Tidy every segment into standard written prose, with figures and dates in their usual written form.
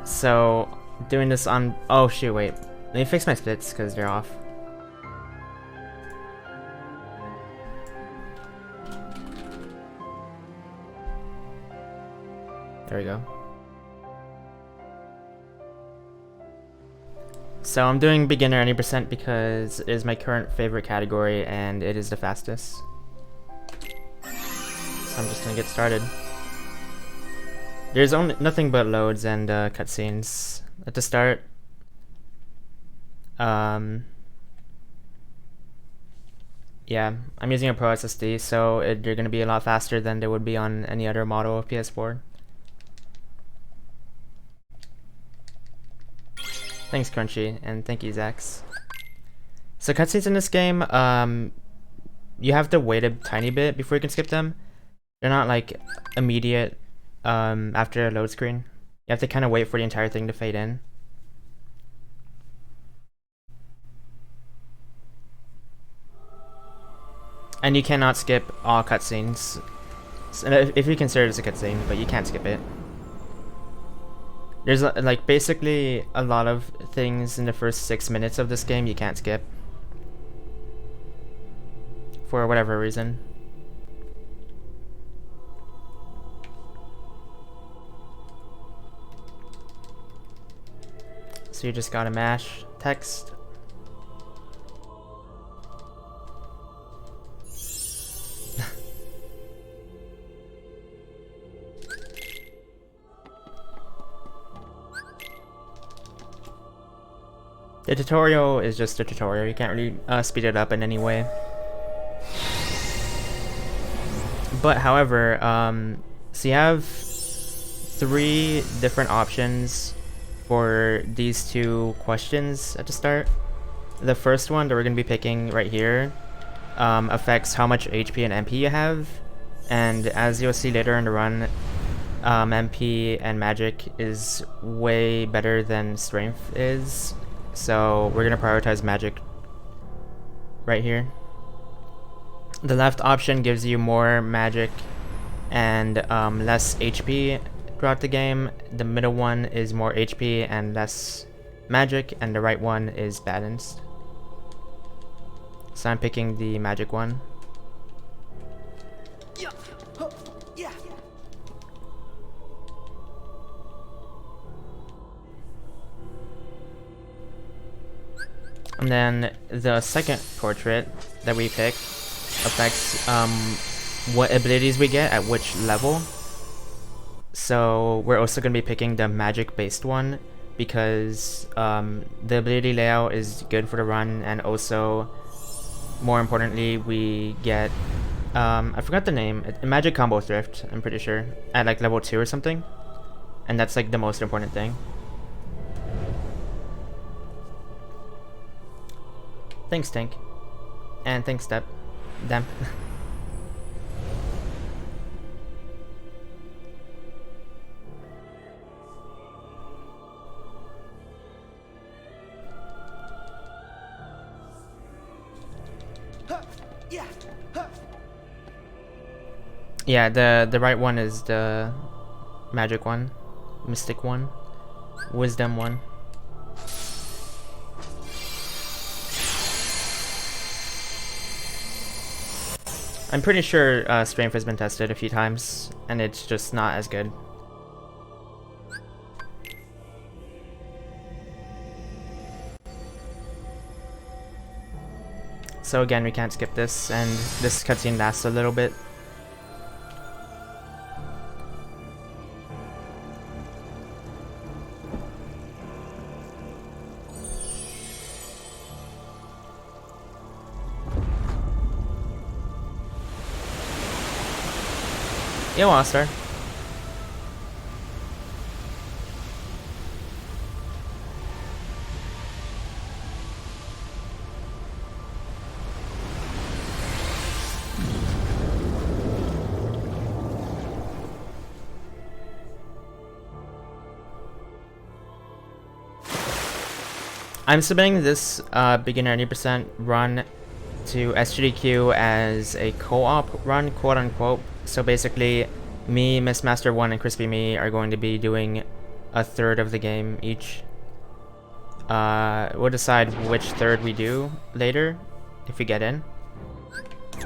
So, doing this on... Oh, shoot, wait. Let me fix my splits, because they're off. There we go. So I'm doing beginner 90% because it is my current favorite category and it is the fastest. So I'm just gonna get started. There's only nothing but loads and cutscenes at the start. Yeah, I'm using a Pro SSD, so they're gonna be a lot faster than they would be on any other model of PS4. Thanks, Crunchy, and thank you, Zax. So cutscenes in this game, you have to wait a tiny bit before you can skip them. They're not like immediate after a load screen. You have to kind of wait for the entire thing to fade in. And you cannot skip all cutscenes. If you consider this a cutscene, but you can't skip it. There's like basically a lot of things in the first 6 minutes of this game you can't skip. For whatever reason. So you just gotta mash text. The tutorial is just a tutorial, you can't really speed it up in any way. But however, so you have 3 different options for these 2 questions at the start. The first one that we're going to be picking right here affects how much HP and MP you have. And as you'll see later in the run, MP and magic is way better than strength is. So we're gonna prioritize magic right here. The left option gives you more magic and less HP throughout the game. The middle one is more HP and less magic, and the right one is balanced. So I'm picking the magic one. And then the second portrait that we pick affects what abilities we get at which level. So we're also going to be picking the magic based one because the ability layout is good for the run, and also more importantly we get I forgot the name, magic combo thrift, I'm pretty sure, at like level 2 or something, and that's like the most important thing. Thanks, Tank. And thanks, Step. Damn. Yeah, the right one is the magic one, mystic one, wisdom one. I'm pretty sure strength has been tested a few times, and it's just not as good. So again, we can't skip this, and this cutscene lasts a little bit. Yo, All-Star. I'm submitting this beginner 90% run to SGDQ as a co-op run, quote unquote. So basically, me, Miss Master 1, and Crispy Me are going to be doing a third of the game each. We'll decide which third we do later if we get in.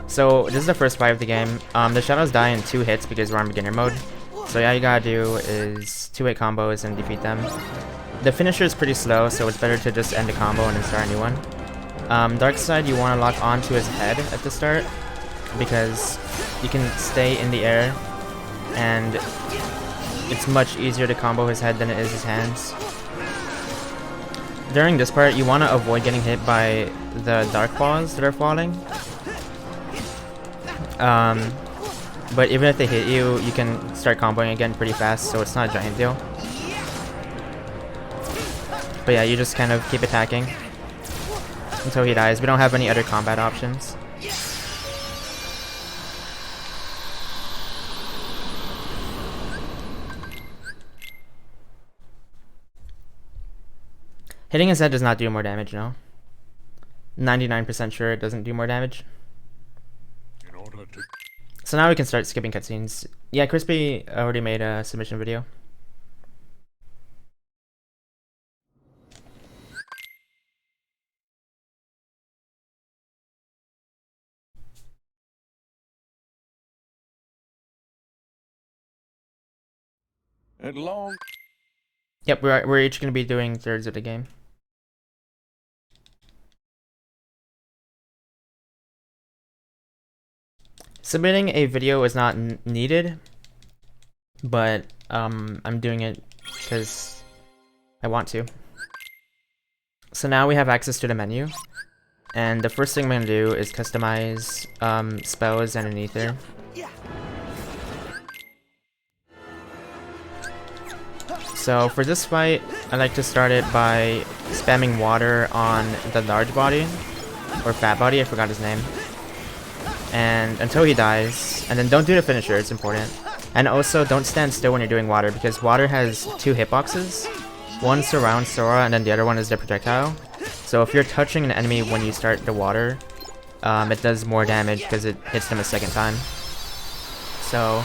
So this is the first fight of the game. The shadows die in 2 hits because we're on beginner mode. So all you gotta do is 2-hit combos and defeat them. The finisher is pretty slow, so it's better to just end the combo and then start a new one. Dark side, you want to lock onto his head at the start because you can stay in the air and it's much easier to combo his head than it is his hands. During this part, you want to avoid getting hit by the dark balls that are falling. But even if they hit you, you can start comboing again pretty fast, so it's not a giant deal. But yeah, you just kind of keep attacking until he dies. We don't have any other combat options. Hitting his head does not do more damage, no. 99% sure it doesn't do more damage. So now we can start skipping cutscenes. Yeah, Crispy already made a submission video. At long. Yep, we're each going to be doing thirds of the game. Submitting a video is not needed, but I'm doing it because I want to. So now we have access to the menu, and the first thing I'm going to do is customize spells and an ether. So for this fight, I like to start it by spamming water on the large body, or fat body, I forgot his name. And until he dies, and then don't do the finisher, it's important. And also don't stand still when you're doing water, because water has 2 hitboxes. One surrounds Sora, and then the other one is the projectile. So if you're touching an enemy when you start the water, it does more damage because it hits them a second time. So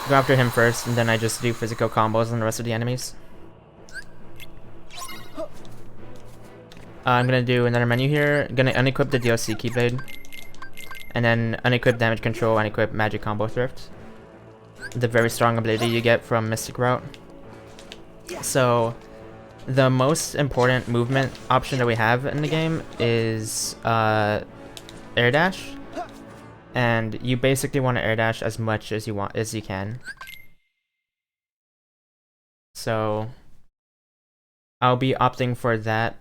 go after him first, and then I just do physical combos on the rest of the enemies. I'm gonna do another menu here. I'm gonna unequip the DLC Keyblade. And then unequip damage control and equip magic combo thrift. The very strong ability you get from Mystic Route. So the most important movement option that we have in the game is air dash. And you basically want to air dash as much as you can. So I'll be opting for that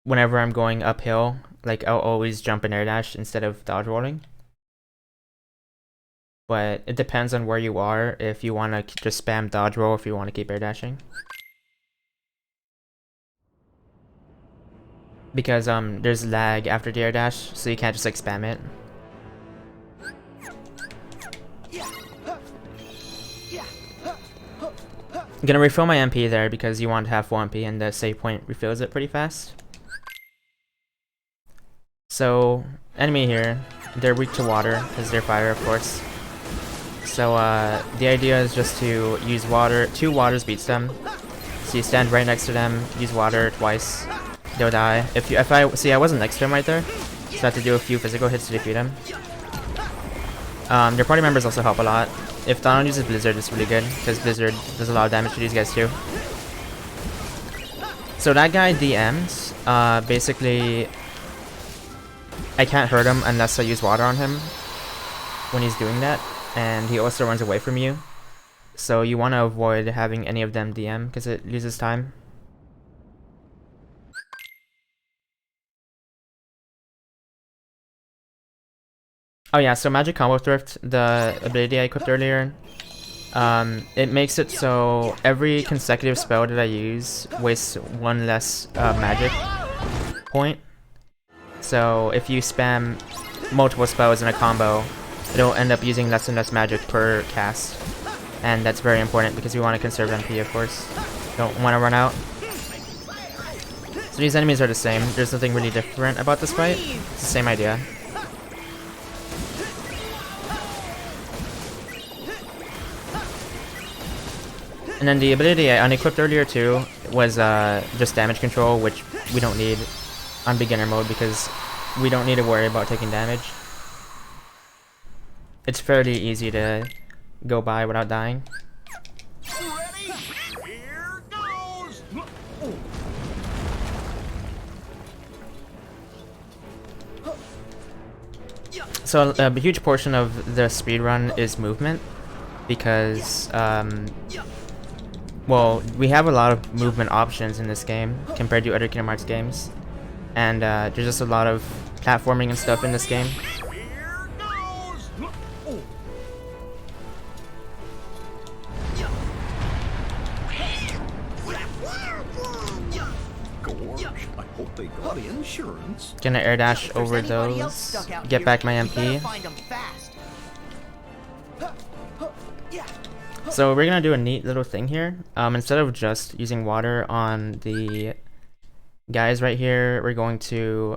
whenever I'm going uphill. Like, I'll always jump and air dash instead of dodge rolling. But it depends on where you are, if you want to just spam dodge roll, if you want to keep air dashing. Because there's lag after the air dash, so you can't just like spam it. I'm gonna refill my MP there because you want to have full MP and the save point refills it pretty fast. So, enemy here, they're weak to water because they're fire, of course. So the idea is just to use water. 2 waters beats them. So you stand right next to them, use water twice, they'll die. If I see, I wasn't next to him right there, so I have to do a few physical hits to defeat him. Their party members also help a lot. If Donald uses Blizzard, it's really good because Blizzard does a lot of damage to these guys too. So that guy DMs. Basically, I can't hurt him unless I use water on him when he's doing that, and he also runs away from you. So you want to avoid having any of them DM because it loses time. Oh yeah, so Magic Combo Thrift, the ability I equipped earlier, it makes it so every consecutive spell that I use wastes 1 less magic point. So if you spam multiple spells in a combo, it'll end up using less and less magic per cast. And that's very important because we want to conserve MP, of course. Don't want to run out. So these enemies are the same. There's nothing really different about this fight. It's the same idea. And then the ability I unequipped earlier too was just damage control, which we don't need on beginner mode because we don't need to worry about taking damage. It's fairly easy to go by without dying. Ready? Here goes! So a huge portion of the speedrun is movement because well, we have a lot of movement options in this game compared to other Kingdom Hearts games, and there's just a lot of platforming and stuff in this game. Here goes! Gorge, I hope they got insurance. Gonna air dash over those, get back my MP. So we're gonna do a neat little thing here. Instead of just using water on the guys right here, we're going to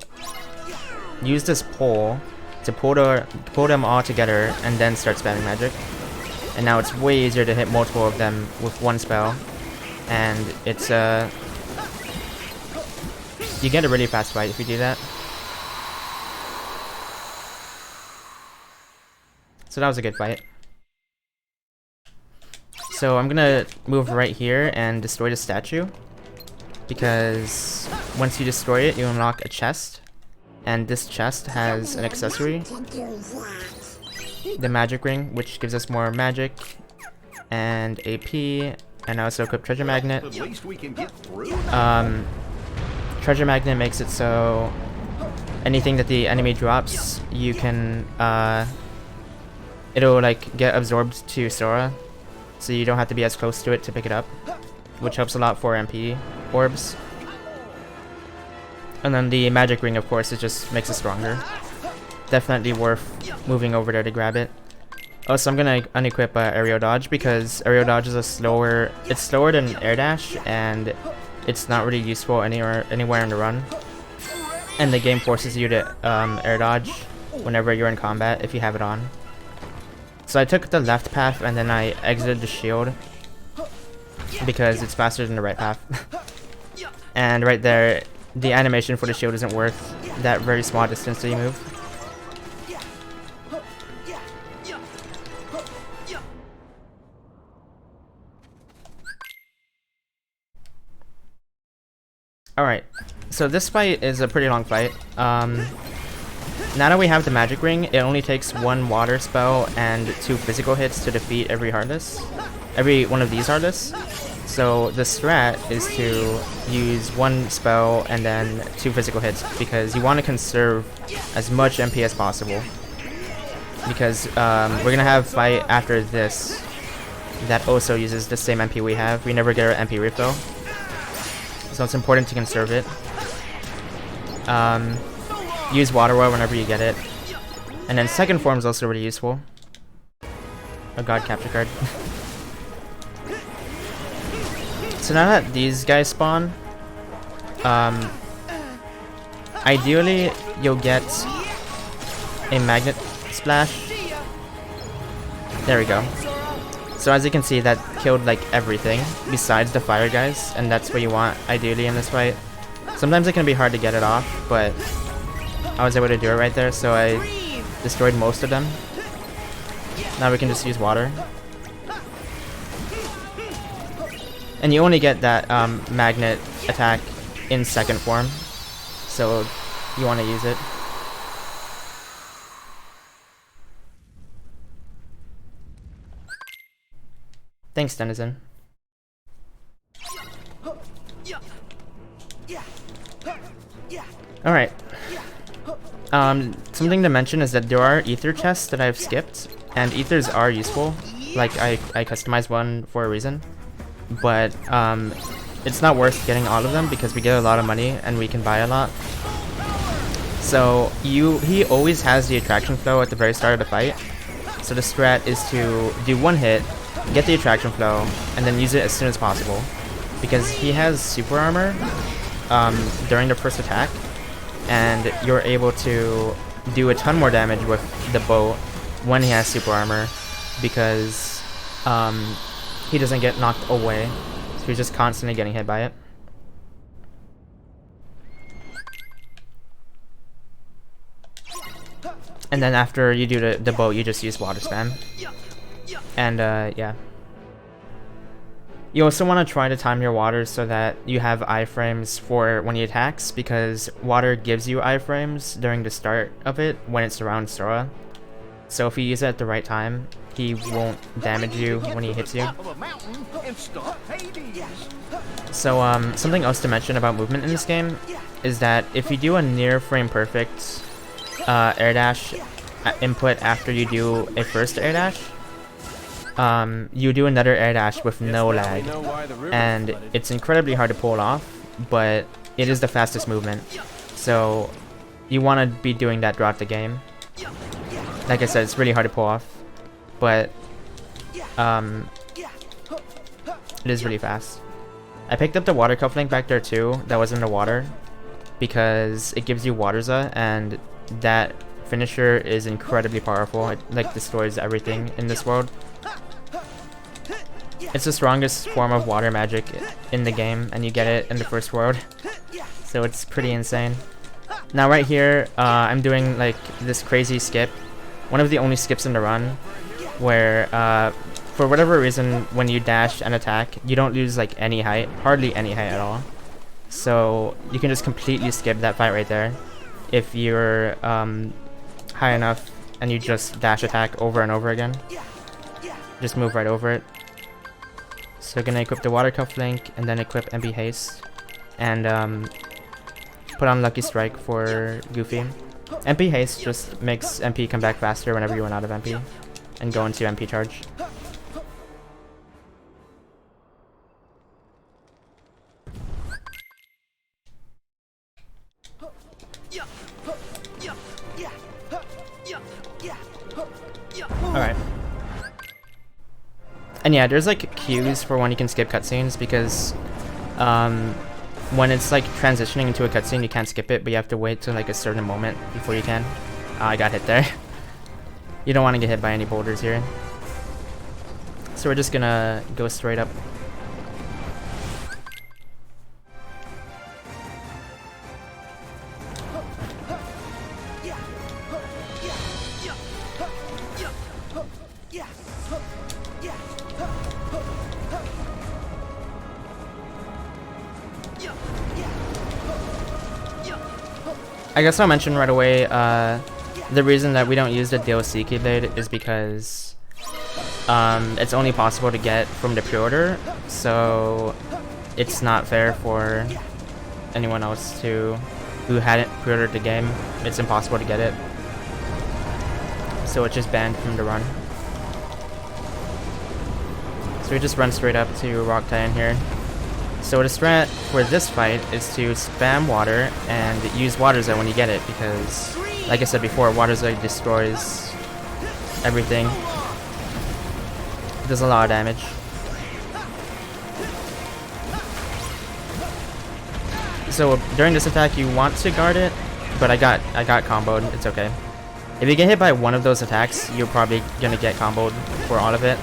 use this pole to pull them all together and then start spamming magic. And now it's way easier to hit multiple of them with one spell, and it's you get a really fast fight if you do that. So that was a good fight. So I'm gonna move right here and destroy the statue, because once you destroy it, you unlock a chest, and this chest has an accessory, the magic ring, which gives us more magic and AP, and I also equip treasure magnet. At least we can get through. Treasure magnet makes it so anything that the enemy drops, you can it'll like get absorbed to Sora, so you don't have to be as close to it to pick it up, which helps a lot for MP orbs. And then the magic ring, of course, it just makes it stronger. Definitely worth moving over there to grab it. Oh, so I'm gonna unequip aerial dodge, because aerial dodge is it's slower than air dash, and it's not really useful anywhere in the run. And the game forces you to air dodge whenever you're in combat if you have it on. So I took the left path and then I exited the shield because it's faster than the right path. And right there, the animation for the shield isn't worth that very small distance that you move. Alright, so this fight is a pretty long fight. Now that we have the magic ring, it only takes one water spell and 2 physical hits to defeat every Heartless. Every one of these Heartless. So the strat is to use 1 spell and then 2 physical hits, because you want to conserve as much MP as possible. Because we're gonna have a fight after this that also uses the same MP we have. We never get our MP refill, so it's important to conserve it. Use Water Well whenever you get it. And then second form is also really useful. Oh god, capture card. So now that these guys spawn, ideally you'll get a magnet splash. There we go. So as you can see, that killed like everything besides the fire guys, and that's what you want ideally in this fight. Sometimes it can be hard to get it off, but I was able to do it right there, so I destroyed most of them. Now we can just use water. And you only get that magnet attack in second form, so you want to use it. Thanks, Denizen. Alright. Something to mention is that there are ether chests that I've skipped, and ethers are useful. Like, I customized one for a reason. But, it's not worth getting all of them because we get a lot of money and we can buy a lot. So, he always has the attraction flow at the very start of the fight. So the strat is to do 1 hit, get the attraction flow, and then use it as soon as possible. Because he has super armor during the first attack, and you're able to do a ton more damage with the bow when he has super armor, because he doesn't get knocked away. So he's just constantly getting hit by it. And then after you do the boat, you just use water spam. And yeah. You also want to try to time your water so that you have iframes for when he attacks, because water gives you iframes during the start of it when it surrounds Sora. So if you use it at the right time, he won't damage you when he hits you. So something else to mention about movement in this game is that if you do a near frame perfect air dash input after you do a first air dash, you do another air dash with no lag, and it's incredibly hard to pull off, but it is the fastest movement, so you want to be doing that throughout the game. Like I said, it's really hard to pull off, but it is really fast. I picked up the water cufflink back there too, that was in the water, because it gives you Waterza, and that finisher is incredibly powerful. It like destroys everything in this world. It's the strongest form of water magic in the game, and you get it in the first world, so it's pretty insane. Now right here, I'm doing like this crazy skip, one of the only skips in the run, where for whatever reason, when you dash and attack, you don't lose like any height, hardly any height at all. So you can just completely skip that fight right there if you're high enough and you just dash attack over and over again. Just move right over it. So gonna equip the water cufflink and then equip MP haste and put on Lucky Strike for Goofy. MP haste just makes MP come back faster whenever you run out of MP and go into MP charge. Alright. And yeah, there's like cues for when you can skip cutscenes, because when it's like transitioning into a cutscene, you can't skip it, but you have to wait till like a certain moment before you can. I got hit there. You don't want to get hit by any boulders here. So we're just gonna go straight up. I guess I'll mention right away, the reason that we don't use the DLC Keyblade is because it's only possible to get from the pre-order, so it's not fair for anyone else who hadn't pre-ordered the game. It's impossible to get it, so it's just banned from the run. So we just run straight up to Rock Titan here. So the strat for this fight is to spam water and use Waterza when you get it, because like I said before, Waterza destroys everything. It does a lot of damage. So during this attack you want to guard it, but I got comboed, it's okay. If you get hit by one of those attacks, you're probably gonna get comboed for all of it.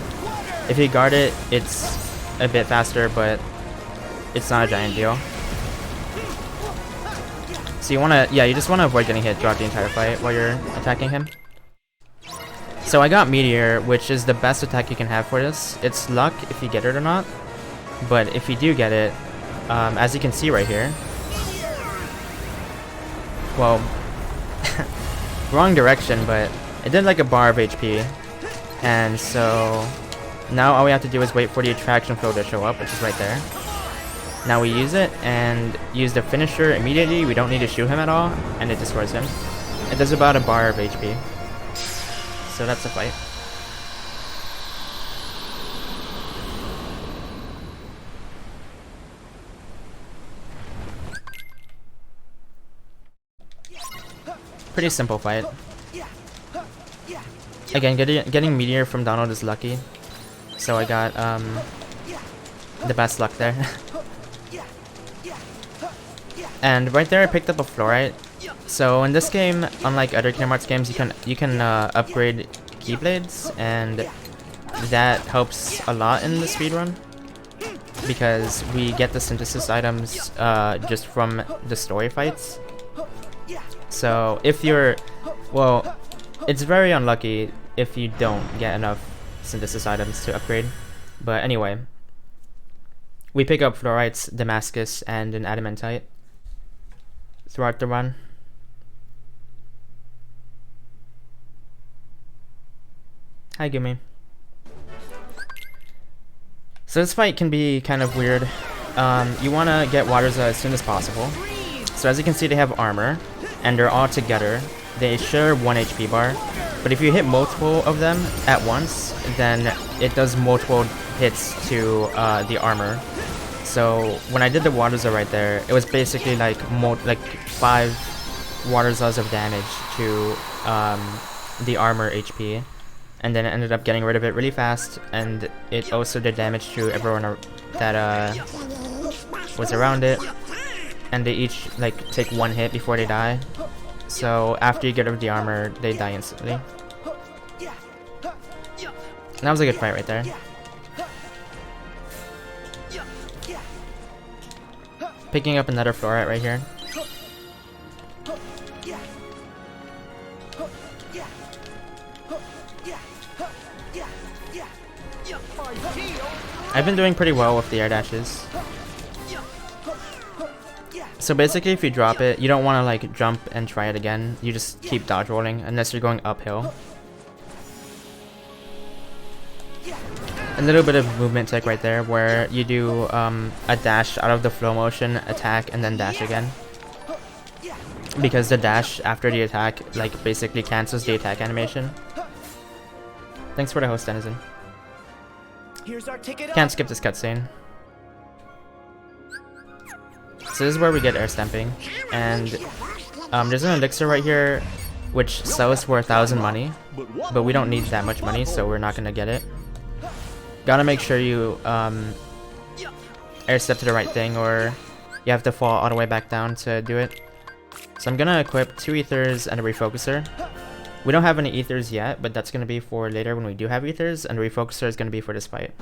If you guard it, it's a bit faster, but it's not a giant deal. So you just wanna avoid getting hit throughout the entire fight while you're attacking him. So I got Meteor, which is the best attack you can have for this. It's luck if you get it or not, but if you do get it, as you can see right here, well, wrong direction, but it did like a bar of HP, and so now all we have to do is wait for the attraction flow to show up, which is right there. Now we use it and use the finisher immediately. We don't need to shoot him at all, and it destroys him. It does about a bar of HP. So that's the fight. Pretty simple fight. Again, getting Meteor from Donald is lucky. So I got the best luck there. And right there I picked up a Fluorite. So in this game, unlike other Kingdom Hearts games, you can upgrade Keyblades, and that helps a lot in the speedrun because we get the synthesis items just from the story fights. So if you're, well, it's very unlucky if you don't get enough synthesis items to upgrade. But anyway, we pick up fluorites, Damascus, and an adamantite throughout the run. Hi, Gumi. So this fight can be kind of weird. You want to get Waterza as soon as possible. So as you can see, they have armor, and they're all together. They share 1 HP bar, but if you hit multiple of them at once, then it does multiple hits to the armor. So when I did the Waterza right there, it was basically like 5 Waterzas of damage to the armor HP. And then it ended up getting rid of it really fast, and it also did damage to everyone that was around it. And they each like take 1 hit before they die. So after you get rid of the armor, they die instantly. And that was a good fight right there. Picking up another fluorite right here. I've been doing pretty well with the air dashes. So basically if you drop it, you don't want to like jump and try it again. You just keep dodge rolling unless you're going uphill. A little bit of movement tech right there where you do a dash out of the flow motion, attack, and then dash again. Because the dash after the attack like basically cancels the attack animation. Thanks for the host, Denizen. Here's our ticket. Can't skip this cutscene. So this is where we get air stamping, and there's an elixir right here which sells for 1,000 money, but we don't need that much money, so we're not gonna get it. Gotta make sure you air step to the right thing, or you have to fall all the way back down to do it. So I'm gonna equip 2 ethers and a refocuser. We don't have any ethers yet, but that's gonna be for later when we do have ethers, and the refocuser is gonna be for this fight.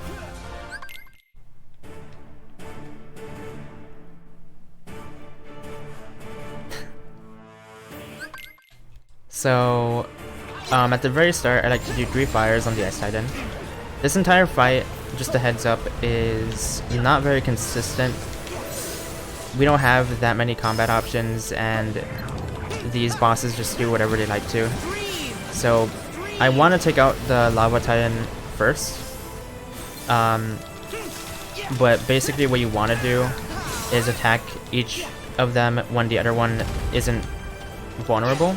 So, at the very start, I like to do 3 fires on the Ice Titan. This entire fight, just a heads up, is not very consistent. We don't have that many combat options, and these bosses just do whatever they like to. So, I want to take out the Lava Titan first. But basically what you want to do is attack each of them when the other one isn't vulnerable.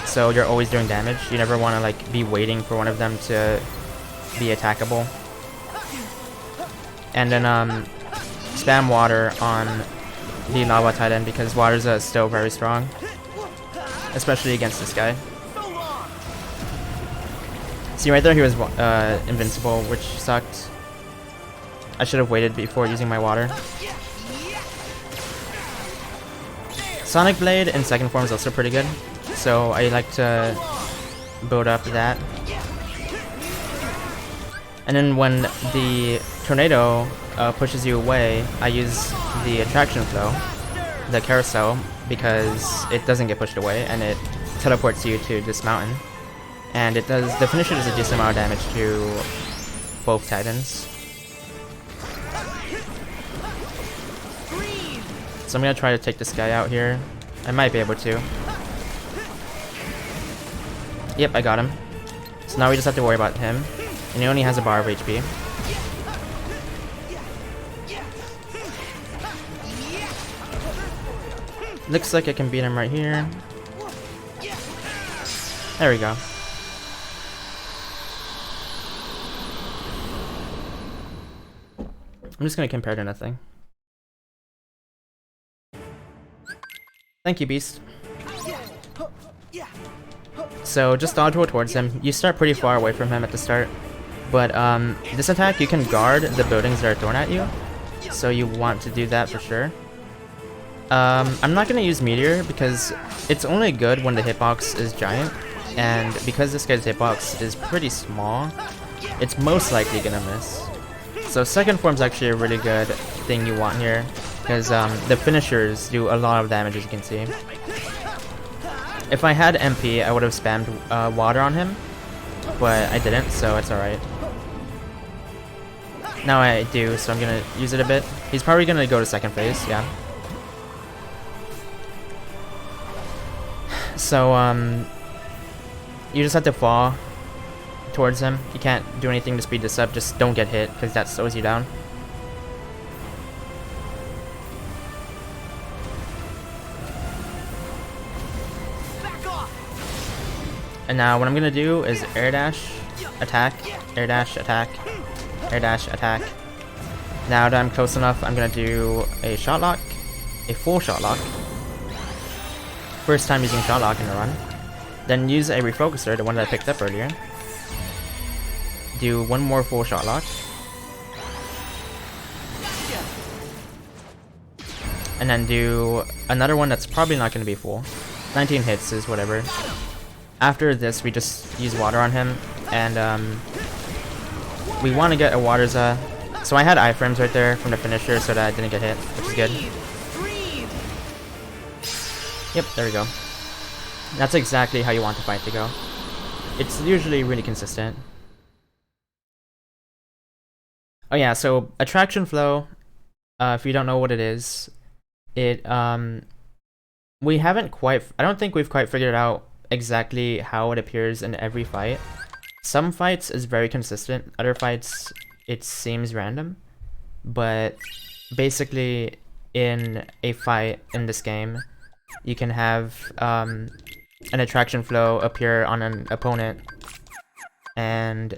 So you're always doing damage. You never want to like be waiting for one of them to be attackable. And then spam water on the Lava Titan because Waterza is still very strong, especially against this guy. See right there, he was invincible, which sucked. I should have waited before using my water. Sonic Blade in second form is also pretty good, so I like to build up that. And then when the tornado pushes you away, I use the attraction flow, the carousel, because it doesn't get pushed away and it teleports you to this mountain. And it does, the finisher does a decent amount of damage to both titans. So I'm gonna try to take this guy out here. I might be able to. Yep, I got him. So now we just have to worry about him. And he only has a bar of HP. Looks like I can beat him right here. There we go. I'm just gonna compare to nothing. Thank you, Beast. So just dodge roll towards him. You start pretty far away from him at the start, but this attack you can guard the buildings that are thrown at you, so you want to do that for sure. I'm not gonna use Meteor because it's only good when the hitbox is giant, and because this guy's hitbox is pretty small, it's most likely gonna miss. So second form's actually a really good thing you want here, because the finishers do a lot of damage, as you can see. If I had MP, I would have spammed water on him, but I didn't, so it's alright. Now I do, so I'm gonna use it a bit. He's probably gonna go to second phase, yeah. So, you just have to fall towards him. You can't do anything to speed this up, just don't get hit, because that slows you down. And now what I'm gonna do is air dash, attack, air dash, attack, air dash, attack. Now that I'm close enough, I'm gonna do a shot lock, a full shot lock. First time using shot lock in a run. Then use a refocuser, the one that I picked up earlier. Do one more full shot lock. And then do another one that's probably not gonna be full. 19 hits is whatever. After this, we just use water on him, and we want to get a Waterza. So I had iframes right there from the finisher so that I didn't get hit, which is good. Yep, there we go. That's exactly how you want the fight to go. It's usually really consistent. Oh yeah, so attraction flow, if you don't know what it is, we haven't quite, I don't think we've quite figured out exactly how it appears in every fight. Some fights is very consistent, other fights it seems random, but basically in a fight in this game you can have an attraction flow appear on an opponent and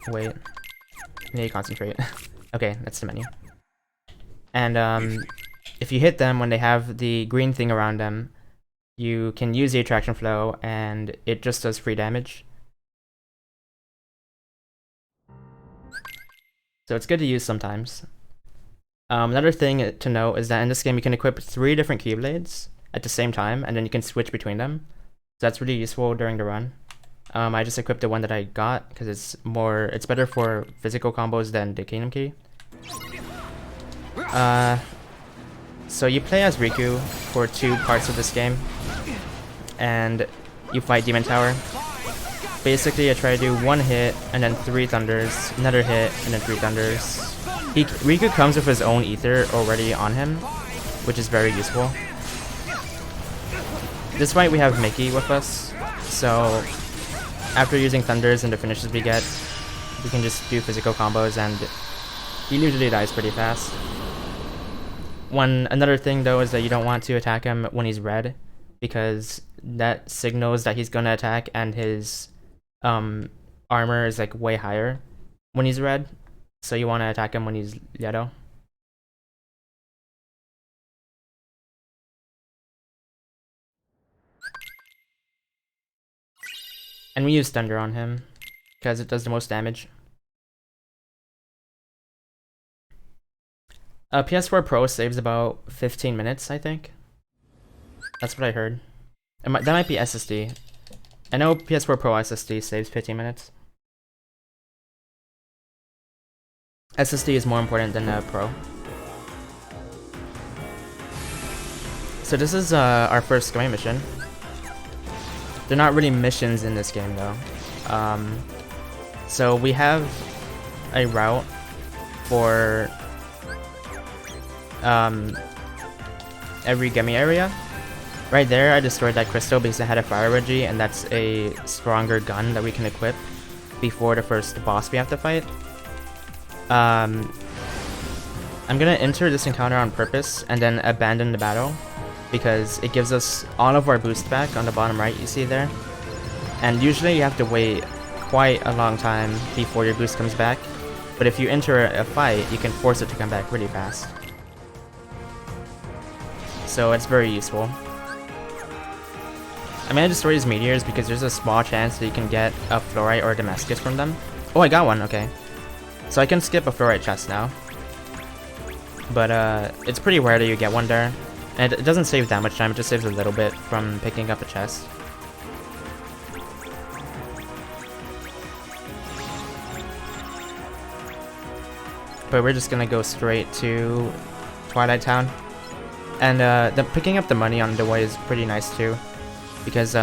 wait, I need to concentrate. Okay, that's the menu. And if you hit them when they have the green thing around them, you can use the attraction flow and it just does free damage. So it's good to use sometimes. Another thing to note is that in this game you can equip 3 different Keyblades at the same time, and then you can switch between them. So that's really useful during the run. I just equipped the one that I got because it's better for physical combos than the Kingdom Key. So you play as Riku for 2 parts of this game, and you fight Demon Tower. Basically, I try to do 1 hit, and then 3 thunders, another hit, and then 3 thunders. Riku comes with his own ether already on him, which is very useful. This fight we have Mickey with us, so after using thunders and the finishes we get, we can just do physical combos, and he usually dies pretty fast. Another thing though is that you don't want to attack him when he's red, because that signals that he's gonna attack, and his armor is like way higher when he's red, so you want to attack him when he's yellow. And we use thunder on him because it does the most damage. PS4 Pro saves about 15 minutes, I think. That's what I heard. That might be SSD. I know PS4 Pro SSD saves 15 minutes. SSD is more important than Pro. So this is our first Skyway mission. They're not really missions in this game though. So we have a route for every Gummy area. Right there, I destroyed that crystal because it had a fire Reggie, and that's a stronger gun that we can equip before the first boss we have to fight. I'm gonna enter this encounter on purpose and then abandon the battle, because it gives us all of our boost back on the bottom right, you see there. And usually you have to wait quite a long time before your boost comes back, but if you enter a fight, you can force it to come back really fast. So it's very useful. I'm gonna destroy these meteors because there's a small chance that you can get a fluorite or a Damascus from them. Oh, I got one, okay. So I can skip a fluorite chest now. But it's pretty rare that you get one there. And it doesn't save that much time, it just saves a little bit from picking up a chest. but we're just gonna go straight to Twilight Town. And picking up the money on the way is pretty nice too, because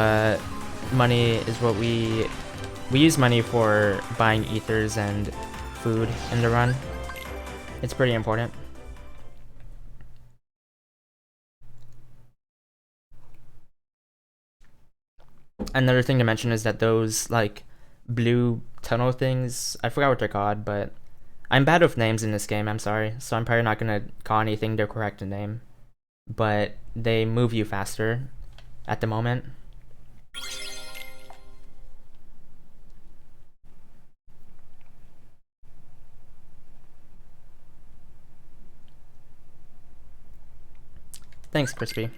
money is what we use money for buying ethers and food in the run. It's pretty important. Another thing to mention is that those like blue tunnel things, I forgot what they're called, but I'm bad with names in this game, I'm sorry, so I'm probably not gonna call anything the correct name, but they move you faster at the moment. Thanks, Crispy.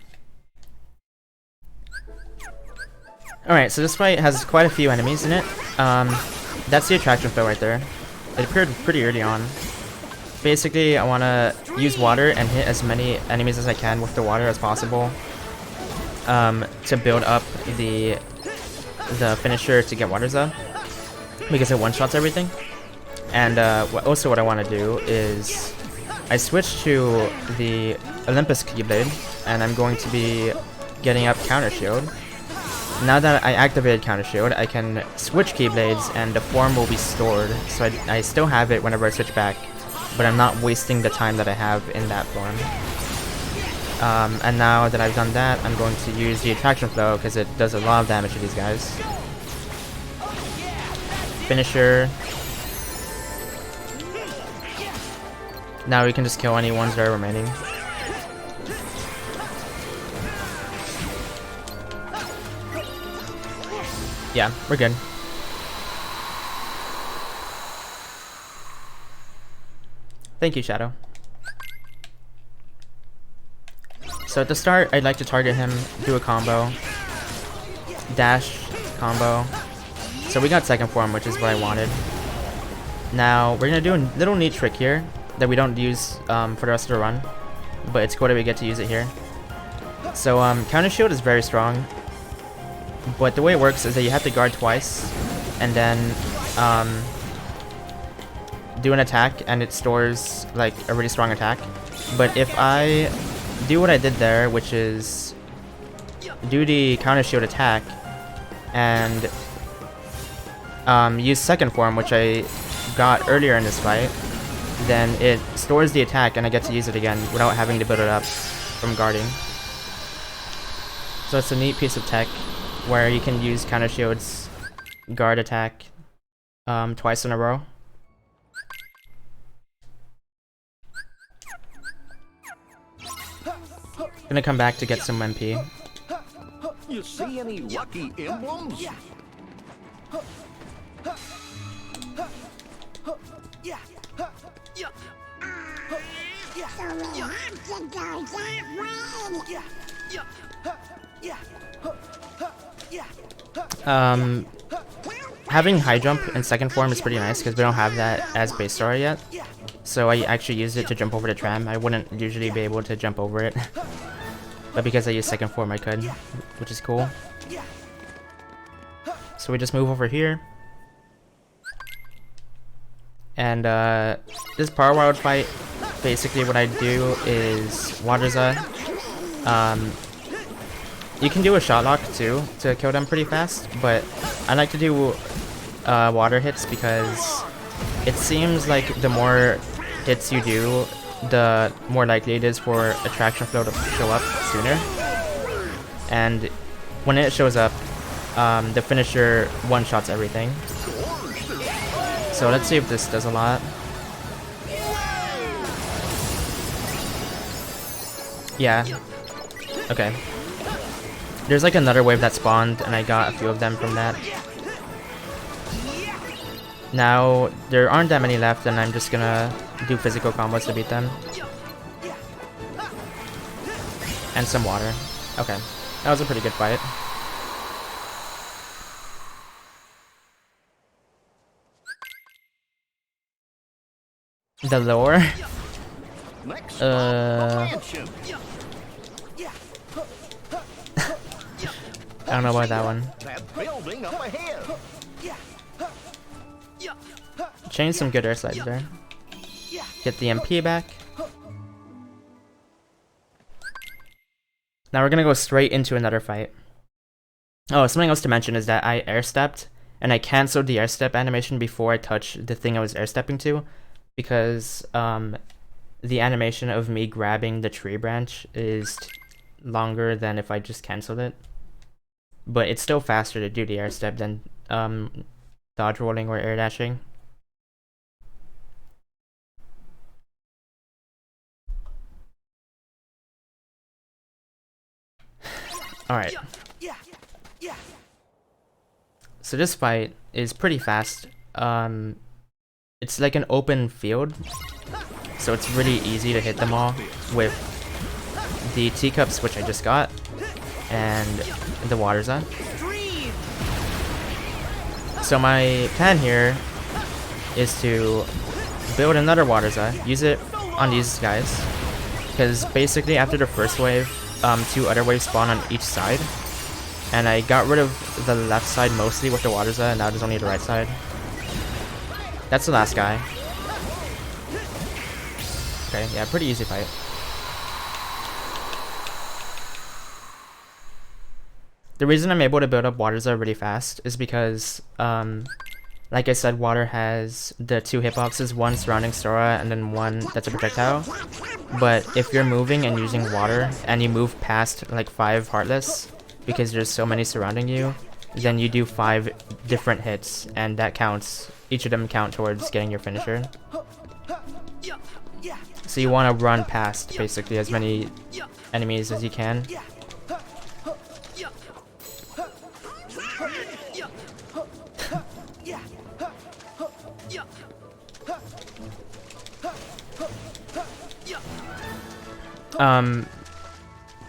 Alright, so this fight has quite a few enemies in it. That's the attraction flow right there. It appeared pretty early on. Basically, I want to use water and hit as many enemies as I can with the water as possible, to build up the finisher to get waters up, because it one-shots everything. And also what I want to do is I switched to the Olympus Keyblade, and I'm going to be getting up Counter Shield. Now that I activated Counter Shield, I can switch Keyblades and the form will be stored, so I still have it whenever I switch back, but I'm not wasting the time that I have in that form. And now that I've done that, I'm going to use the Attraction Flow because it does a lot of damage to these guys. Finisher. Now we can just kill any ones that are remaining. Yeah, we're good. Thank you, Shadow. So at the start, I'd like to target him, do a combo, dash, combo. So we got second form, which is what I wanted. Now, we're gonna do a little neat trick here that we don't use for the rest of the run, but it's cool that we get to use it here. So Counter Shield is very strong, but the way it works is that you have to guard twice, and then do an attack, and it stores like a really strong attack. But if I do what I did there, which is do the Counter Shield attack, and use second form, which I got earlier in this fight, then it stores the attack and I get to use it again without having to build it up from guarding. So it's a neat piece of tech where you can use Counter Shield's guard attack twice in a row. Gonna come back to get some MP. You see any lucky emblems? Having high jump in second form is pretty nice because we don't have that as base star yet. So I actually used it to jump over the tram. I wouldn't usually be able to jump over it, but because I used second form, I could, which is cool. So we just move over here. And this Power Wild fight, basically what I do is Waterza. You can do a shot lock too to kill them pretty fast, but I like to do water hits because it seems like the more hits you do, the more likely it is for Attraction Flow to show up sooner. And when it shows up, the finisher one-shots everything. So let's see if this does a lot. Yeah. Okay. There's like another wave that spawned, and I got a few of them from that. Now, there aren't that many left, and I'm just gonna do physical combos to beat them. And some water. Okay. That was a pretty good fight. The lore? I don't know about that one. Changed some good air slides there. Get the MP back. Now we're gonna go straight into another fight. Oh, something else to mention is that I airstepped, and I cancelled the airstep animation before I touched the thing I was airstepping to, because the animation of me grabbing the tree branch is longer than if I just cancelled it. But it's still faster to do the airstep than dodge rolling or air dashing. Alright. So this fight is pretty fast. It's like an open field, so it's really easy to hit them all with the teacups, which I just got, and the Waterza. So my plan here is to build another Waterza, use it on these guys, because basically after the first wave, 2 other waves spawn on each side, and I got rid of the left side mostly with the Waterza, and now there's only the right side. That's the last guy. Okay, yeah, pretty easy fight. The reason I'm able to build up Waterza really fast is because, like I said, water has the 2 hitboxes, one surrounding Sora and then one that's a projectile. But if you're moving and using water and you move past like 5 Heartless, because there's so many surrounding you, then you do 5 different hits, and that counts. Each of them count towards getting your finisher. So you want to run past basically as many enemies as you can.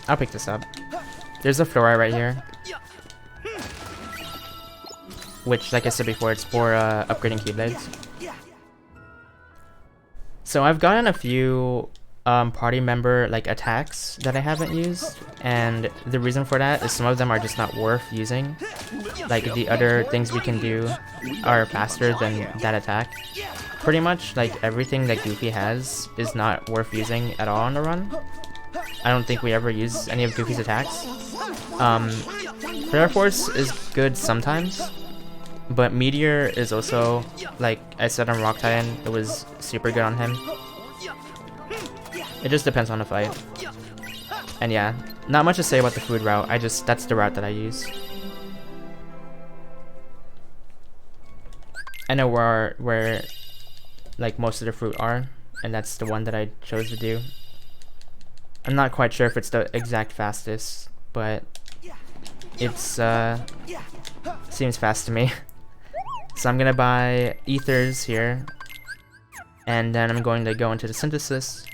I'll pick this up. There's a Flora right here, which, like I said before, it's for upgrading Keyblades. So I've gotten a few party member like attacks that I haven't used, and the reason for that is some of them are just not worth using. Like the other things we can do are faster than that attack. Pretty much like everything that Goofy has is not worth using at all on the run. I don't think we ever use any of Goofy's attacks. Flare Force is good sometimes, but Meteor is also, like I said on Rock Titan, it was super good on him. It just depends on the fight. And yeah, not much to say about the food route, that's the route that I use. I know where like most of the fruit are, and that's the one that I chose to do. I'm not quite sure if it's the exact fastest, but it's seems fast to me. So I'm gonna buy ethers here, and then I'm going to go into the synthesis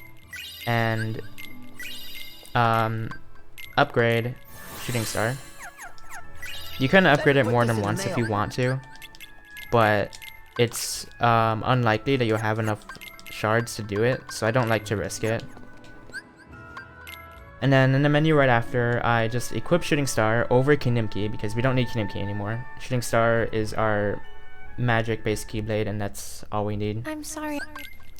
and upgrade Shooting Star. You can upgrade it more than once if you want to, but it's unlikely that you'll have enough shards to do it, so I don't like to risk it. And then in the menu right after, I just equip Shooting Star over Kingdom Key, because we don't need Kingdom Key anymore. Shooting Star is our magic-based Keyblade, and that's all we need. I'm sorry.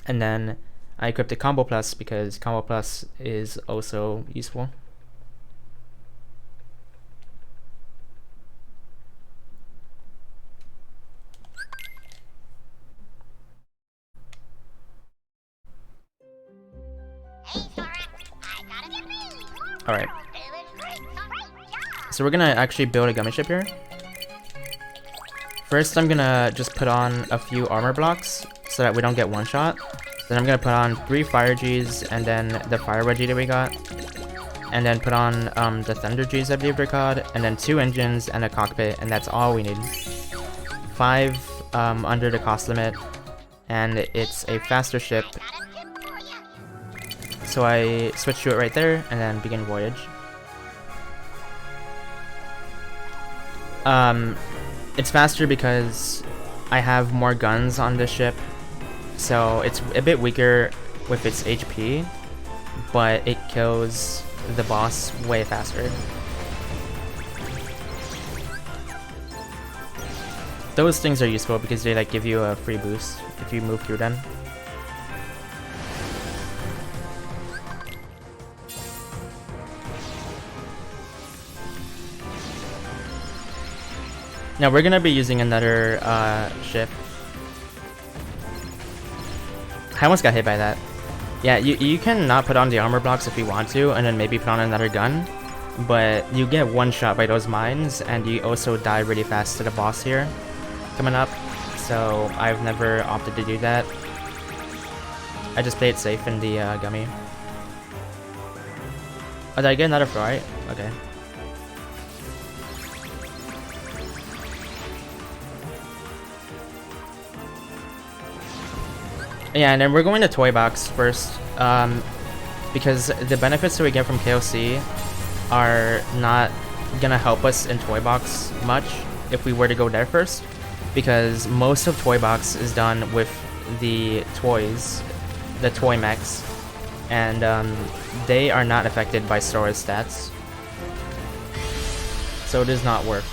And then I equipped the Combo Plus, because Combo Plus is also useful. Alright. So we're gonna actually build a gummy ship here. First, I'm gonna just put on a few armor blocks so that we don't get one shot. Then I'm gonna put on 3 fire Gs and then the fire wedgie that we got. And then put on the thunder Gs I believe they're called, and then 2 engines and a cockpit, and that's all we need. 5 under the cost limit, and it's a faster ship. So I switch to it right there, and then begin voyage. It's faster because I have more guns on this ship, so it's a bit weaker with its HP, but it kills the boss way faster. Those things are useful because they like give you a free boost if you move through them. Now we're gonna be using another ship. I almost got hit by that. Yeah, you can not put on the armor blocks if you want to, and then maybe put on another gun. But you get one shot by those mines, and you also die really fast to the boss here coming up. So I've never opted to do that. I just play it safe in the gummy. Oh, did I get another fluorite? Okay. Yeah, and then we're going to Toy Box first, because the benefits that we get from KOC are not gonna help us in Toy Box much if we were to go there first, because most of Toy Box is done with the toys, the toy mechs, and they are not affected by Sora's stats, so it is not worth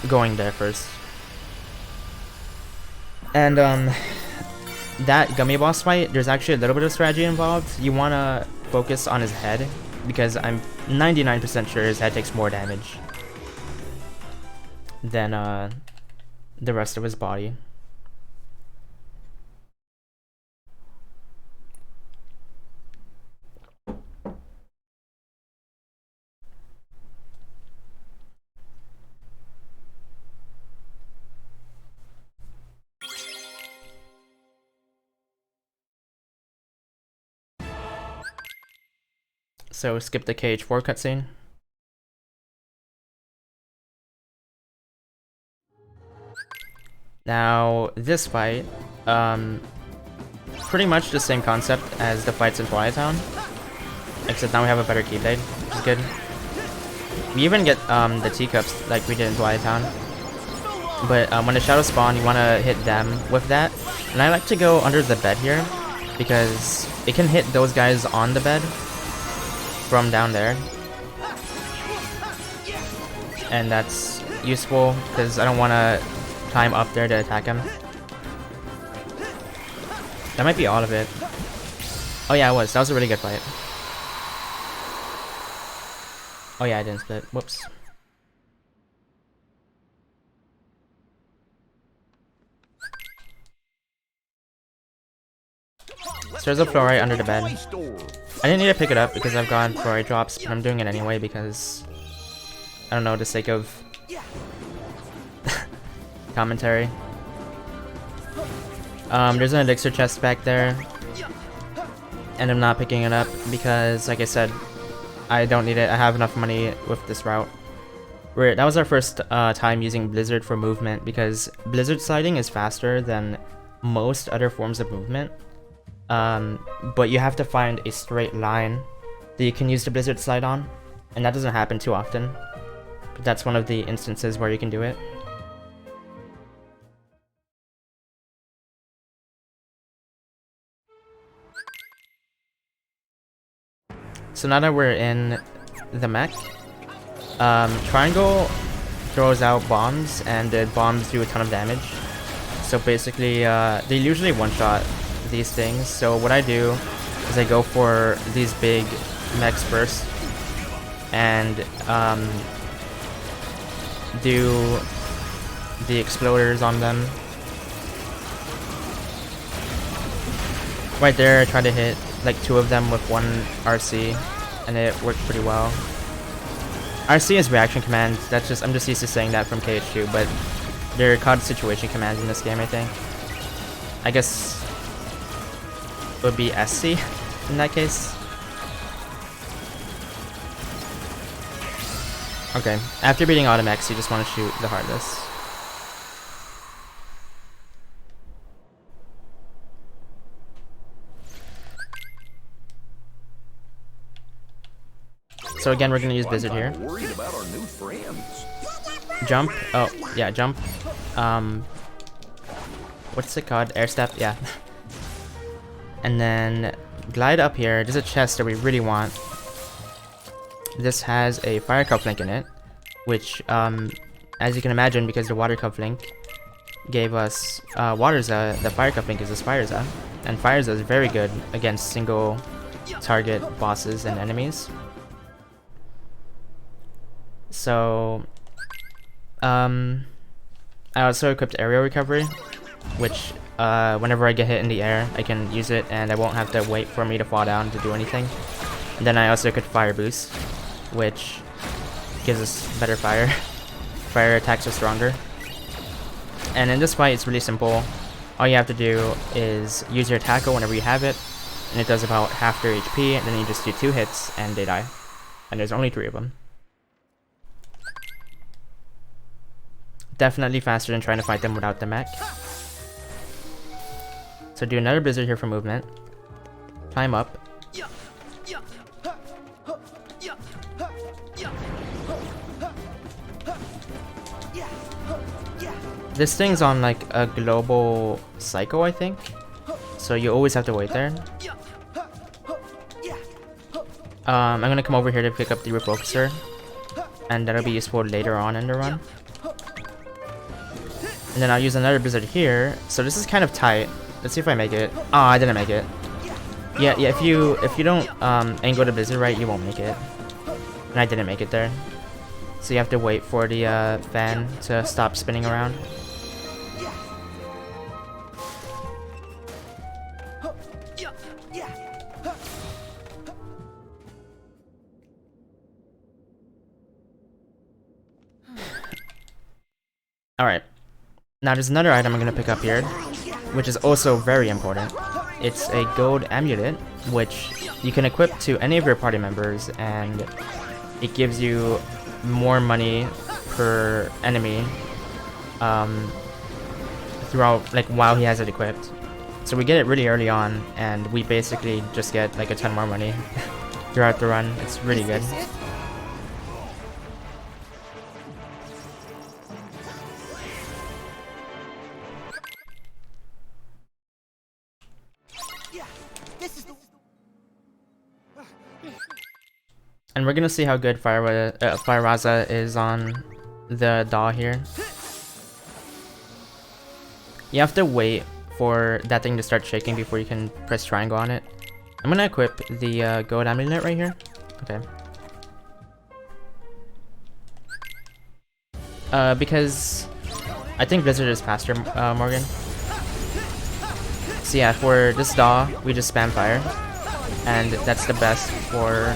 going there first. And that gummy boss fight, there's actually a little bit of strategy involved. You want to focus on his head, because I'm 99% sure his head takes more damage than the rest of his body. So skip the KH4 cutscene. Now this fight, pretty much the same concept as the fights in Twilight Town, except now we have a better keyblade, which is good. We even get the teacups like we did in Twilight Town. But when the shadows spawn, you want to hit them with that. And I like to go under the bed here, because it can hit those guys on the bed from down there, and that's useful because I don't want to climb up there to attack him. That might be all of it. Oh yeah, it was. That was a really good fight. Oh yeah, I didn't split. Whoops. So there's a fluorite under the bed. I didn't need to pick it up because I've got fluorite drops, but I'm doing it anyway because, I don't know, the sake of commentary. There's an elixir chest back there, and I'm not picking it up because, like I said, I don't need it. I have enough money with this route. That was our first time using Blizzard for movement, because Blizzard sliding is faster than most other forms of movement. But you have to find a straight line that you can use the Blizzard slide on, and that doesn't happen too often. But that's one of the instances where you can do it. So now that we're in the mech, Triangle throws out bombs, and the bombs do a ton of damage. So basically, they usually one-shot these things. So what I do is I go for these big mechs first, and do the exploders on them. Right there, I try to hit like 2 of them with 1 RC, and it worked pretty well. RC is reaction command. That's just, I'm just used to saying that from KH2, but they're called situation commands in this game, I think. I guess it would be SC in that case. Okay, after beating Automex, you just want to shoot the Heartless. So again, we're gonna use Blizzard here. Worried about our new friends. Jump. Oh, yeah, jump. What's it called? Air step, yeah. And then glide up here. There's a chest that we really want. This has a fire cufflink in it, which, as you can imagine, because the water cufflink gave us Waterza, the fire cufflink is a Spireza, and Fireza is very good against single target bosses and enemies. So, I also equipped aerial recovery, which whenever I get hit in the air, I can use it and I won't have to wait for me to fall down to do anything. And then I also equipped fire boost, which gives us better fire. Fire attacks are stronger. And in this fight, it's really simple. All you have to do is use your tackle whenever you have it, and it does about half their HP, and then you just do 2 hits and they die. And there's only 3 of them. Definitely faster than trying to fight them without the mech. So do another blizzard here for movement. Climb up. This thing's on like a global cycle, I think. So you always have to wait there. I'm gonna come over here to pick up the refocuser, and that'll be useful later on in the run. And then I'll use another blizzard here. So this is kind of tight. Let's see if I make it. Oh, I didn't make it. Yeah. If you don't angle the blizzard right, you won't make it. And I didn't make it there. So you have to wait for the fan to stop spinning around. Alright. Now there's another item I'm going to pick up here, which is also very important. It's a gold amulet, which you can equip to any of your party members, and it gives you more money per enemy throughout, like, while he has it equipped. So we get it really early on, and we basically just get like a ton more money throughout the run. It's really good. And we're gonna see how good Fire Raza is on the DAW here. You have to wait for that thing to start shaking before you can press triangle on it. I'm gonna equip the gold amulet right here. Okay. Because I think Blizzard is faster, Morgan. So yeah, for this DAW, we just spam fire, and that's the best for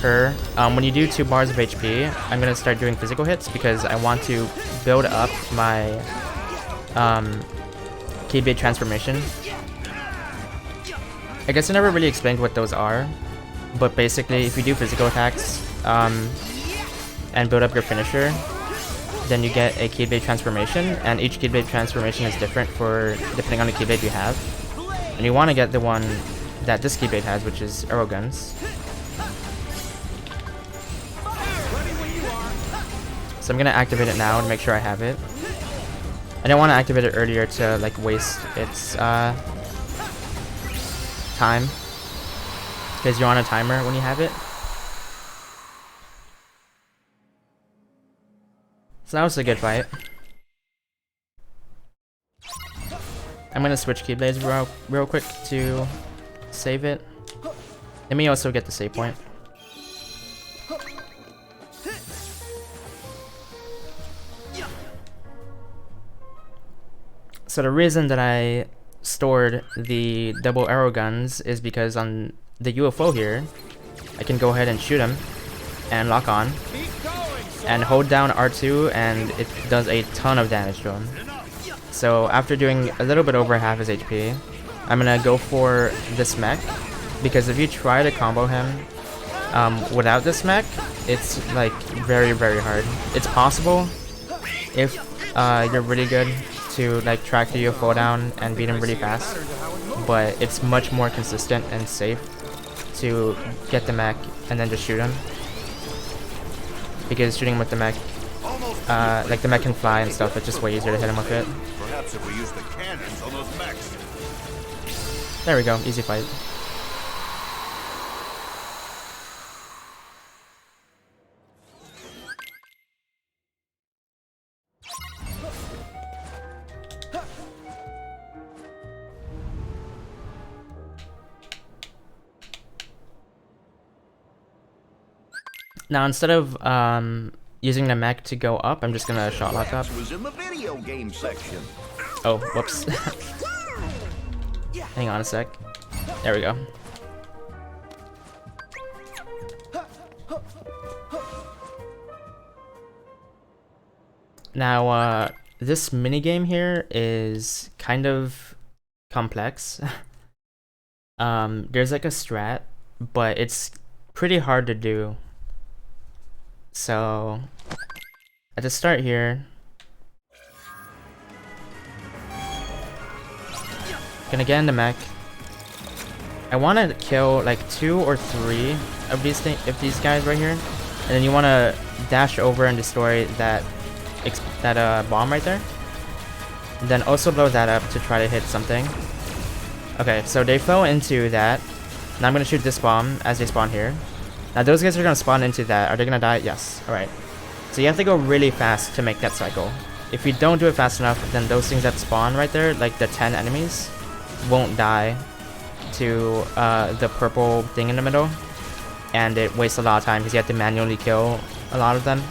her. When you do 2 bars of HP, I'm gonna start doing physical hits because I want to build up my Keyblade transformation. I guess I never really explained what those are, but basically if you do physical attacks and build up your finisher, then you get a Keyblade transformation, and each Keyblade transformation is different for depending on the Keyblade you have. And you want to get the one that this Keyblade has, which is arrow guns. So I'm gonna activate it now to make sure I have it. I don't want to activate it earlier to like waste its time, because you're on a timer when you have it. So that was a good fight. I'm gonna switch Keyblades real quick to save it. Let me also get the save point. So the reason that I stored the double arrow guns is because on the UFO here, I can go ahead and shoot him and lock on and hold down R2, and it does a ton of damage to him. So after doing a little bit over half his HP, I'm gonna go for this mech, because if you try to combo him without this mech, it's like very, very hard. It's possible if you're really good to like track the UFO down and beat him really fast, but it's much more consistent and safe to get the mech and then just shoot him, because shooting with the mech, like the mech can fly and stuff, it's just way easier to hit him with it. Perhaps if we use the cannons on those mechs. There we go, easy fight. Now instead of using the mech to go up, I'm just gonna shot lock up. That was in the video game section. Oh, whoops. Hang on a sec. There we go. Now, this minigame here is kind of complex. There's like a strat, but it's pretty hard to do. So, at the start here, gonna get in the mech. I want to kill like 2 or 3 of these guys right here, and then you want to dash over and destroy that bomb right there. And then also blow that up to try to hit something. Okay, so they fell into that. Now I'm gonna shoot this bomb as they spawn here. Now those guys are gonna spawn into that. Are they gonna die? Yes. All right. So you have to go really fast to make that cycle. If you don't do it fast enough, then those things that spawn right there, like the 10 enemies, won't die to the purple thing in the middle, and it wastes a lot of time because you have to manually kill a lot of them.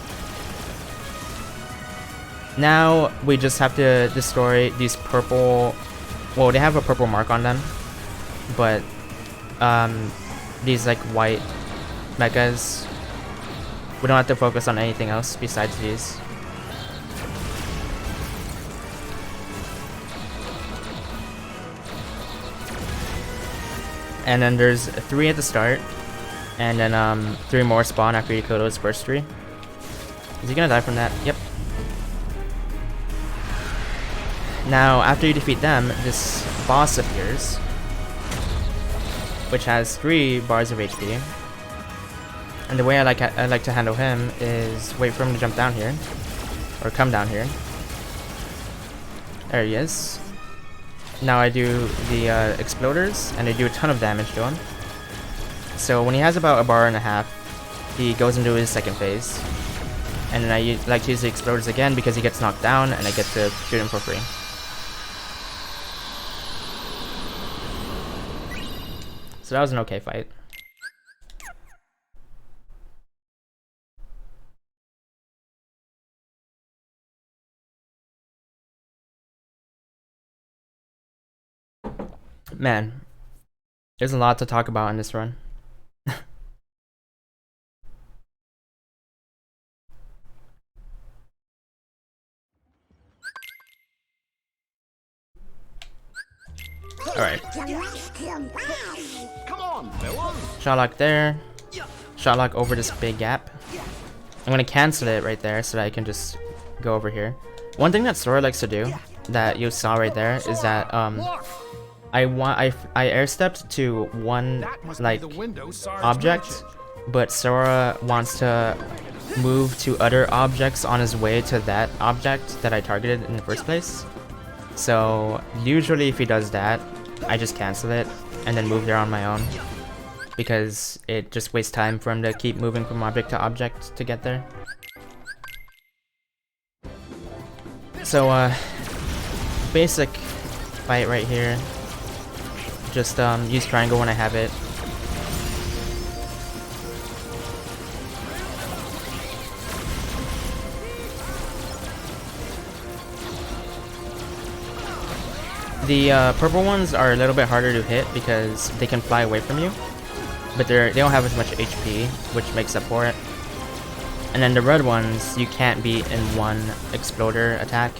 Now we just have to destroy these purple, well, they have a purple mark on them, but these like white mechas, we don't have to focus on anything else besides these. And then there's 3 at the start, and then 3 more spawn after you kill those first 3. Is he gonna die from that? Yep. Now, after you defeat them, this boss appears, which has 3 bars of HP. And the way I like to handle him is wait for him to jump down here, or come down here. There he is. Now I do the exploders, and I do a ton of damage to him. So when he has about a bar and a half, he goes into his second phase. And then I like to use the exploders again because he gets knocked down, and I get to shoot him for free. So that was an okay fight. Man, there's a lot to talk about in this run. Alright. Come on, fellas. Shot lock there. Shot lock over this big gap. I'm gonna cancel it right there so that I can just go over here. One thing that Sora likes to do, that you saw right there, is that I airstepped to one like object, but Sora wants to move to other objects on his way to that object that I targeted in the first place. So usually if he does that, I just cancel it and then move there on my own, because it just wastes time for him to keep moving from object to object to get there. So basic fight right here. Just use triangle when I have it. The purple ones are a little bit harder to hit because they can fly away from you, but they don't have as much HP, which makes up for it. And then the red ones you can't beat in one exploder attack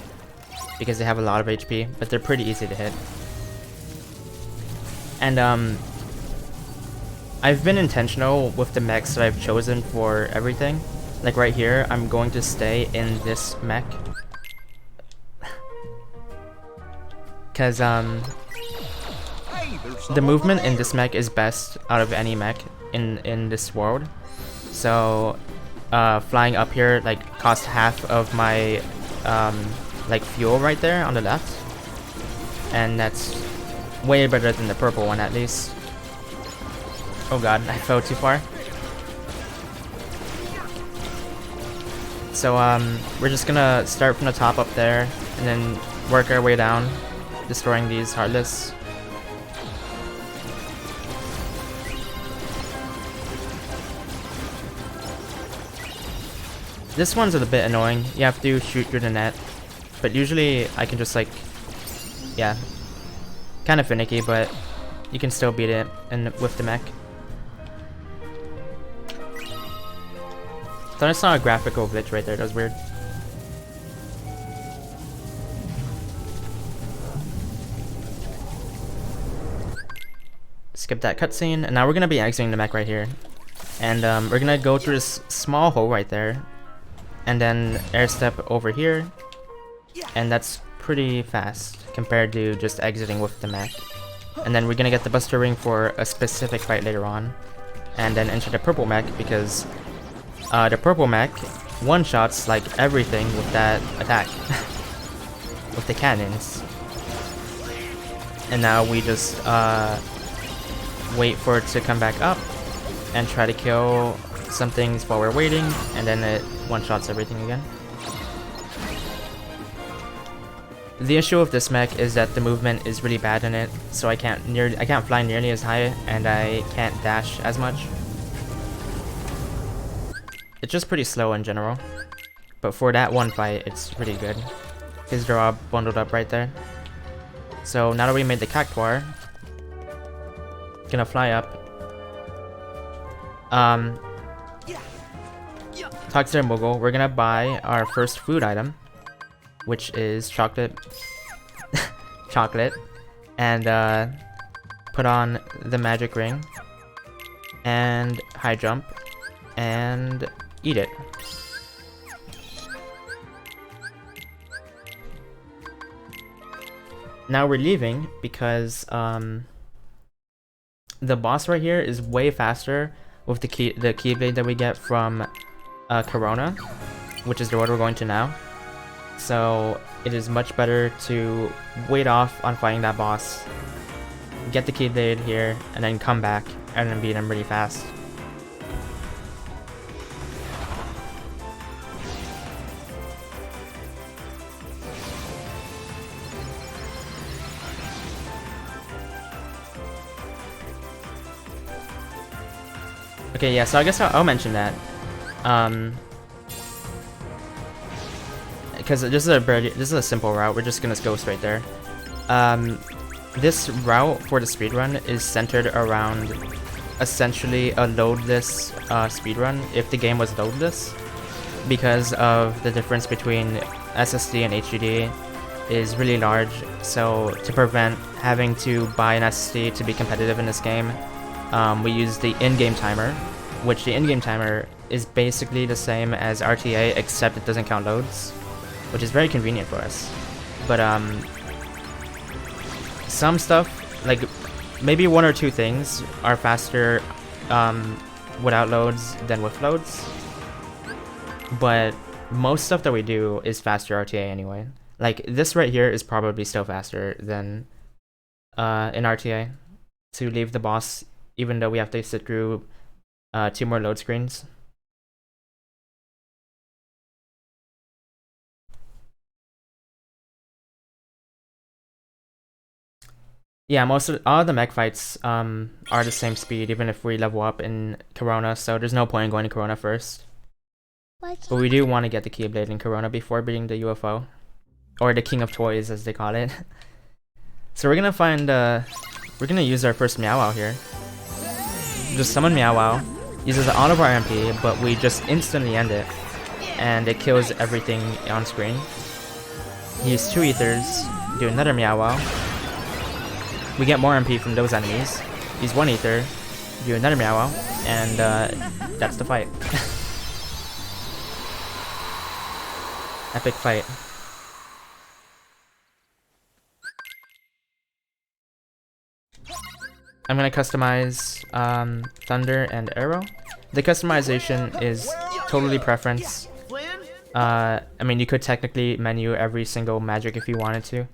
because they have a lot of HP, but they're pretty easy to hit. And I've been intentional with the mechs that I've chosen for everything. Like right here, I'm going to stay in this mech. Because the movement in this mech is best out of any mech in this world. So flying up here like costs half of my like fuel right there on the left. And that's way better than the purple one, at least. Oh god, I fell too far. So we're just gonna start from the top up there and then work our way down, destroying these Heartless. This one's a bit annoying. You have to shoot through the net. But usually I can just like, yeah, kind of finicky, but you can still beat it with the mech. Thought I saw a graphical glitch right there. That was weird. Skip that cutscene, and now we're gonna be exiting the mech right here, and we're gonna go through this small hole right there, and then air step over here, and that's pretty fast compared to just exiting with the mech. And then we're gonna get the Buster Ring for a specific fight later on, and then enter the purple mech because the purple mech one-shots like everything with that attack with the cannons. And now we just wait for it to come back up and try to kill some things while we're waiting, and then it one-shots everything again. The issue with this mech is that the movement is really bad in it, so I can't fly nearly as high, and I can't dash as much. It's just pretty slow in general, but for that one fight, it's pretty good because they're all bundled up right there. So now that we made the cactuar, gonna fly up. Talk to the Moogle. We're gonna buy our first food item, which is chocolate. Chocolate, and put on the magic ring and high jump and eat it. Now we're leaving because the boss right here is way faster with the keyblade that we get from Corona, which is the road we're going to now. So it is much better to wait off on fighting that boss, get the keyblade here, and then come back and then beat him really fast. Okay, yeah, so I guess I'll mention that. Because this is a simple route, we're just gonna go straight there. This route for the speedrun is centered around essentially a loadless speedrun if the game was loadless, because of the difference between SSD and HDD is really large. So to prevent having to buy an SSD to be competitive in this game, we use the in-game timer, which the in-game timer is basically the same as RTA except it doesn't count loads, which is very convenient for us. But some stuff, like maybe one or two things, are faster without loads than with loads. But most stuff that we do is faster RTA anyway. Like this right here is probably still faster than in RTA to leave the boss, even though we have to sit through 2 more load screens. Yeah, all of the mech fights are the same speed, even if we level up in Corona, so there's no point in going to Corona first. But we do want to get the Keyblade in Corona before beating the UFO. Or the King of Toys, as they call it. So we're gonna find, we're gonna use our first Meow Wow here. Just summon Meow Wow, uses all of our MP, but we just instantly end it. And it kills everything on screen. Use 2 Ethers, do another Meow Wow. We get more MP from those enemies. Use 1 Ether, do another Meow Wow, and that's the fight. Epic fight. I'm gonna customize Thunder and Arrow. The customization is totally preference. I mean, you could technically menu every single magic if you wanted to.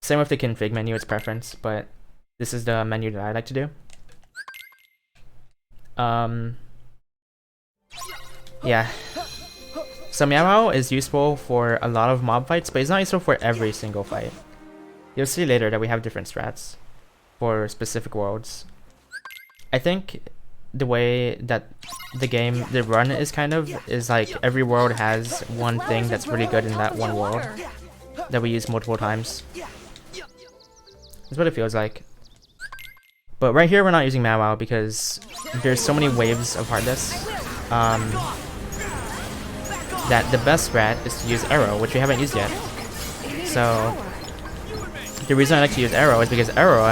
Same with the config menu, it's preference, but this is the menu that I like to do. Yeah. So Meow Wow is useful for a lot of mob fights, but it's not useful for every single fight. You'll see later that we have different strats for specific worlds. I think the way that the game, the run is like every world has one thing that's really good in that one world that we use multiple times. That's what it feels like. But right here we're not using Mad Wow because there's so many waves of hardness that the best strat is to use Arrow, which we haven't used yet. So the reason I like to use Arrow is because Arrow,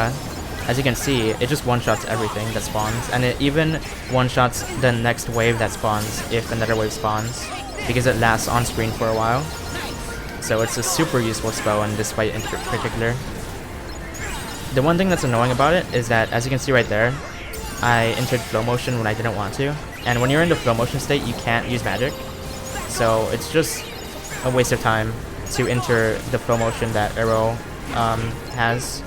as you can see, it just one-shots everything that spawns, and it even one-shots the next wave that spawns if another wave spawns, because it lasts on screen for a while. So it's a super useful spell in this fight in particular. The one thing that's annoying about it is that, as you can see right there, I entered flow motion when I didn't want to, and when you're in the flow motion state you can't use magic, so it's just a waste of time to enter the flow motion that Arrow has.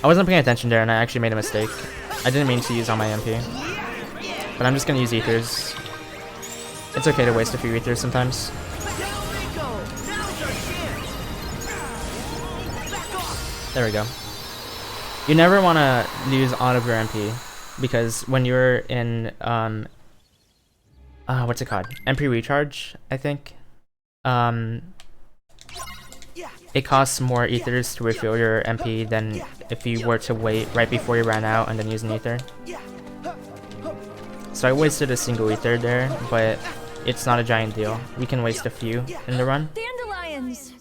I wasn't paying attention there and I actually made a mistake. I didn't mean to use all my MP. But I'm just gonna use Ethers. It's okay to waste a few Ethers sometimes. There we go. You never want to lose all of your MP, because when you're in what's it called? MP recharge, I think. It costs more Ethers to refill your MP than if you were to wait right before you ran out and then use an Ether. So I wasted a single Ether there, but it's not a giant deal. We can waste a few in the run. Dandelions.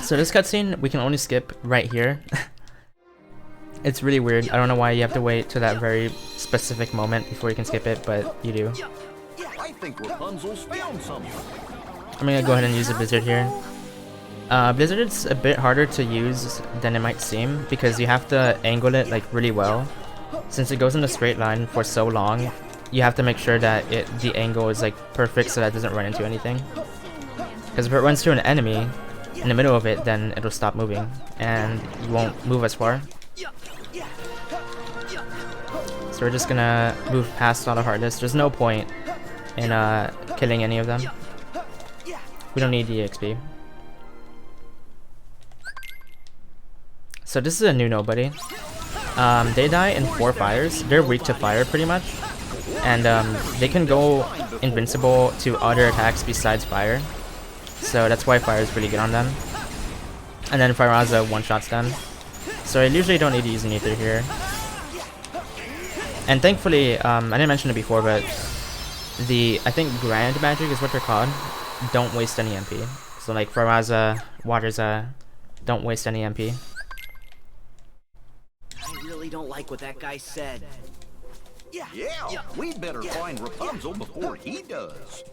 So this cutscene we can only skip right here. It's really weird. I don't know why you have to wait to that very specific moment before you can skip it, but you do. I think Rapunzel's found something. I'm gonna go ahead and use a Blizzard here. Blizzard's a bit harder to use than it might seem because you have to angle it like really well. Since it goes in a straight line for so long, you have to make sure that the angle is like perfect so that it doesn't run into anything. Because if it runs to an enemy in the middle of it, then it'll stop moving and you won't move as far. So we're just gonna move past all the hardness. There's no point in killing any of them. We don't need the XP. So this is a new nobody. They die in 4 fires. They're weak to fire pretty much, and they can go invincible to other attacks besides fire. So that's why fire is really good on them. And then Firaza one-shots them. So I usually don't need to use an Ether here. And thankfully, I didn't mention it before, but I think Grand Magic is what they're called, don't waste any MP. So like Firaza, Waterza, don't waste any MP. I really don't like what that guy said. Yeah, we better find Rapunzel before he does.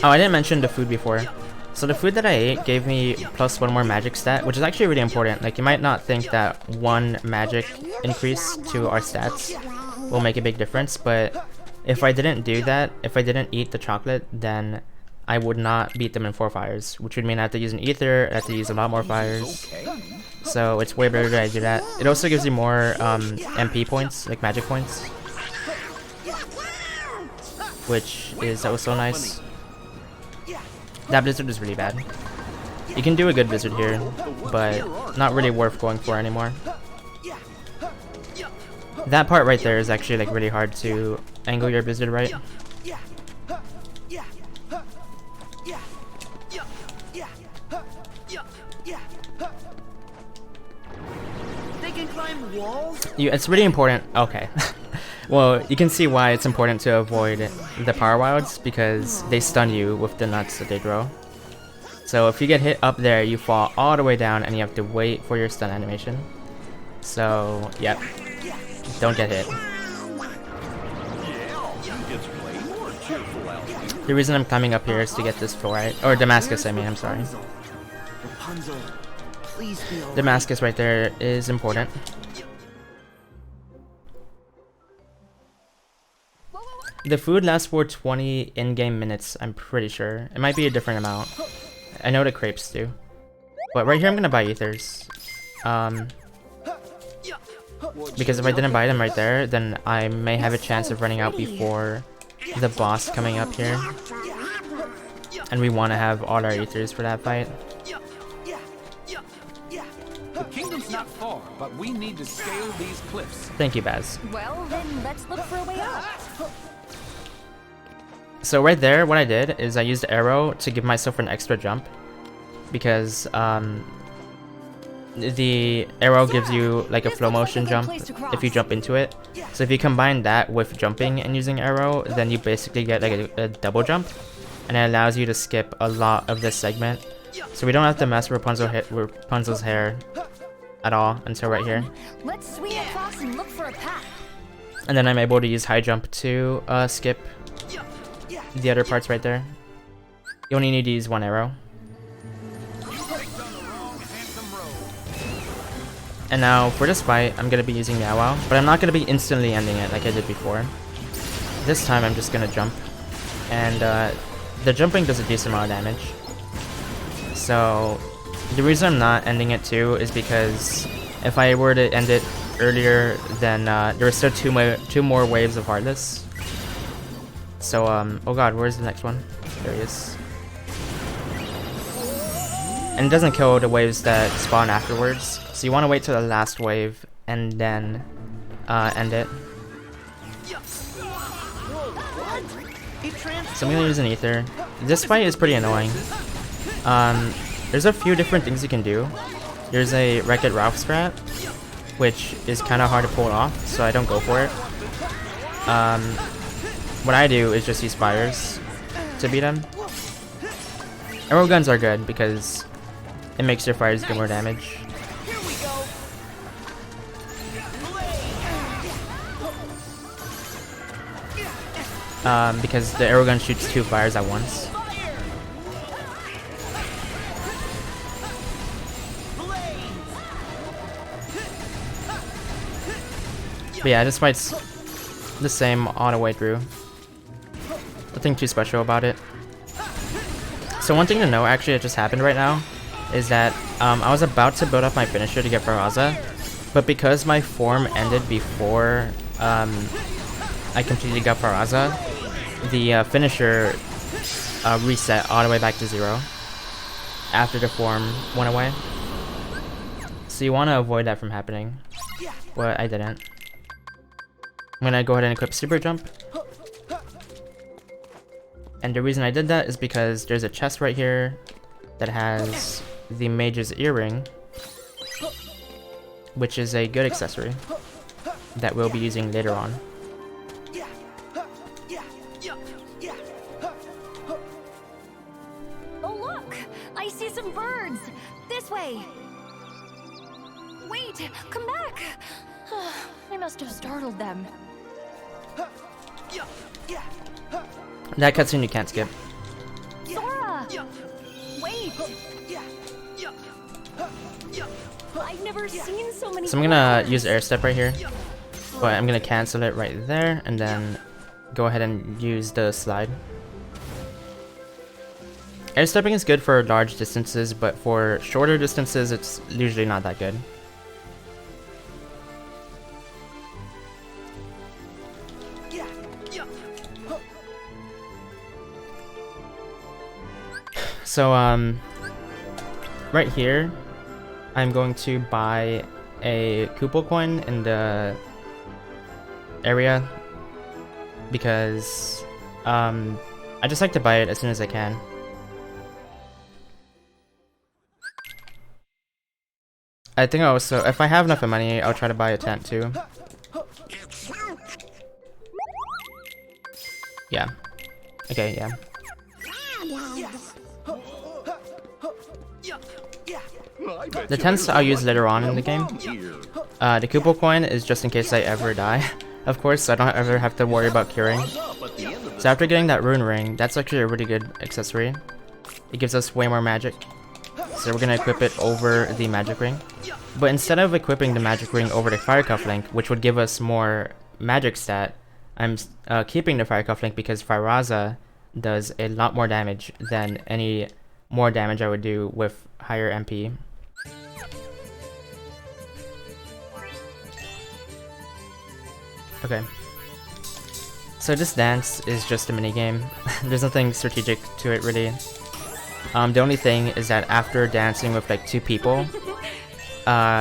Oh, I didn't mention the food before. So the food that I ate gave me +1 more magic stat, which is actually really important. Like, you might not think that 1 magic increase to our stats will make a big difference, but if I didn't do that, if I didn't eat the chocolate, then I would not beat them in 4 fires, which would mean I have to use an Ether, I have to use a lot more fires. So it's way better that I do that. It also gives you more MP points, like magic points, which is also nice. That Blizzard is really bad. You can do a good Blizzard here, but not really worth going for anymore. That part right there is actually like really hard to angle your Blizzard right. They can climb walls? It's really important. Okay. Well, you can see why it's important to avoid the power wilds, because they stun you with the nuts that they throw. So if you get hit up there, you fall all the way down and you have to wait for your stun animation. So, yep. Don't get hit. The reason I'm climbing up here is to get this fluorite. Or Damascus, I mean, I'm sorry. Rapunzel, please be all right. Damascus right there is important. The food lasts for 20 in-game minutes, I'm pretty sure. It might be a different amount. I know the crepes do. But right here I'm gonna buy Ethers. Because if I didn't buy them right there, then I may have a chance of running out before the boss coming up here. and we want to have all our ethers for that fight. The kingdom's not far, but we need to scale these cliffs. Thank you, Baz. Well, then let's look for a way up. So right there, what I did is I used arrow to give myself an extra jump, because the arrow gives you like a flow motion jump if you jump into it. So if you combine that with jumping and using arrow, then you basically get like a double jump, and it allows you to skip a lot of this segment. So we don't have to mess with Rapunzel's hair at all until right here. Let's swing across and look for a path. And then I'm able to use high jump to skip the other parts right there. You only need to use one arrow. And now for this fight, I'm going to be using Meow Wow, but I'm not going to be instantly ending it like I did before. This time I'm just going to jump, and the jumping does a decent amount of damage. So the reason I'm not ending it too is because if I were to end it earlier, then there are still two more waves of Heartless. So oh god, where's the next one? There he is. And it doesn't kill the waves that spawn afterwards, so you want to wait till the last wave and then end it. So I'm gonna use an ether. This fight is pretty annoying. There's a few different things you can do. There's a Wreck-It Ralph strat, which is kind of hard to pull off, so I don't go for it. What I do is just use fires to beat him. Arrow guns are good because it makes your fires do more damage. Because the arrow gun shoots 2 fires at once. But yeah, this fight's the same all the way through. Nothing too special about it. So one thing to know actually that just happened right now is that I was about to build up my finisher to get Faraza, but because my form ended before I completely got Faraza, the finisher reset all the way back to 0 after the form went away. So you want to avoid that from happening, but I didn't. I'm gonna go ahead and equip Super Jump. And the reason I did that is because there's a chest right here that has the Mage's Earring, which is a good accessory that we'll be using later on. Oh look! I see some birds! This way! Wait! Come back! I must have startled them. That cutscene you can't skip. Sora! Wait! I've never seen so many. So I'm gonna use Air Step right here, but I'm gonna cancel it right there and then go ahead and use the slide. Air stepping is good for large distances, but for shorter distances it's usually not that good. So right here I'm going to buy a Koopa coin in the area because I just like to buy it as soon as I can. I think also, if I have enough money, I'll try to buy a tent too. Yeah. Okay, yeah. The tents I'll use later on in the game. The Koopa coin is just in case I ever die. Of course, so I don't ever have to worry about curing. So after getting that rune ring, that's actually a really good accessory. It gives us way more magic. So we're gonna equip it over the magic ring. But instead of equipping the magic ring over the fire cufflink, which would give us more magic stat, I'm keeping the fire cufflink because Firaza does a lot more damage than any more damage I would do with higher MP. Okay. So this dance is just a minigame. There's nothing strategic to it really. The only thing is that after dancing with like 2 people,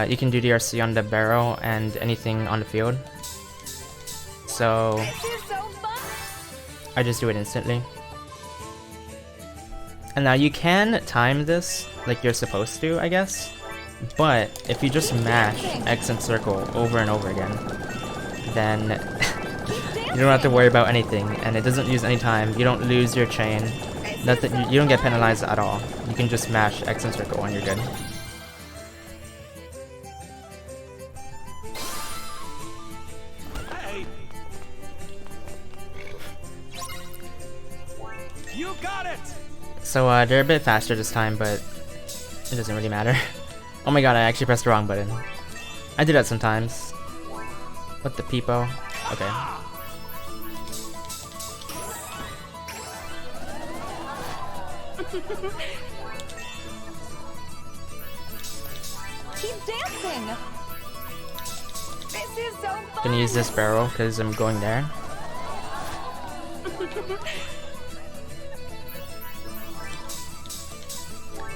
you can do DRC on the barrel and anything on the field. So I just do it instantly. And now you can time this like you're supposed to, I guess. But if you just mash X and circle over and over again, then you don't have to worry about anything, and it doesn't use any time. You don't lose your chain. Nothing. You don't get penalized at all. You can just mash X and circle and you're good. Hey. You got it. So they're a bit faster this time, but it doesn't really matter. Oh my god, I actually pressed the wrong button. I do that sometimes. What the peepo? Okay. Keep dancing. This is so fun. Gonna use this barrel because I'm going there.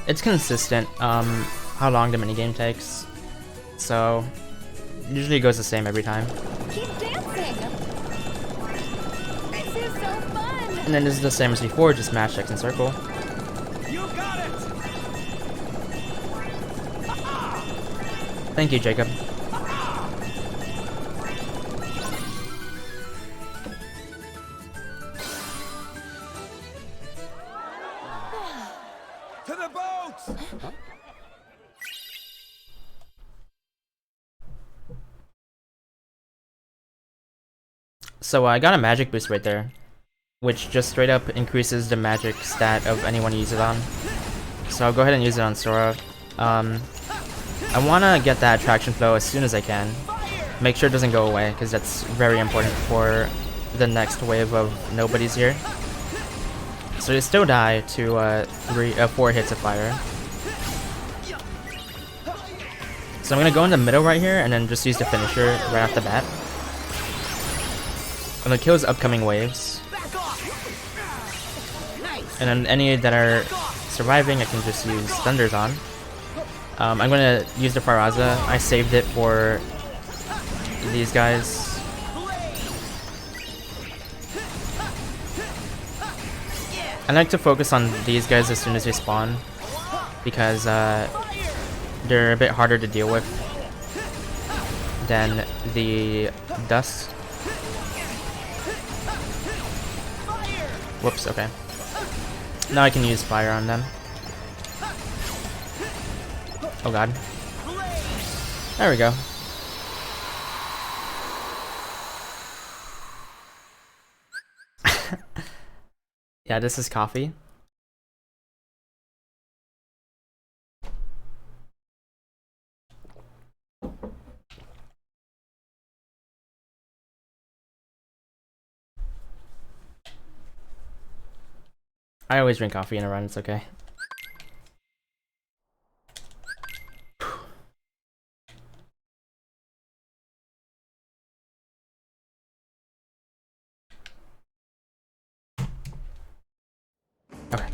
It's consistent, how long the minigame takes. So, usually it goes the same every time. Keep dancing. This is so fun. And then this is the same as before, just mash X and circle. You got it. Thank you, Jacob. To the boats. So I got a magic boost right there, which just straight up increases the magic stat of anyone you use it on. So I'll go ahead and use it on Sora. I want to get that attraction flow as soon as I can. Make sure it doesn't go away, because that's very important for the next wave of nobodies here. So you still die to 4 hits of fire. So I'm gonna go in the middle right here and then just use the finisher right off the bat. I'm gonna kill his upcoming waves. And then any that are surviving I can just use thunders on. I'm gonna use the Faraza. I saved it for these guys. I like to focus on these guys as soon as they spawn, because they're a bit harder to deal with than the dust. Whoops, okay. Now I can use fire on them. Oh god. There we go. Yeah, this is coffee. I always drink coffee in a run, it's okay. Okay.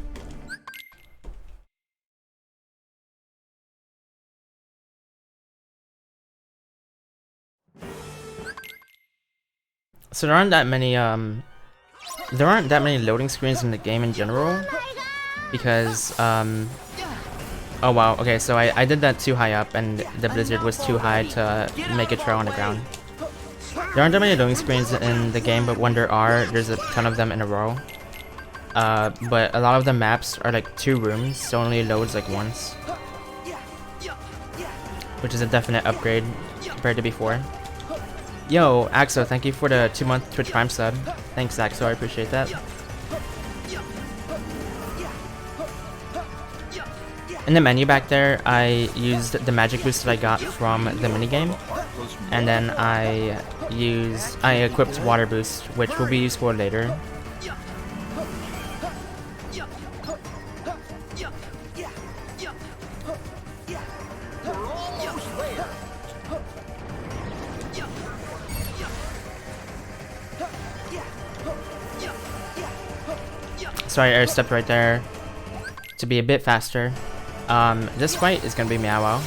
So there aren't that many loading screens in the game in general, because oh wow, okay, so I did that too high up and the blizzard was too high to make a trail on the ground. There aren't that many loading screens in the game, but when there are, there's a ton of them in a row. But a lot of the maps are like 2 rooms, so only loads like once, which is a definite upgrade compared to before. Yo, Axo, thank you for the 2-month Twitch Prime sub. Thanks, Axo, I appreciate that. In the menu back there, I used the magic boost that I got from the minigame, and then I equipped water boost, which will be useful later. Sorry, I stepped right there to be a bit faster, this fight is gonna be Meow Wow.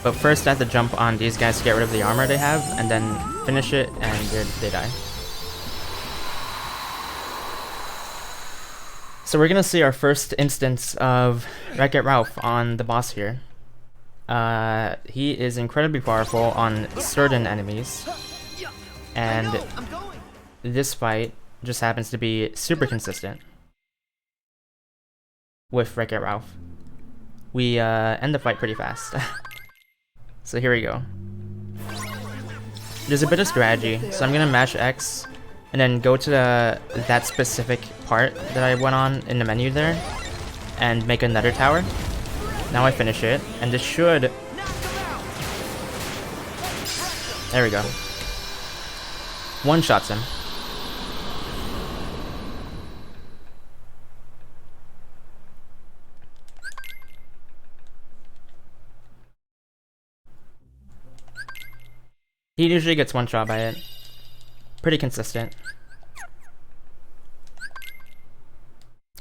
But first I have to jump on these guys to get rid of the armor they have, and then finish it, and they die. So we're gonna see our first instance of Wreck-It Ralph on the boss here. He is incredibly powerful on certain enemies, and this fight just happens to be super consistent with Wreck-It Ralph. We end the fight pretty fast. So here we go. There's a bit of strategy, so I'm gonna mash X and then go to that specific part that I went on in the menu there and make another tower. Now I finish it, and this should... There we go. One-shots him. He usually gets one shot by it. Pretty consistent.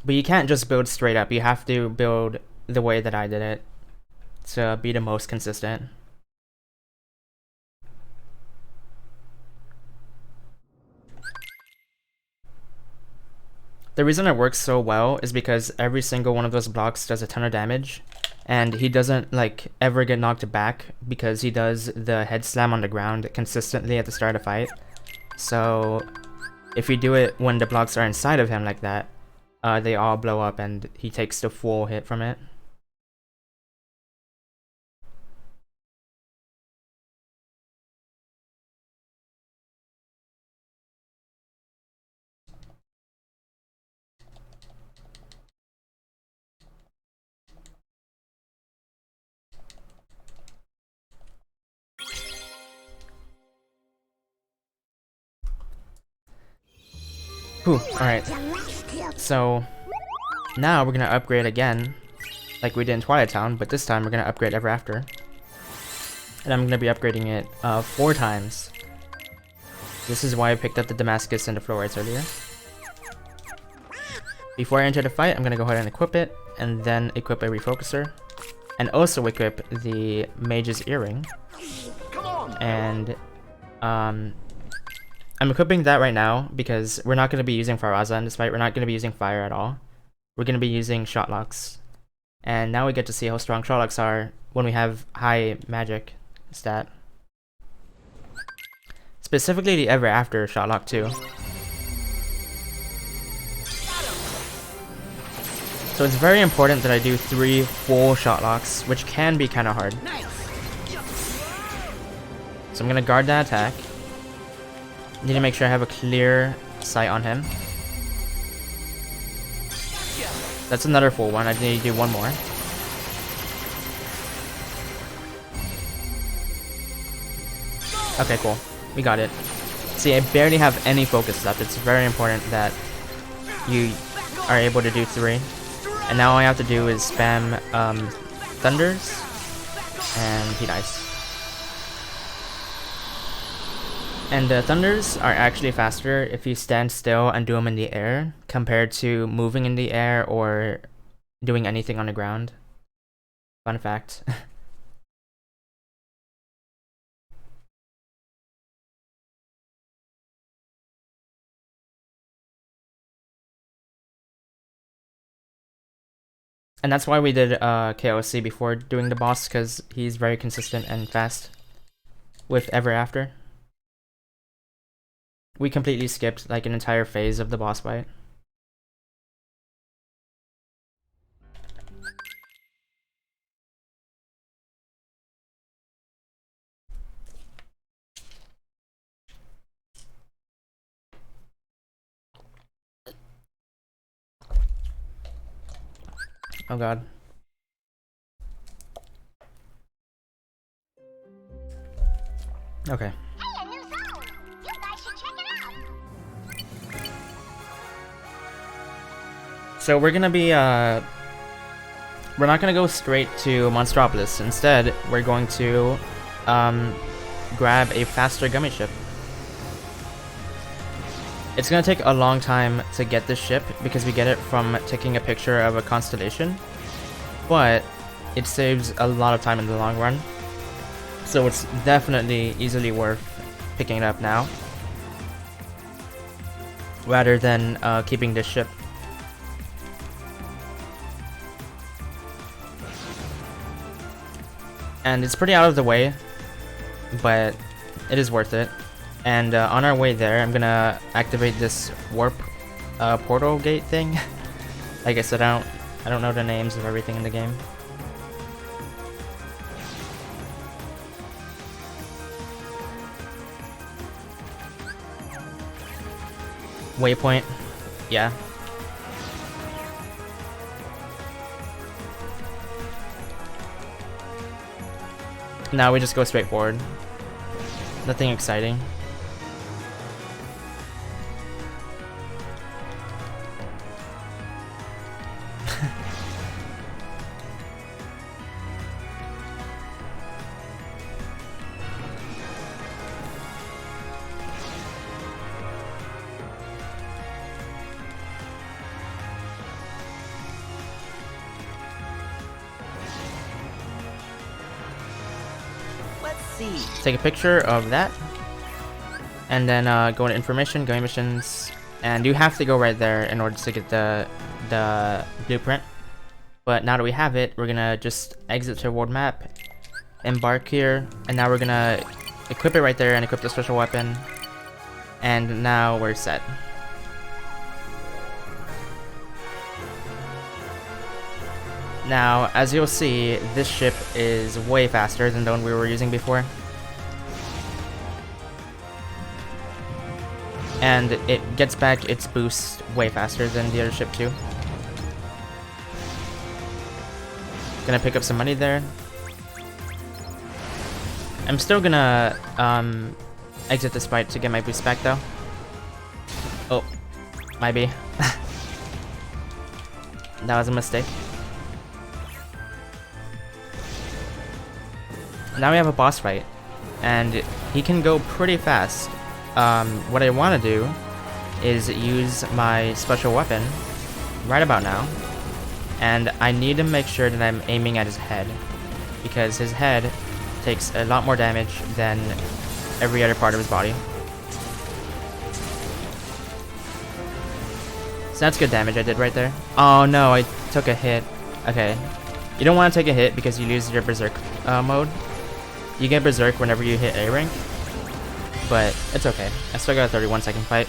But you can't just build straight up. You have to build the way that I did it to be the most consistent. The reason it works so well is because every single one of those blocks does a ton of damage, and he doesn't like ever get knocked back because he does the head slam on the ground consistently at the start of the fight. So if you do it when the blocks are inside of him like that, they all blow up and he takes the full hit from it. Whew, alright. So now we're gonna upgrade again, like we did in Twilight Town, but this time we're gonna upgrade ever after. And I'm gonna be upgrading it 4 times. This is why I picked up the Damascus and the Fluorides earlier. Before I enter the fight, I'm gonna go ahead and equip it, and then equip a refocuser, and also equip the Mage's Earring. And I'm equipping that right now because we're not going to be using Faraza in this fight. We're not going to be using fire at all. We're going to be using shotlocks. And now we get to see how strong shotlocks are when we have high magic stat. Specifically the ever after shotlock too. So it's very important that I do 3 full shotlocks, which can be kind of hard. So I'm going to guard that attack. Need to make sure I have a clear sight on him. That's another full one. I need to do one more. Okay, cool. We got it. See, I barely have any focus left. It's very important that you are able to do 3. And now all I have to do is spam Thunders, and he dies. And the Thunders are actually faster if you stand still and do them in the air compared to moving in the air or doing anything on the ground. Fun fact. And that's why we did KOC before doing the boss, because he's very consistent and fast with Ever After. We completely skipped like an entire phase of the boss fight. Oh god. Okay. So we're gonna be, we're not gonna go straight to Monstropolis. Instead, we're going to, grab a faster gummy ship. It's gonna take a long time to get this ship because we get it from taking a picture of a constellation. but it saves a lot of time in the long run. So it's definitely easily worth picking it up now, rather than keeping this ship. And it's pretty out of the way, but it is worth it. And on our way there, I'm gonna activate this warp portal gate thing. Like I said, I don't know the names of everything in the game. Waypoint, yeah. Now we just go straight forward. Nothing exciting. Take a picture of that, and then go to information, go to missions, and you have to go right there in order to get the blueprint. But now that we have it, we're gonna just exit to world map, embark here, and now we're gonna equip it right there and equip the special weapon, and now we're set. Now, as you'll see, this ship is way faster than the one we were using before. And it gets back its boost way faster than the other ship too. Gonna pick up some money there. I'm still gonna exit this fight to get my boost back though. Oh, might be. That was a mistake. Now we have a boss fight, and he can go pretty fast. What I want to do is use my special weapon right about now, and I need to make sure that I'm aiming at his head, because his head takes a lot more damage than every other part of his body. So that's good damage I did right there. Oh no, I took a hit. Okay, you don't want to take a hit because you lose your berserk mode. You get berserk whenever you hit A rank, but it's okay. I still got a 31-second fight.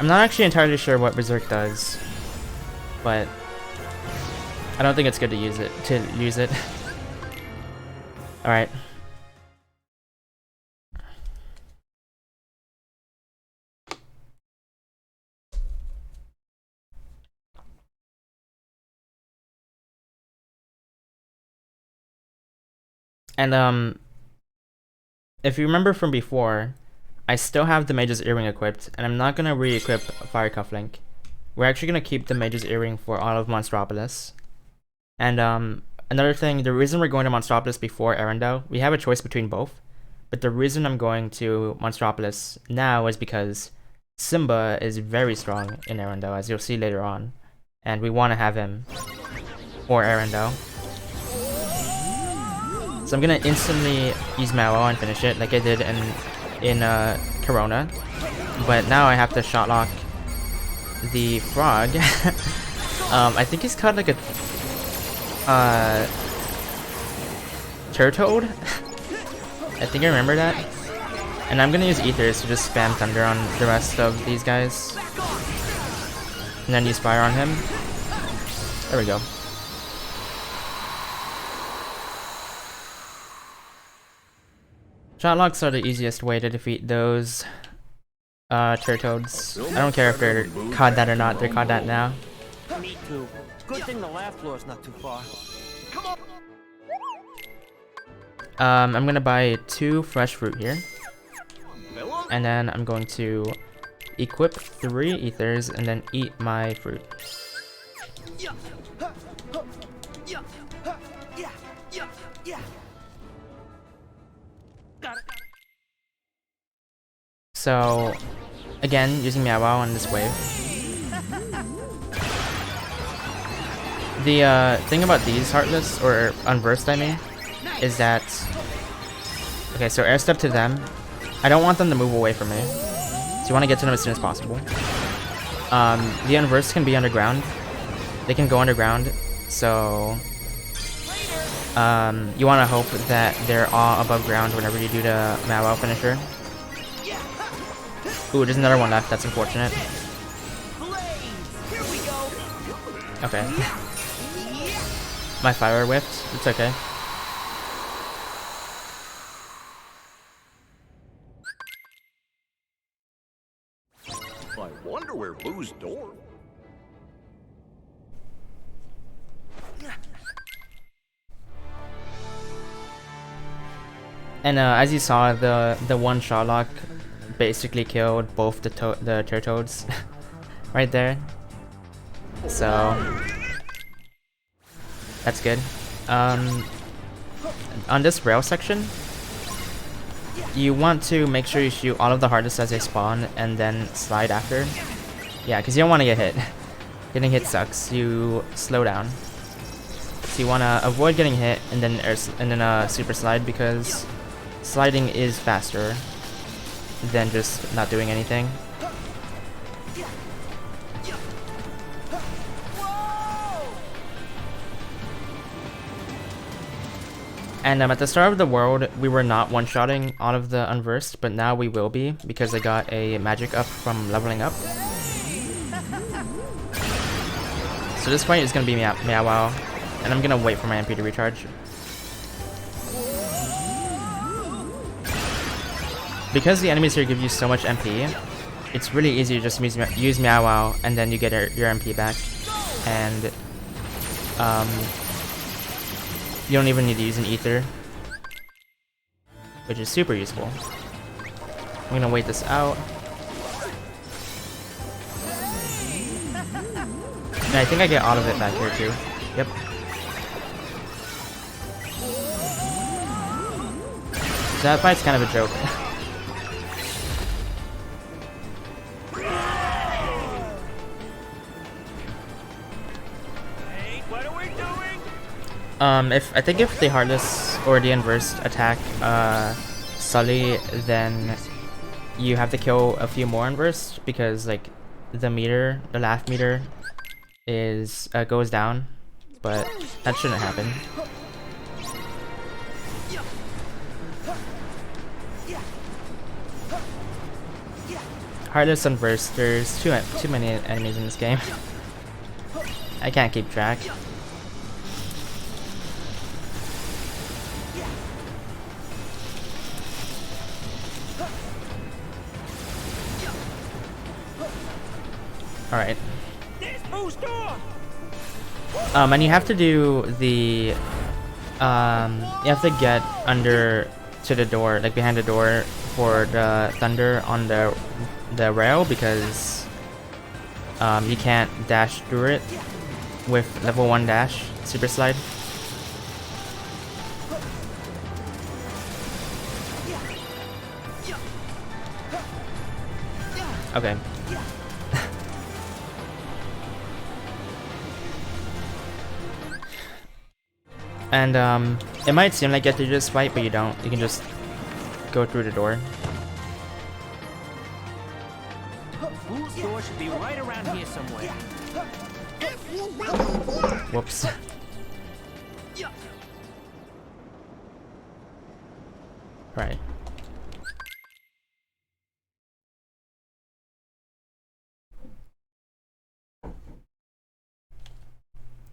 I'm not actually entirely sure what berserk does, but I don't think it's good to use it. All right. And if you remember from before, I still have the Mage's Earring equipped, and I'm not gonna re-equip Fire Cufflink. We're actually gonna keep the Mage's Earring for all of Monstropolis. And another thing, the reason we're going to Monstropolis before Arendelle, we have a choice between both, but the reason I'm going to Monstropolis now is because Simba is very strong in Arendelle, as you'll see later on, and we want to have him for Arendelle. So I'm gonna instantly use Mallow and finish it like I did in Corona, but now I have to shot lock the frog. I think he's called like a Turtoad. I think I remember that. And I'm gonna use Ethers to just spam Thunder on the rest of these guys, and then use Fire on him. There we go. Shotlocks are the easiest way to defeat those Turtoads. I don't care if they're caught that or not, they're caught that now. Me too. Good thing the last floor is not too far. I'm gonna buy 2 fresh fruit here. And then I'm going to equip 3 ethers and then eat my fruit. So, again, using Meow on this wave. The thing about these Heartless, or Unversed I mean, is that... Okay, so air step to them. I don't want them to move away from me. So you want to get to them as soon as possible. The Unversed can be underground. They can go underground, so... you want to hope that they're all above ground whenever you do the Mao finisher. Ooh, there's another one left. That's unfortunate. Okay. My fire whiffed. It's okay. I wonder where Boo's door. And as you saw, the one Sharlock basically killed both the Turtoads right there. So that's good. On this rail section, you want to make sure you shoot all of the hardest as they spawn and then slide after. Yeah, because you don't want to get hit. Getting hit sucks. You slow down. So you want to avoid getting hit and then super slide, because sliding is faster than just not doing anything. And at the start of the world, we were not one-shotting all of the Unversed, but now we will be, because I got a magic up from leveling up. So this fight is going to be Meow Wow, and I'm going to wait for my MP to recharge. Because the enemies here give you so much MP, it's really easy to just use Meow Wow, and then you get your MP back. And you don't even need to use an ether, which is super useful. I'm gonna wait this out. And I think I get all of it back here too. Yep. So that fight's kind of a joke. I think if the Heartless or the Unversed attack Sully, then you have to kill a few more Unversed, because like the laugh meter is goes down, but that shouldn't happen. Heartless Unversed, there's too many enemies in this game. I can't keep track. Alright. And you have to do the you have to get under to the door, like behind the door, for the thunder on the rail, because you can't dash through it with level 1 dash super slide. Okay. And it might seem like you have to just fight, but you don't. You can just go through the door. Boo's door should be right around here somewhere. Whoops. Right.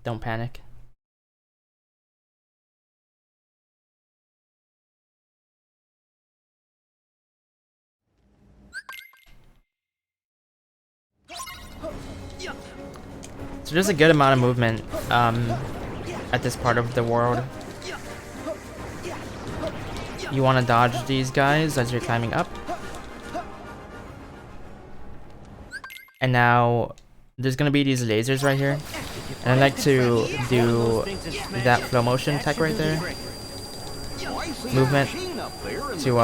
Don't panic. So there's a good amount of movement at this part of the world. You want to dodge these guys as you're climbing up. And now there's going to be these lasers right here. And I like to do that flow motion tech right there. Movement to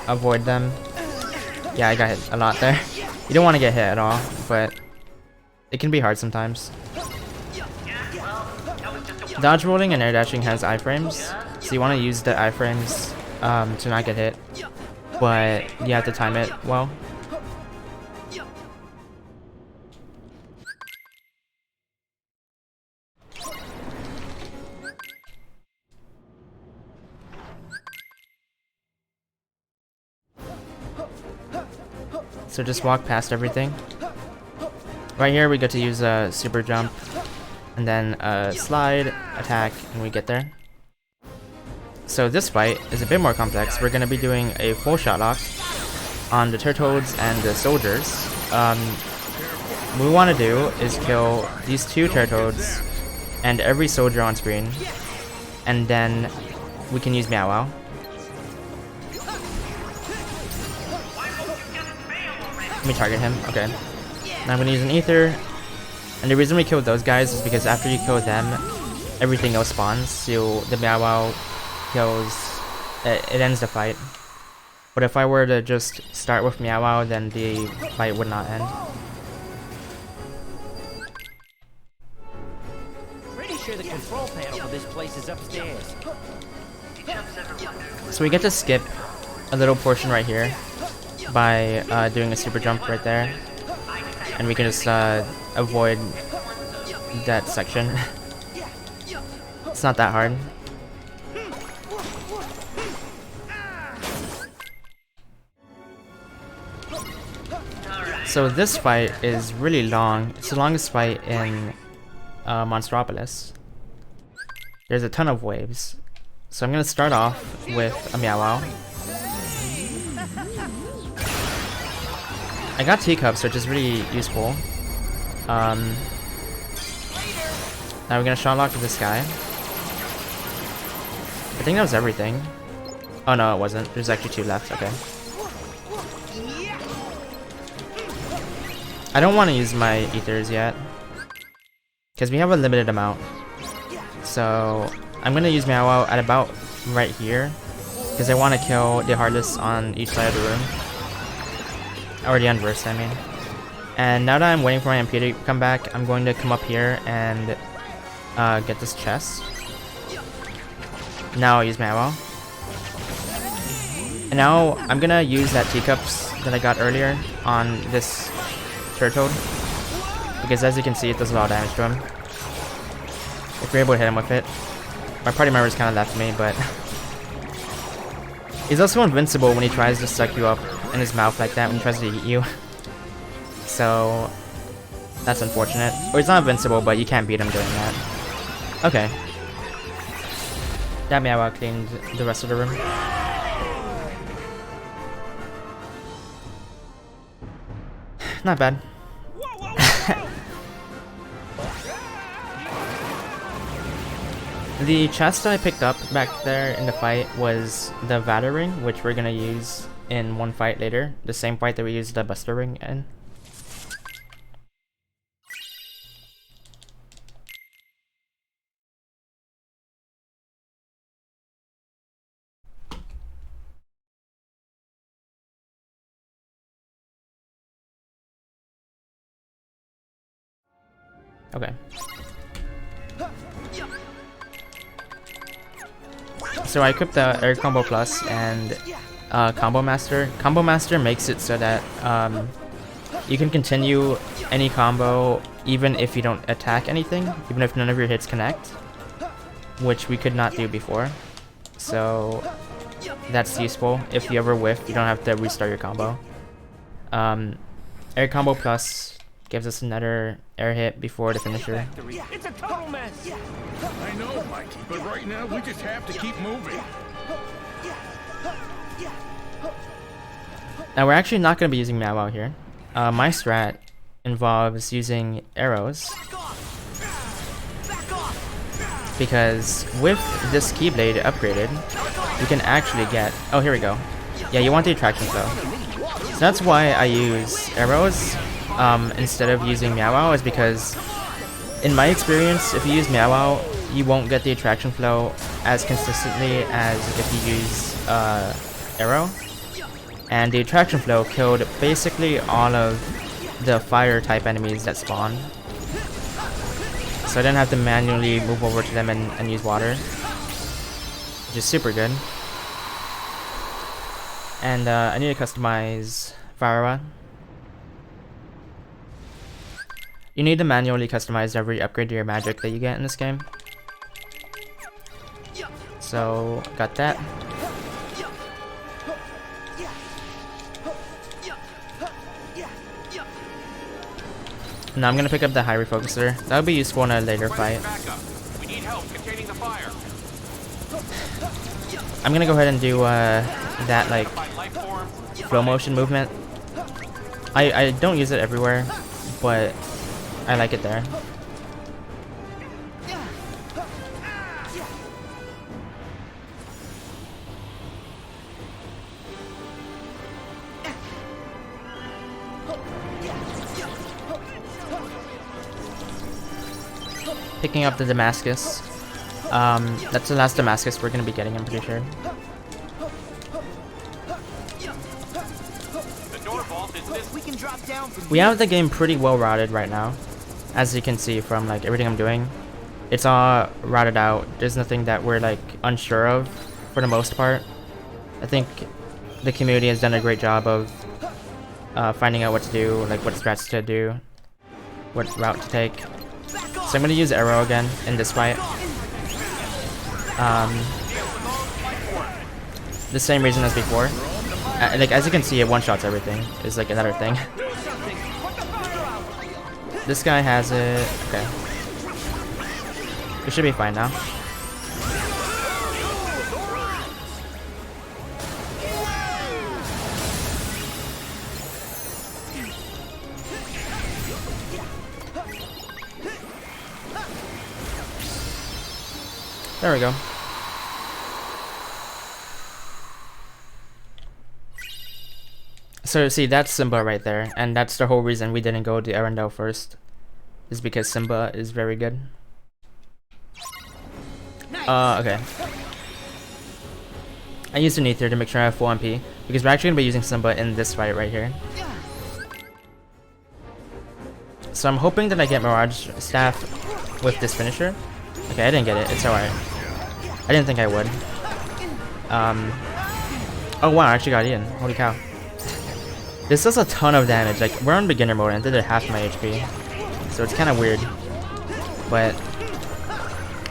avoid them. Yeah, I got hit a lot there. You don't want to get hit at all, but it can be hard sometimes. Dodge rolling and air dashing has iframes, so you want to use the iframes to not get hit, but you have to time it well. So just walk past everything. Right here we get to use a super jump, and then a slide, attack, and we get there. So this fight is a bit more complex. We're going to be doing a full shot lock on the turtles and the soldiers. What we want to do is kill these 2 turtles and every soldier on screen, and then we can use Meow Wow. Let me target him. Okay. Now I'm gonna use an ether, and the reason we killed those guys is because after you kill them, everything else spawns. So the Meow Wow kills. It ends the fight. But if I were to just start with Meow Wow, then the fight would not end. Pretty sure the control panel for this place is upstairs. So we get to skip a little portion right here by doing a super jump right there, and we can just avoid that section. It's not that hard. So this fight is really long. It's the longest fight in Monstropolis. There's a ton of waves. So I'm gonna start off with a Meow Wow. I got teacups, which is really useful. Now we're gonna shot lock with this guy. I think that was everything. Oh no, it wasn't. There's actually 2 left. Okay. I don't want to use my ethers yet, because we have a limited amount. So I'm gonna use Meow Wow at about right here, because I want to kill the Heartless on each side of the room. Or the Unversed, I mean. And now that I'm waiting for my MP to come back, I'm going to come up here and get this chest. Now I'll use Meow Wow. And now I'm gonna use that teacups that I got earlier on this turtle, because as you can see, it does a lot of damage to him. If you're able to hit him with it. My party members kind of left me, but he's also invincible when he tries to suck you up in his mouth like that when he tries to eat you. So that's unfortunate. Or he's not invincible, but you can't beat him doing that. Okay. That Meow Wow cleaned the rest of the room. Not bad. The chest that I picked up back there in the fight was the Vata ring, which we're gonna use in one fight later. The same fight that we used the Buster ring in. Okay. So I equipped the Air Combo Plus and Combo Master. Combo Master makes it so that you can continue any combo even if you don't attack anything, even if none of your hits connect, which we could not do before. So that's useful. If you ever whiff, you don't have to restart your combo. Air Combo Plus gives us another air hit before the finisher. It's a total mess. I know, Mikey, but right now we just have to keep moving. Now we're actually not going to be using Meow Wow here. My strat involves using arrows, because with this Keyblade upgraded, you can actually get... Oh, here we go. Yeah, you want the attraction flow. So that's why I use arrows instead of using Meow Wow, is because in my experience, if you use Meow Wow, you won't get the attraction flow as consistently as if you use arrow. And the attraction flow killed basically all of the fire type enemies that spawn. So I didn't have to manually move over to them and use water, which is super good. And I need to customize Varroa. You need to manually customize every upgrade to your magic that you get in this game. So, got that. Now I'm gonna pick up the high refocuser. That'll be useful in a later fight. We need help containing the fire. I'm gonna go ahead and do that like flow motion movement. I don't use it everywhere, but I like it there. Picking up the Damascus. That's the last Damascus we're gonna be getting, I'm pretty sure. We have the game pretty well routed right now, as you can see from like everything I'm doing. It's all routed out. There's nothing that we're like unsure of for the most part. I think the community has done a great job of finding out what to do, like what strats to do, what route to take. So I'm gonna use arrow again in this fight. The same reason as before. Like as you can see, it one-shots everything. Is like another thing. This guy has it. Okay. We should be fine now. There we go. So see, that's Simba right there, and that's the whole reason we didn't go to Arendelle first, is because Simba is very good. Okay. I used an ether to make sure I have full MP, because we're actually gonna be using Simba in this fight right here. So I'm hoping that I get Mirage Staff with this finisher. Okay, I didn't get it. It's alright. I didn't think I would. Oh wow, I actually got Ian. Holy cow. This does a ton of damage. Like, we're on beginner mode and I did half my HP. So it's kind of weird. But,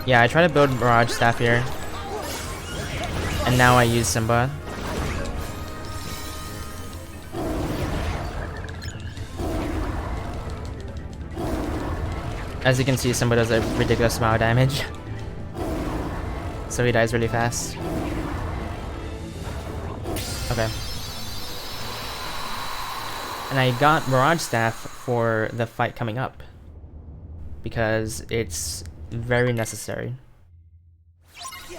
yeah, I try to build Mirage Staff here. And now I use Simba. As you can see, Simba does a ridiculous amount of damage. So he dies really fast. Okay. And I got Mirage Staff for the fight coming up, because it's very necessary.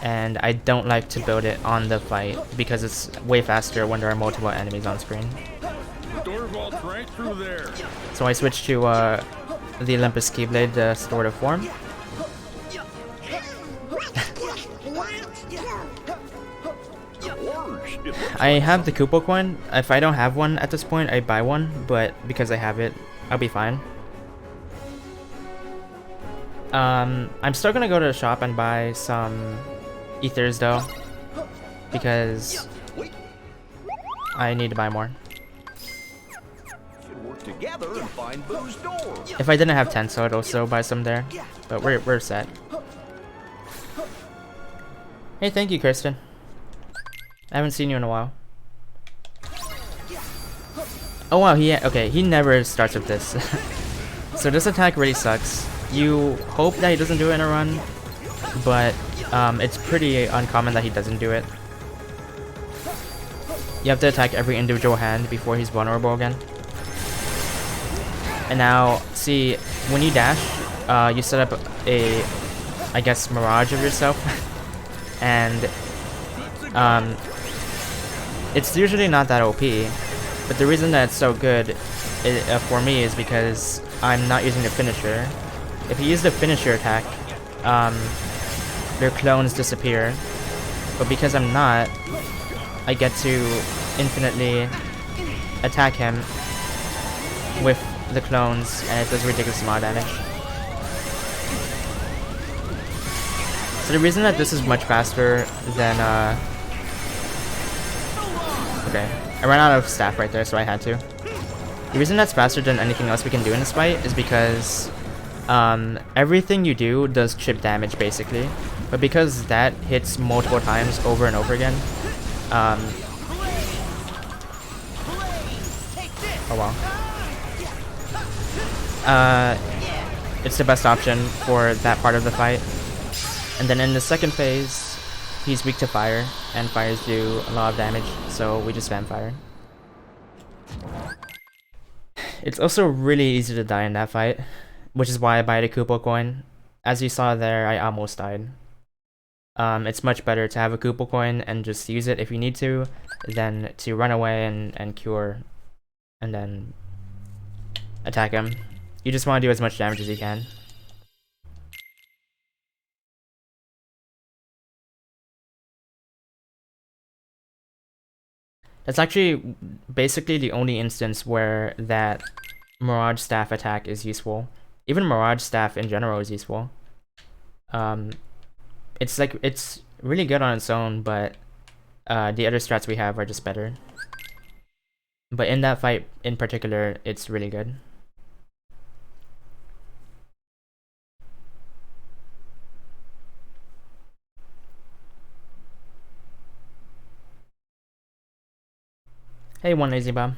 And I don't like to build it on the fight, because it's way faster when there are multiple enemies on screen. The door vault's right through there. So I switched to the Olympus Keyblade, the Restorative form. I have the Koopa coin. If I don't have one at this point, I buy one, but because I have it, I'll be fine. I'm still gonna go to the shop and buy some ethers though, because I need to buy more. If I didn't have Tenso, I'd also buy some there, but we're set. Hey, thank you, Kristen. I haven't seen you in a while. Oh wow, he never starts with this. So this attack really sucks. You hope that he doesn't do it in a run, but it's pretty uncommon that he doesn't do it. You have to attack every individual hand before he's vulnerable again. And now, see, when you dash, you set up a, I guess, mirage of yourself. And it's usually not that OP, but the reason that it's so good for me is because I'm not using the finisher. If you use the finisher attack, their clones disappear, but because I'm not, I get to infinitely attack him with the clones, and it does ridiculous amount of damage. So the reason that this is much faster than okay, I ran out of staff right there, so I had to. The reason that's faster than anything else we can do in this fight is because everything you do does chip damage basically, but because that hits multiple times over and over again, oh wow. It's the best option for that part of the fight. And then in the second phase, he's weak to fire, and fires do a lot of damage, so we just spam fire. It's also really easy to die in that fight, which is why I buy the Koopa coin. As you saw there, I almost died. It's much better to have a Koopa coin and just use it if you need to, than to run away and cure, and then attack him. You just want to do as much damage as you can. That's actually basically the only instance where that Mirage Staff attack is useful. Even Mirage Staff in general is useful. It's really good on its own, but the other strats we have are just better. But in that fight in particular, it's really good. Hey, one lazy bomb.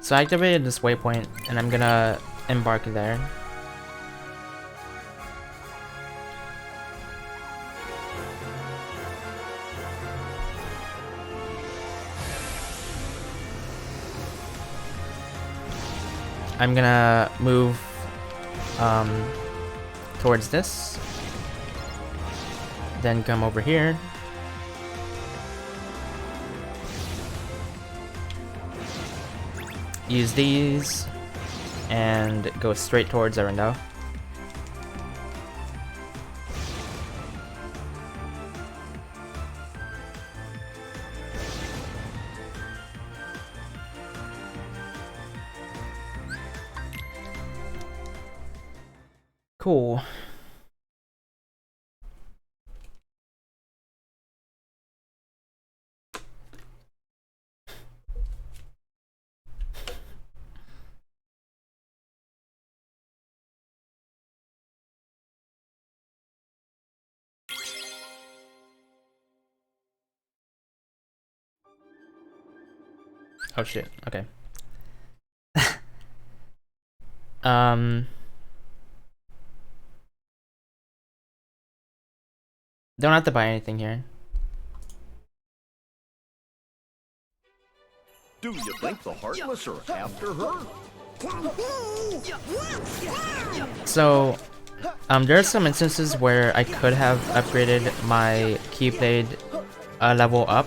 So I activated this waypoint, and I'm gonna embark there. I'm gonna move towards this, then come over here, use these, and go straight towards Arendelle. Cool. Oh shit, okay. Don't have to buy anything here. Do you think the Heartless are after her? So, there are some instances where I could have upgraded my Keyblade level up,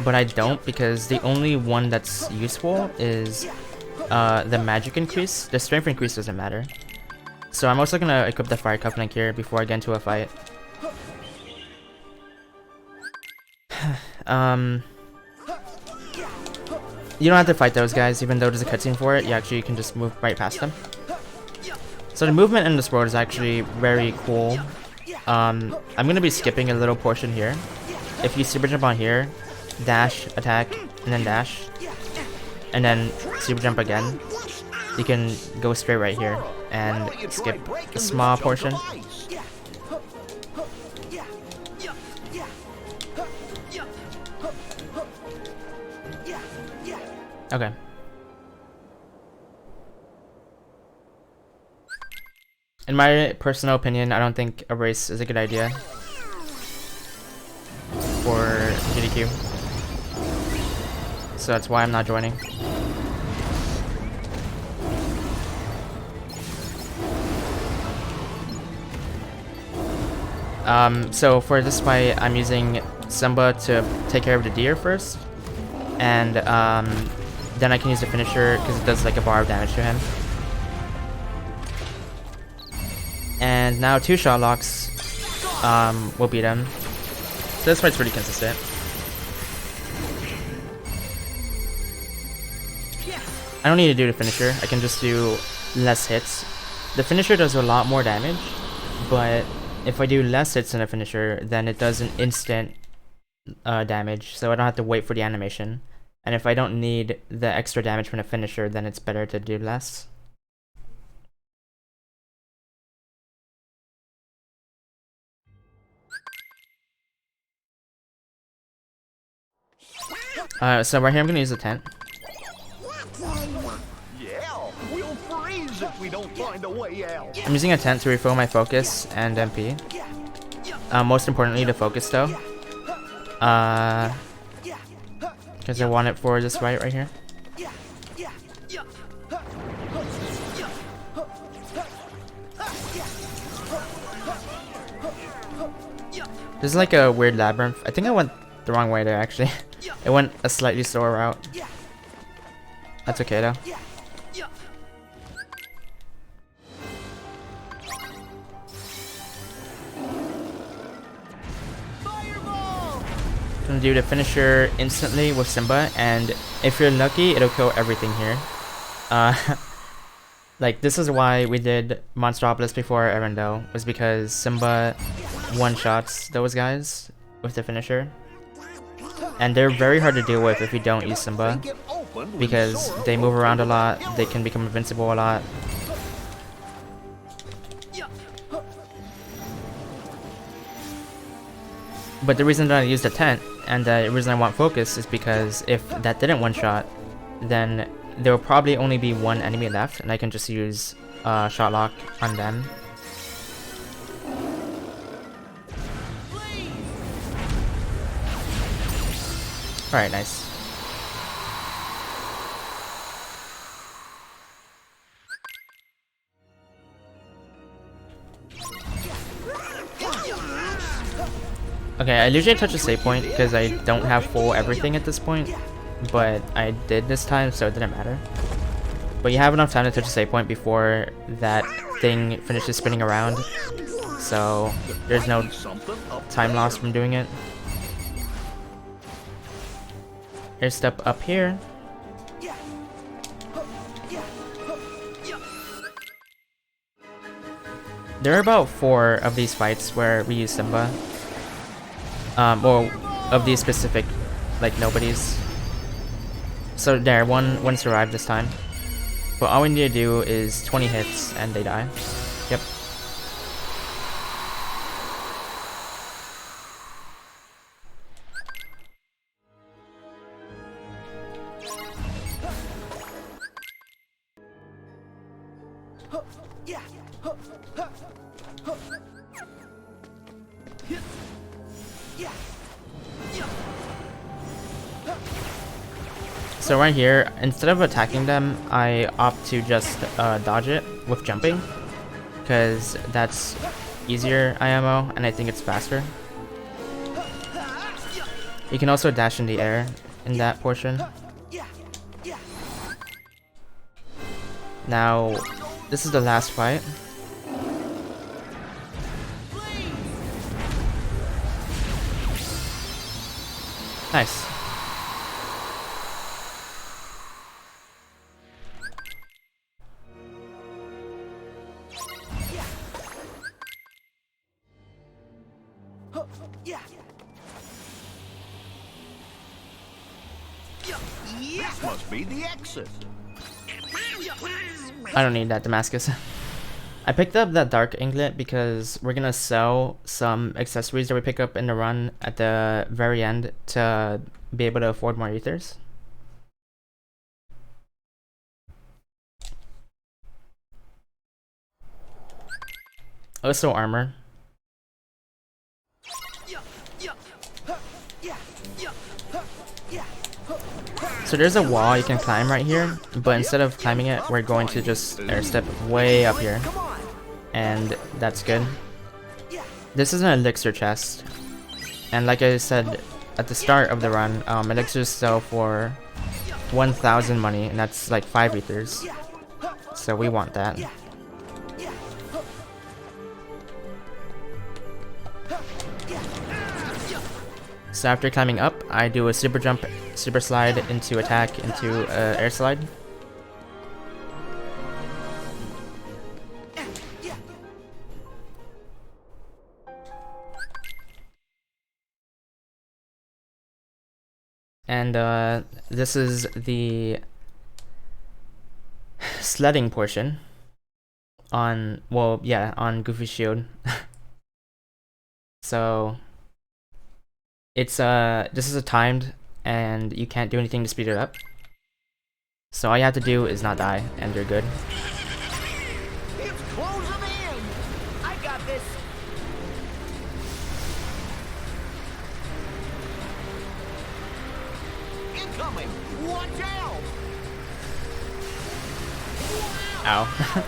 but I don't because the only one that's useful is the magic increase. The strength increase doesn't matter. So I'm also gonna equip the Fire Covenant here before I get into a fight. You don't have to fight those guys, even though there's a cutscene for it. You can just move right past them. So the movement in this world is actually very cool. I'm gonna be skipping a little portion here. If you super jump on here, dash, attack, and then dash, and then super jump again, you can go straight right here and skip a small portion. Okay. In my personal opinion, I don't think a race is a good idea for SGDQ. So that's why I'm not joining. So for this fight, I'm using Simba to take care of the deer first, and then I can use the finisher because it does like a bar of damage to him. And now 2 shot locks will beat him. So this fight's pretty consistent. I don't need to do the finisher. I can just do less hits. The finisher does a lot more damage, but if I do less hits than a finisher, then it does an instant damage, so I don't have to wait for the animation. And if I don't need the extra damage from a finisher, then it's better to do less. So right here I'm gonna use the tent. Yeah, we'll freeze if we don't find a way out. I'm using a tent to refill my focus and MP. Most importantly, the focus though. Because I want it for this fight right here. This is like a weird labyrinth. I think I went the wrong way there actually. It went a slightly slower route. That's okay though. I'm gonna do the finisher instantly with Simba, and if you're lucky, it'll kill everything here. Like this is why we did Monstropolis before Arendelle, was because Simba one-shots those guys with the finisher. And they're very hard to deal with if you don't use Simba, because they move around a lot, they can become invincible a lot. But the reason that I used the tent, and the reason I want focus, is because if that didn't one-shot, then there will probably only be one enemy left, and I can just use shot lock on them. Alright, nice. Okay, I usually touch a save point because I don't have full everything at this point, but I did this time, so it didn't matter. But you have enough time to touch a save point before that thing finishes spinning around, so there's no time loss from doing it. Air step up here. There are about 4 of these fights where we use Simba. Or of these specific, like, nobodies. So there, one survived this time. But all we need to do is 20 hits and they die. Yep. So right here, instead of attacking them, I opt to just dodge it with jumping, because that's easier IMO, and I think it's faster. You can also dash in the air in that portion. Now, this is the last fight. Nice. This must be the exit. I don't need that Damascus. I picked up that dark anklet because we're gonna sell some accessories that we pick up in the run at the very end to be able to afford more ethers. Also armor. So there's a wall you can climb right here, but instead of climbing it, we're going to just air step way up here. And that's good. This is an elixir chest. And like I said at the start of the run, elixirs sell for 1,000 money, and that's like 5 ethers. So we want that. So after climbing up, I do a super jump, super slide into attack, into air slide. And this is the sledding portion on, well, yeah, on Goofy's shield. So it's this is a timed, and you can't do anything to speed it up. So all you have to do is not die, and you're good. It's closing in. I got this. Incoming. Watch out. Ow.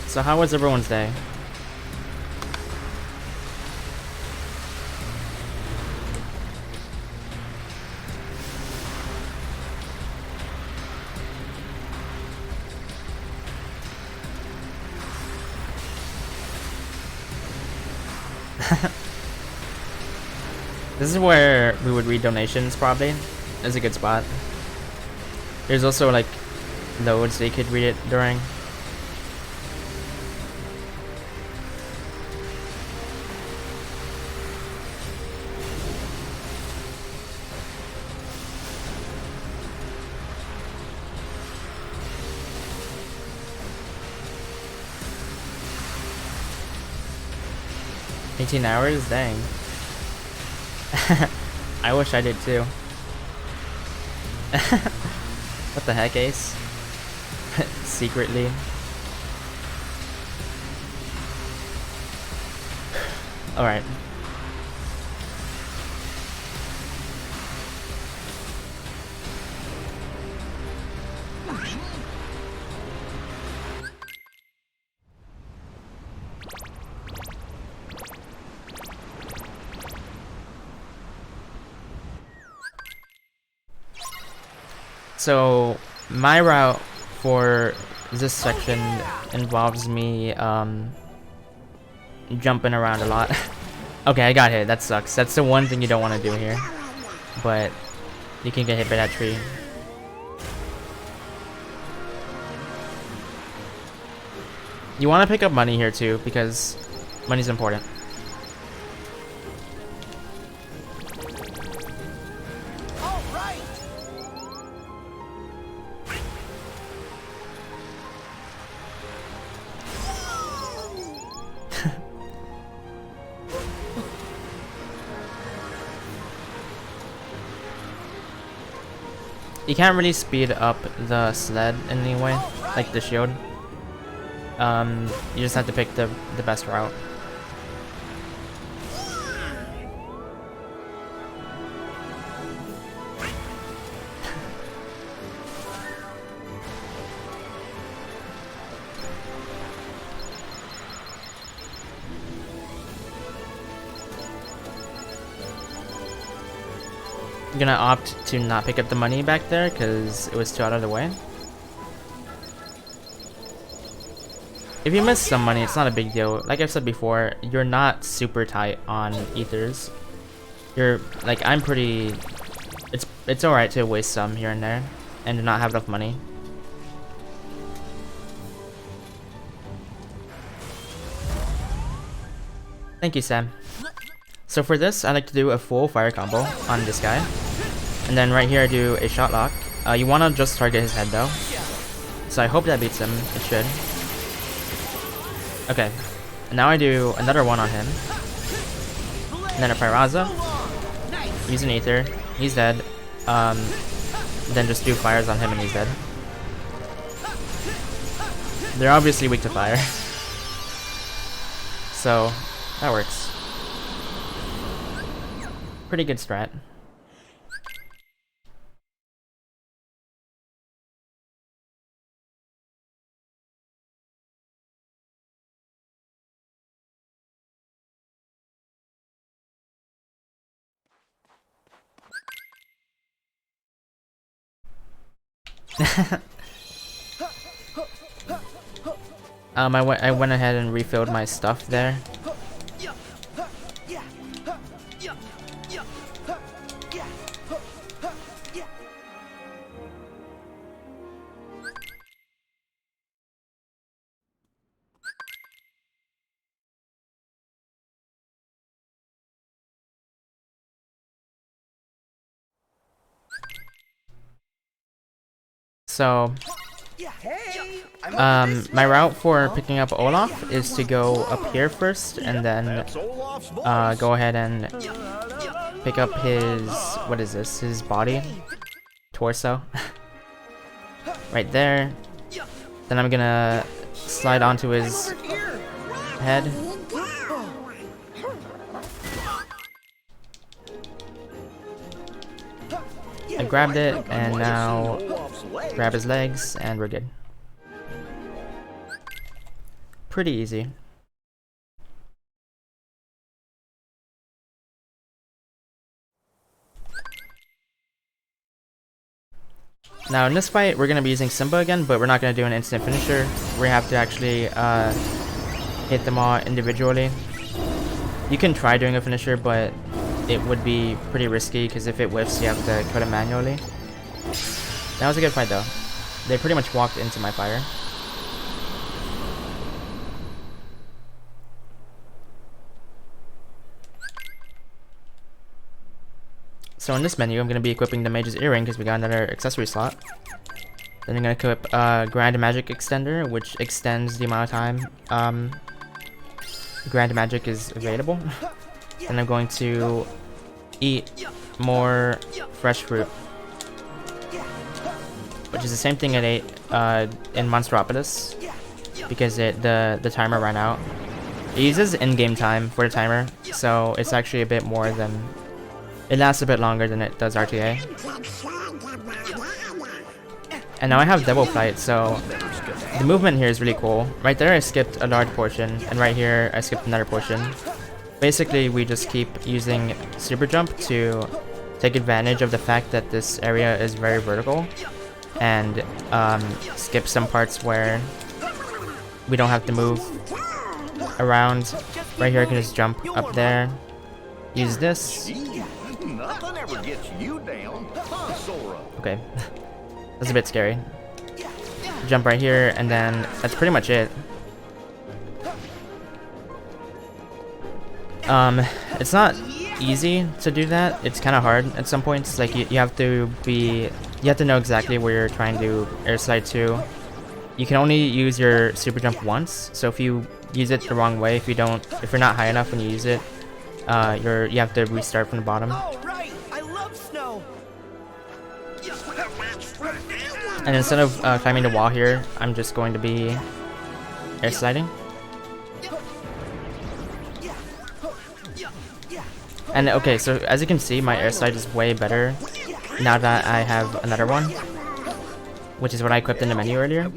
So how was everyone's day? This is where we would read donations, probably. It's a good spot. There's also like loads that you could read it during. $18, dang. I wish I did too. What the heck, Ace? Secretly. Alright. So my route for this section involves me jumping around a lot. Okay, I got hit. That sucks. That's the one thing you don't want to do here. But you can get hit by that tree. You want to pick up money here too, because money's important. You can't really speed up the sled in any way, like the shield. You just have to pick the best route. I'm gonna opt to not pick up the money back there because it was too out of the way. If you miss some money, it's not a big deal. Like I've said before, you're not super tight on ethers. You're like, I'm pretty. It's alright to waste some here and there and to not have enough money. Thank you, Sam. So for this, I like to do a full fire combo on this guy. And then right here I do a shot lock. You want to just target his head though. So I hope that beats him. It should. Okay. And now I do another one on him. And then a Pyraza. Use an Aether. He's dead. Then just do fires on him and he's dead. They're obviously weak to fire. So that works. Pretty good strat. I went ahead and refilled my stuff there. So, my route for picking up Olaf is to go up here first, and then That's Olaf's voice. go ahead and pick up his, what is this? His body, torso, right there. Then I'm gonna slide onto his head. I grabbed it, and now grab his legs, and we're good. Pretty easy. Now in this fight, we're going to be using Simba again, but we're not going to do an instant finisher. We have to actually hit them all individually. You can try doing a finisher, but it would be pretty risky because if it whiffs, you have to cut it manually. That was a good fight though. They pretty much walked into my fire. So in this menu, I'm going to be equipping the Mage's Earring because we got another accessory slot. Then I'm going to equip Grand Magic Extender, which extends the amount of time Grand Magic is available. And I'm going to eat more fresh fruit, which is the same thing I ate in Monstropolis because the timer ran out. It uses in-game time for the timer, so it's actually a bit more than... It lasts a bit longer than it does RTA. And now I have double flight, so the movement here is really cool. Right there I skipped a large portion, and right here I skipped another portion. Basically we just keep using super jump to take advantage of the fact that this area is very vertical, and skip some parts where we don't have to move around. Right here I can just jump up there, use this. Nothing ever gets you down, huh, Sora? Okay, that's a bit scary. Jump right here, and then that's pretty much it. It's not easy to do that. It's kind of hard at some points. Like you have to know exactly where you're trying to air slide to. You can only use your super jump once. So if you use it the wrong way, if you're not high enough when you use it, you have to restart from the bottom. Oh, right. I love snow. And instead of climbing the wall here, I'm just going to be air sliding. And okay, so as you can see, my air slide is way better now that I have another one, which is what I equipped in the menu earlier.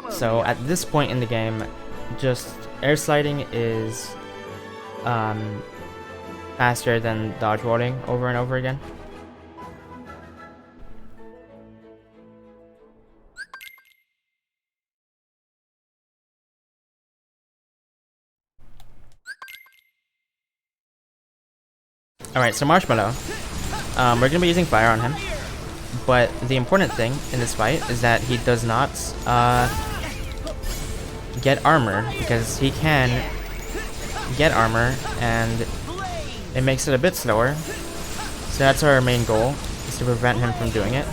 So at this point in the game, just air sliding is faster than dodge rolling over and over again. Alright, so Marshmallow. We're gonna be using fire on him. But the important thing in this fight is that he does not get armor, because he can get armor and it makes it a bit slower. So that's our main goal, is to prevent him from doing it.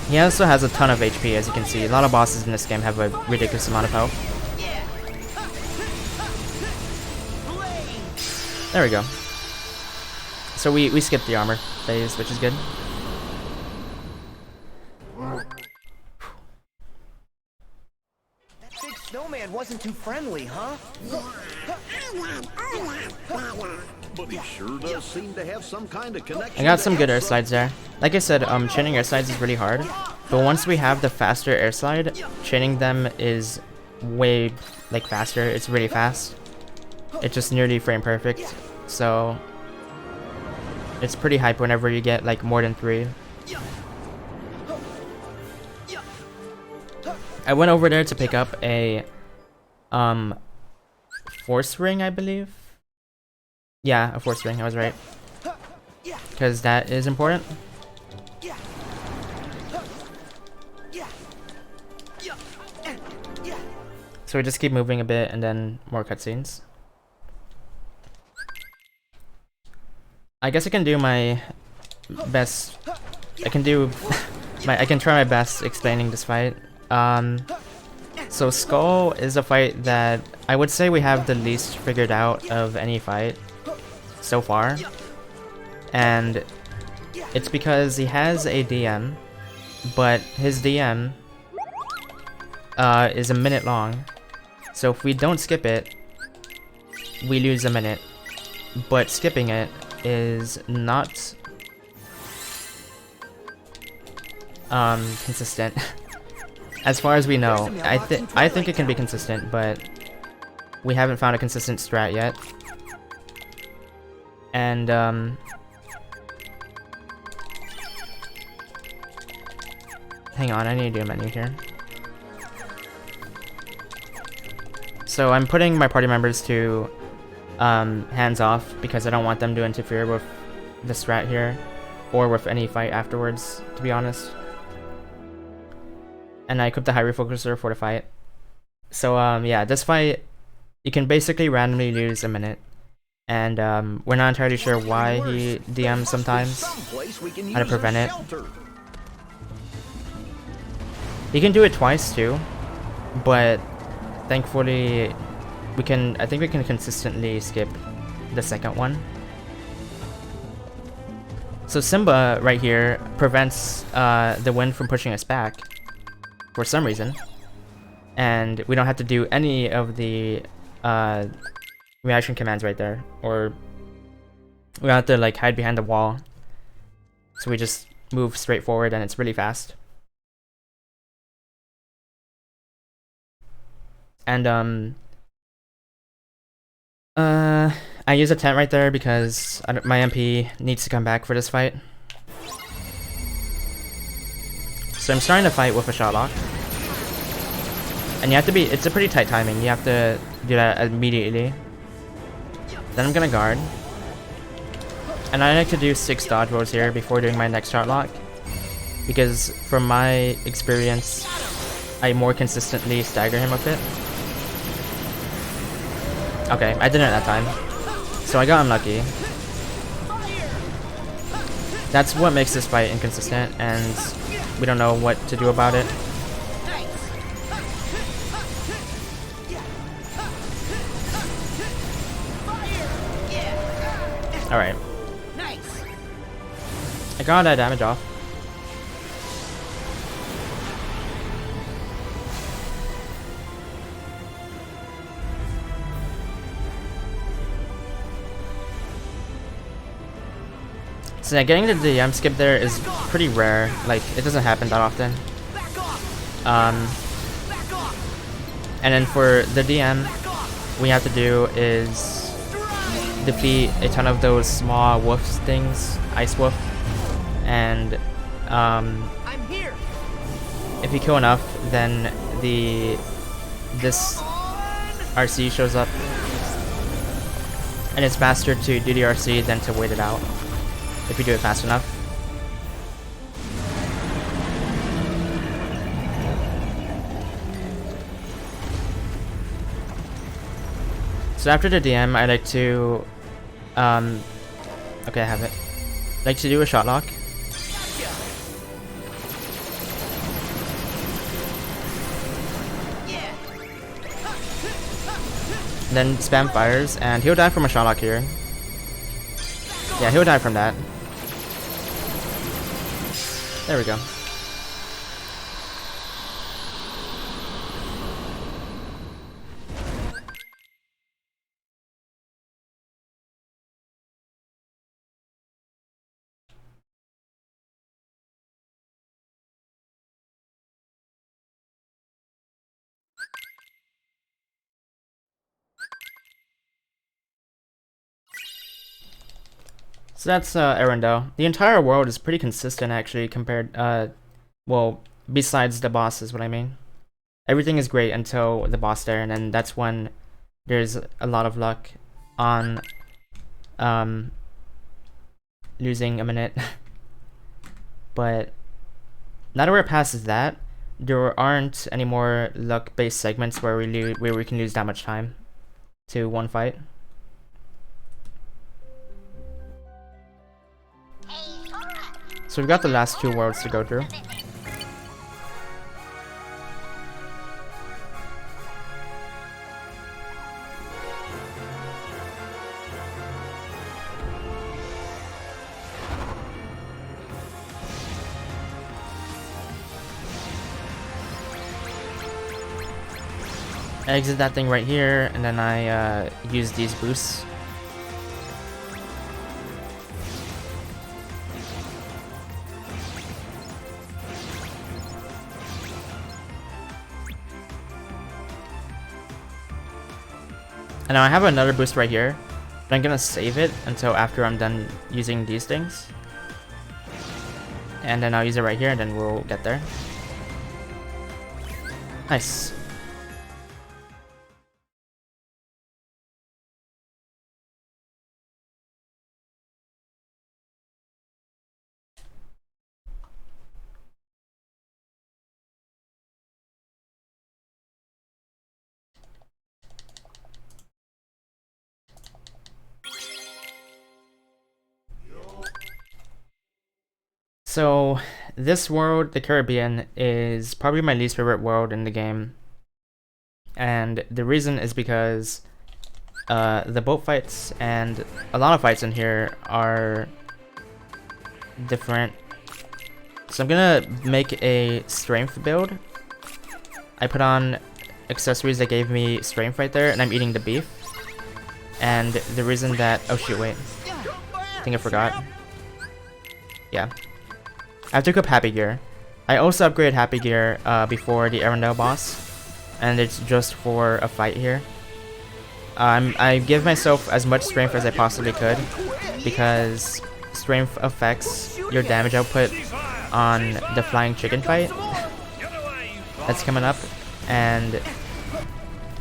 He also has a ton of HP, as you can see. A lot of bosses in this game have a ridiculous amount of health. There we go. So we skipped the armor phase, which is good. That big snowman wasn't too friendly, huh? But he sure does seem to have some kind of connection. I got some good air slides there. Like I said, chaining air slides is really hard. But once we have the faster air slide, chaining them is way faster. It's really fast. It's just nearly frame perfect. So it's pretty hype whenever you get more than 3. I went over there to pick up a force ring, I believe. Yeah, a force ring, I was right. Because that is important. So we just keep moving a bit and then more cutscenes. I guess I can do my best. I can do. I can try my best explaining this fight. So Skull is a fight that I would say we have the least figured out of any fight so far, and it's because he has a DM, but his DM is a minute long. So if we don't skip it, we lose a minute. But skipping it is not consistent. As far as we know, I think it can be consistent, but we haven't found a consistent strat yet. And hang on, I need to do a menu here. So I'm putting my party members to hands off because I don't want them to interfere with the strat here or with any fight afterwards, to be honest. And I equipped the high refocuser for the fight. So yeah, this fight you can basically randomly lose a minute, and we're not entirely sure why he DMs sometimes, how to prevent it. He can do it twice too, but thankfully I think we can consistently skip the second one. So Simba right here prevents the wind from pushing us back for some reason, and we don't have to do any of the reaction commands right there, or we don't have to like hide behind the wall, so we just move straight forward and it's really fast. And I use a tent right there because my MP needs to come back for this fight. So I'm starting to fight with a shot lock. And you have to it's a pretty tight timing. You have to do that immediately. Then I'm gonna guard. And I like to do 6 dodge rolls here before doing my next shot lock, because from my experience, I more consistently stagger him with it. Okay, I didn't that time. So I got unlucky. That's what makes this fight inconsistent, and we don't know what to do about it. Alright. I got that damage off. So yeah, getting the DM skip there is pretty rare. Like, it doesn't happen that often. And then for the DM, what we have to do is defeat a ton of those small wolf things, ice wolf, and if you kill enough, then this RC shows up, and it's faster to do the RC than to wait it out if you do it fast enough. So after the DM, I like to okay, I have it. I like to do a shot lock. Then spam fires, and he'll die from a shot lock here. Yeah, he'll die from that. There we go. So that's Arendelle. The entire world is pretty consistent actually compared, well, besides the boss is what I mean. Everything is great until the boss there, and then that's when there's a lot of luck on losing a minute. But now that we're past that, there aren't any more luck-based segments where we can lose that much time to one fight. So we've got the last 2 worlds to go through. I exit that thing right here, and then I use these boosts. And now I have another boost right here, but I'm gonna save it until after I'm done using these things. And then I'll use it right here, and then we'll get there. Nice. So this world, the Caribbean, is probably my least favorite world in the game. And the reason is because the boat fights and a lot of fights in here are different. So I'm gonna make a strength build. I put on accessories that gave me strength right there, and I'm eating the beef. And the reason that... oh shoot, wait. I think I forgot. Yeah. I have to equip Happy Gear. I also upgraded Happy Gear before the Arendelle boss, and it's just for a fight here. I give myself as much strength as I possibly could, because strength affects your damage output on the flying chicken fight that's coming up, and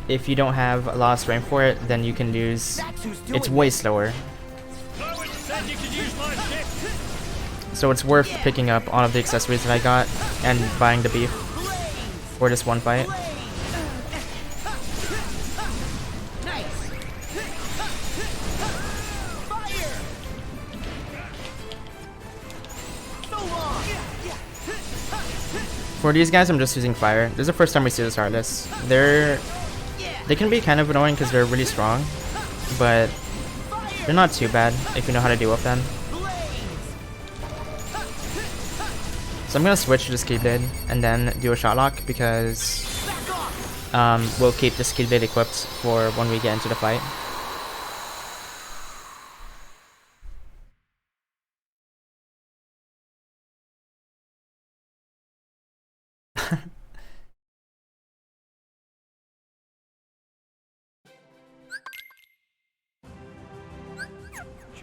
if you don't have a lot of strength for it, then you can lose. It's way slower. So it's worth picking up all of the accessories that I got and buying the beef for this one fight. For these guys, I'm just using fire. This is the first time we see this Heartless. They can be kind of annoying because they're really strong, but they're not too bad if you know how to deal with them. So I'm gonna switch to the skill blade and then do a shot lock, because we'll keep the skill blade equipped for when we get into the fight.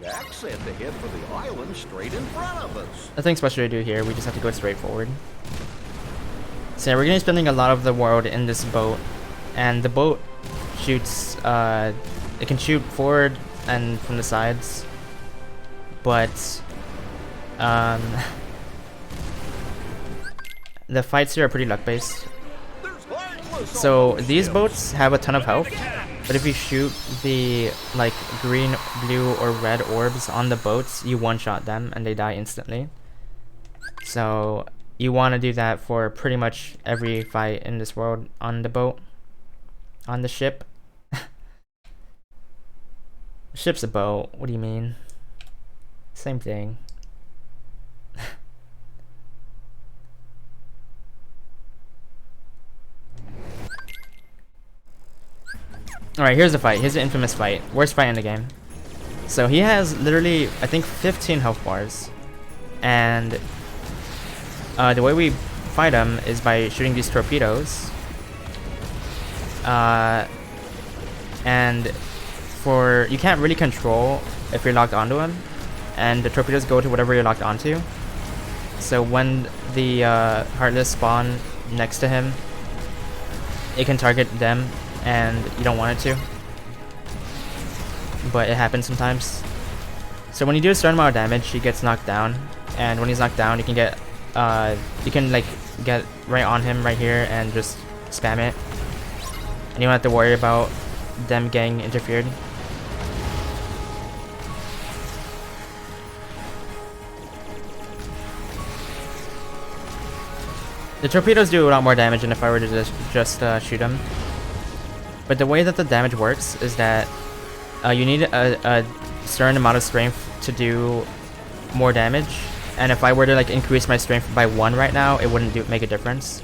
Jack said to head for the island straight in front of us. Nothing special to do here, we just have to go straight forward. So yeah, we're gonna be spending a lot of the world in this boat, and the boat shoots, it can shoot forward and from the sides, but the fights here are pretty luck based. So these boats have a ton of health, but if you shoot the like green, blue, or red orbs on the boats, you one-shot them and they die instantly. So you want to do that for pretty much every fight in this world on the boat, on the ship. Ship's a boat, what do you mean? Same thing. Alright, here's the fight. Here's the infamous fight. Worst fight in the game. So he has literally, I think, 15 health bars. And the way we fight him is by shooting these torpedoes. And you can't really control if you're locked onto him. And the torpedoes go to whatever you're locked onto. So when the Heartless spawn next to him, it can target them, and you don't want it to, but it happens sometimes. So when you do a certain amount of damage, he gets knocked down, and when he's knocked down, you can get like get right on him right here and just spam it, and you don't have to worry about them getting interfered. The torpedoes do a lot more damage than if I were to just shoot them. But the way that the damage works is that you need a certain amount of strength to do more damage. And if I were to like increase my strength by 1 right now, it wouldn't make a difference.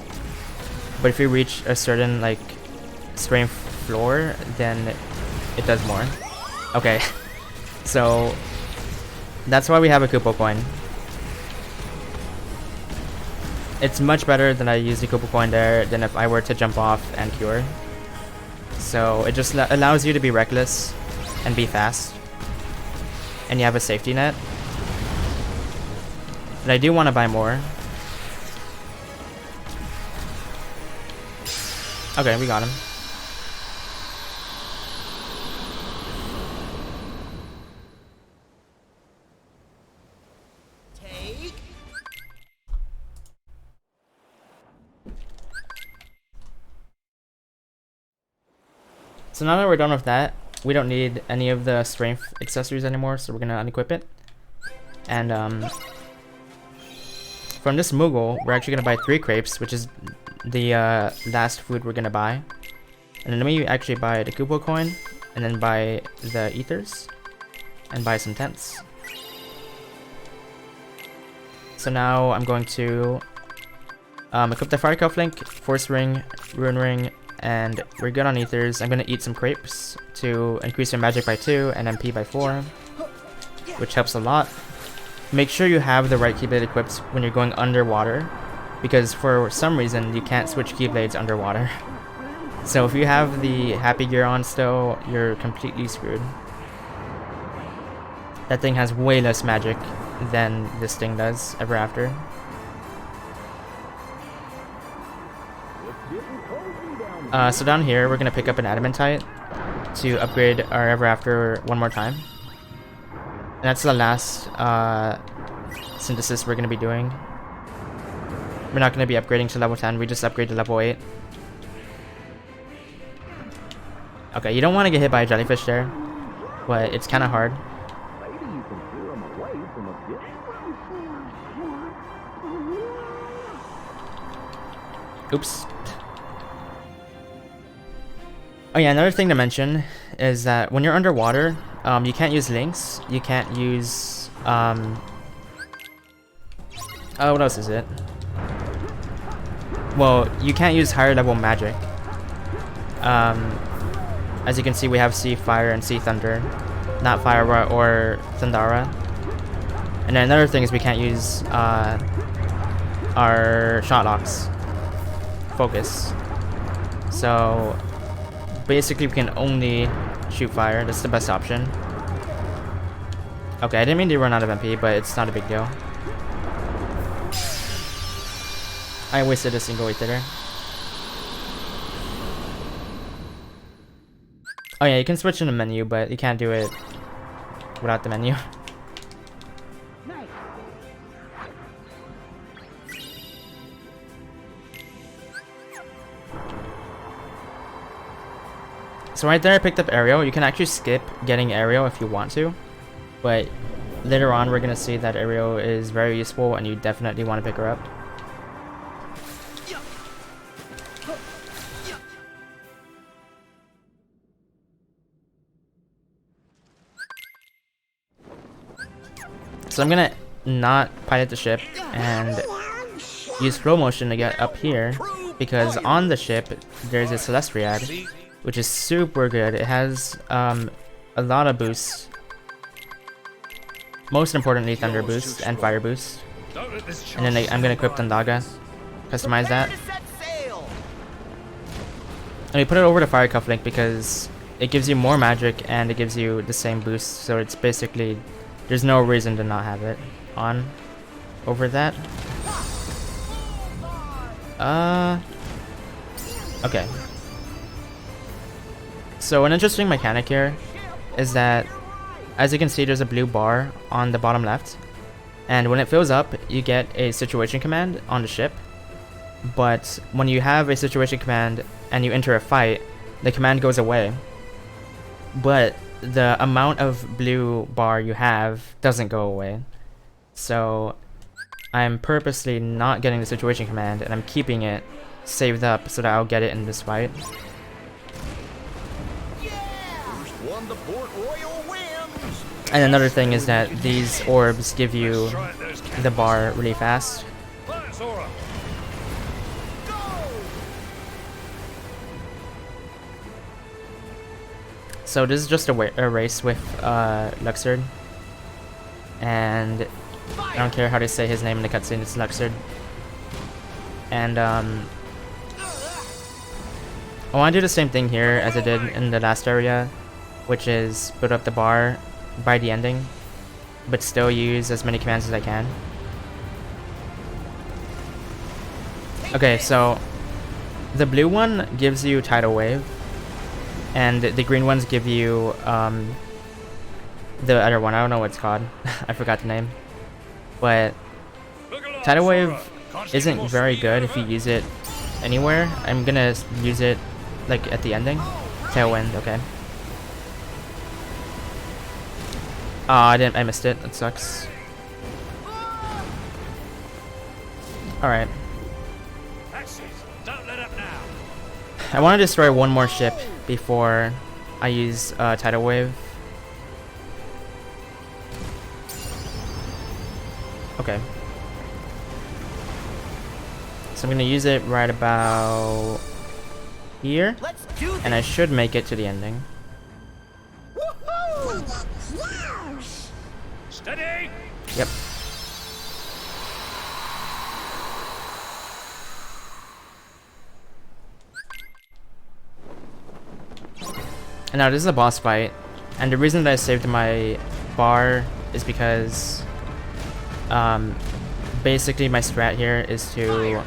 But if you reach a certain like strength floor, then it does more. Okay, so that's why we have a Kupo coin. It's much better than I use the Kupo coin there than if I were to jump off and cure. So it just allows you to be reckless and be fast. And you have a safety net. But I do want to buy more. Okay, we got him. So now that we're done with that, we don't need any of the strength accessories anymore, so we're gonna unequip it. And from this Moogle, we're actually gonna buy 3 crepes, which is the last food we're gonna buy. And then we actually buy the Kupo coin, and then buy the ethers, and buy some tents. So now I'm going to equip the Fire Cufflink, Force Ring, Rune Ring, and we're good on ethers. I'm gonna eat some crepes to increase your magic by 2 and MP by 4, which helps a lot. Make sure you have the right Keyblade equipped when you're going underwater, because for some reason you can't switch Keyblades underwater. So if you have the Happy Gear on still, you're completely screwed. That thing has way less magic than this thing does ever after. So down here, we're gonna pick up an Adamantite to upgrade our Ever After one more time. And that's the last synthesis we're gonna be doing. We're not gonna be upgrading to level 10, we just upgrade to level 8. Okay, you don't want to get hit by a jellyfish there, but it's kind of hard. Oops. Oh yeah, another thing to mention is that when you're underwater, you can't use links. You can't use oh, what else is it? Well, you can't use higher level magic. As you can see, we have Sea Fire and Sea Thunder, not Fire or Thundara. And then another thing is we can't use our shot locks. Focus. So basically we can only shoot fire. That's the best option. Okay, I didn't mean to run out of MP, but it's not a big deal. I wasted a single weight there. Oh yeah, you can switch in the menu, but you can't do it without the menu. So right there I picked up Aerial. You can actually skip getting Aerial if you want to, but later on we're gonna see that Aerial is very useful and you definitely want to pick her up. So I'm gonna not pilot the ship and use slow motion to get up here, because on the ship there's a Celestriad, which is super good. It has a lot of boosts. Most importantly, Thunder boost and Fire boost. And then I'm gonna equip Thundaga, customize that. And we put it over to Fire Cufflink because it gives you more magic and it gives you the same boost. So it's basically, there's no reason to not have it on over that. Okay. So an interesting mechanic here is that, as you can see, there's a blue bar on the bottom left, and when it fills up you get a situation command on the ship. But when you have a situation command and you enter a fight, the command goes away, but the amount of blue bar you have doesn't go away. So I'm purposely not getting the situation command, and I'm keeping it saved up so that I'll get it in this fight. First one to Port Royal wins. And another thing is that these orbs give you the bar really fast. So this is just a race with Luxord. And I don't care how they say his name in the cutscene, it's Luxord. And I want to do the same thing here as I did in the last area, which is build up the bar by the ending, but still use as many commands as I can. Okay, so the blue one gives you Tidal Wave, and the green ones give you the other one. I don't know what it's called. I forgot the name. But Tidal Wave isn't very good if you use it anywhere. I'm gonna use it like at the ending. Tailwind, okay. Oh, I missed it. That sucks. Alright. I want to destroy one more ship before I use Tidal Wave. Okay. So I'm gonna use it right about here, and I should make it to the ending. Steady! Yep. And now this is a boss fight, and the reason that I saved my bar is because basically my strat here is to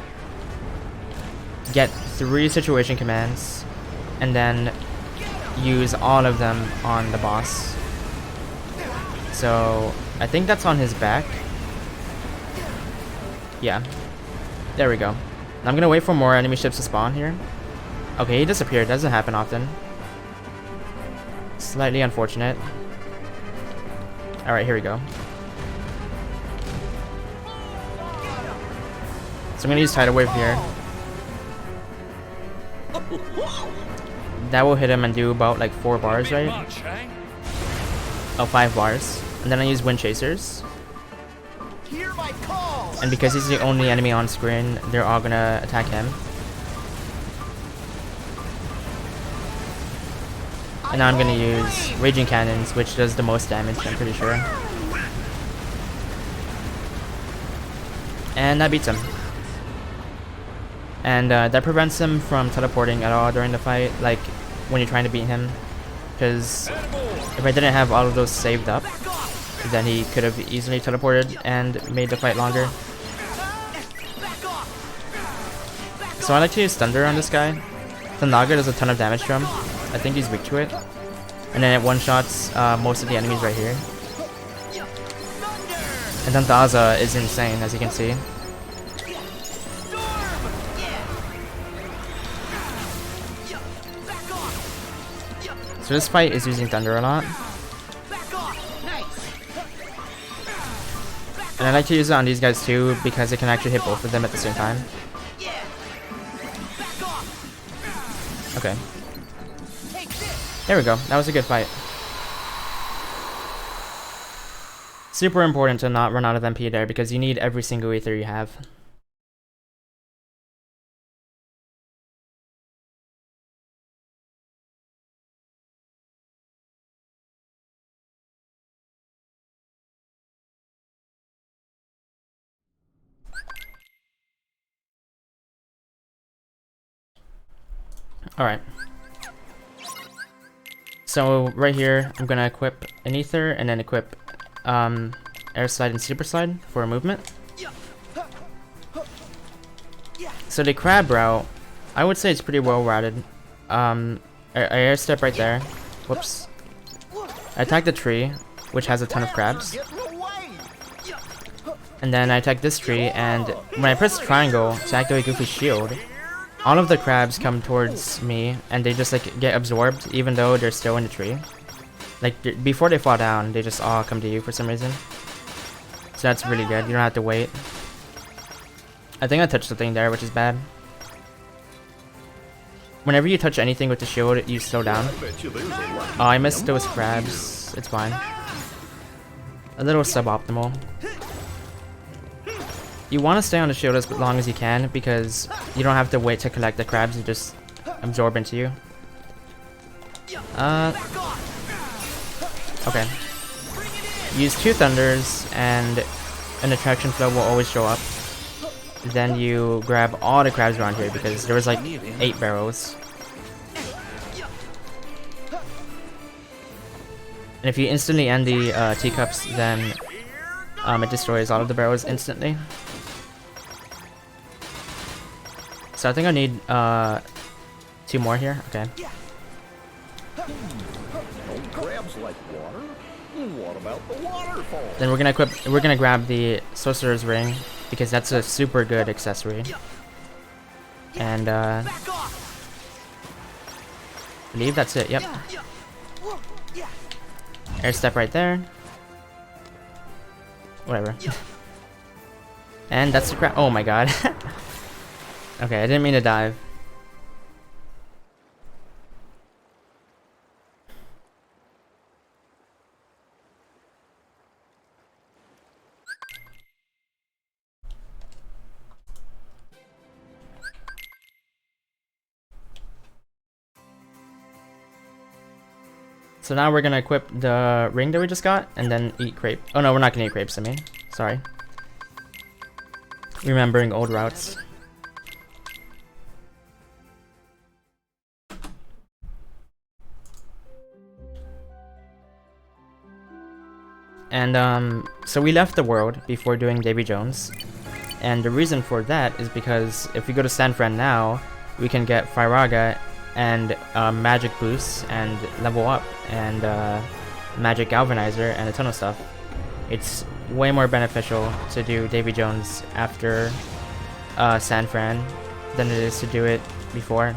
get 3 situation commands and then use all of them on the boss. So I think that's on his back. Yeah, there we go. I'm gonna wait for more enemy ships to spawn here. Okay, he disappeared. Doesn't happen often. Slightly unfortunate. Alright, here we go. So I'm gonna use Tidal Wave here. That will hit him and do about like 4 bars, right? Oh, 5 bars. And then I use Wind Chasers. And because he's the only enemy on screen, they're all gonna attack him. And now I'm gonna use Raging Cannons, which does the most damage, I'm pretty sure. And that beats him. And that prevents him from teleporting at all during the fight, like when you're trying to beat him. Because if I didn't have all of those saved up, then he could have easily teleported and made the fight longer. So I like to use Thunder on this guy. The Naga does a ton of damage to him. I think he's weak to it. And then it one-shots most of the enemies right here. And then Daza is insane, as you can see. So this fight is using Thunder a lot. And I like to use it on these guys too, because it can actually hit both of them at the same time. Okay. There we go. That was a good fight. Super important to not run out of MP there, because you need every single ether you have. Alright. So right here, I'm gonna equip an ether and then equip air slide and super slide for movement. So the crab route, I would say it's pretty well routed. I air step right there. Whoops. I attack the tree, which has a ton of crabs. And then I attack this tree, and when I press triangle to activate Goofy's shield, all of the crabs come towards me, and they just like get absorbed even though they're still in the tree. Like before they fall down, they just all come to you for some reason. So that's really good. You don't have to wait. I think I touched something there, which is bad. Whenever you touch anything with the shield, you slow down. Oh, I missed those crabs. It's fine. A little suboptimal. You want to stay on the shield as long as you can because you don't have to wait to collect the crabs, they just absorb into you. Okay. Use 2 thunders and an attraction flow will always show up. Then you grab all the crabs around here because there was like 8 barrels. And if you instantly end the teacups, then it destroys all of the barrels instantly. So I think I need 2 more here. Okay. Crabs like water? What about the waterfall? Then we're gonna grab the Sorcerer's Ring because that's a super good accessory. And I believe that's it. Yep. Air step right there. Whatever. And that's the crab. Oh my god. Okay, I didn't mean to dive. So now we're gonna equip the ring that we just got and then eat crepe. Oh no, we're not gonna eat crepes, I mean. Sorry. Remembering old routes. And so we left the world before doing Davy Jones. And the reason for that is because if we go to San Fran now, we can get Firaga and magic boosts and level up and magic galvanizer and a ton of stuff. It's way more beneficial to do Davy Jones after San Fran than it is to do it before.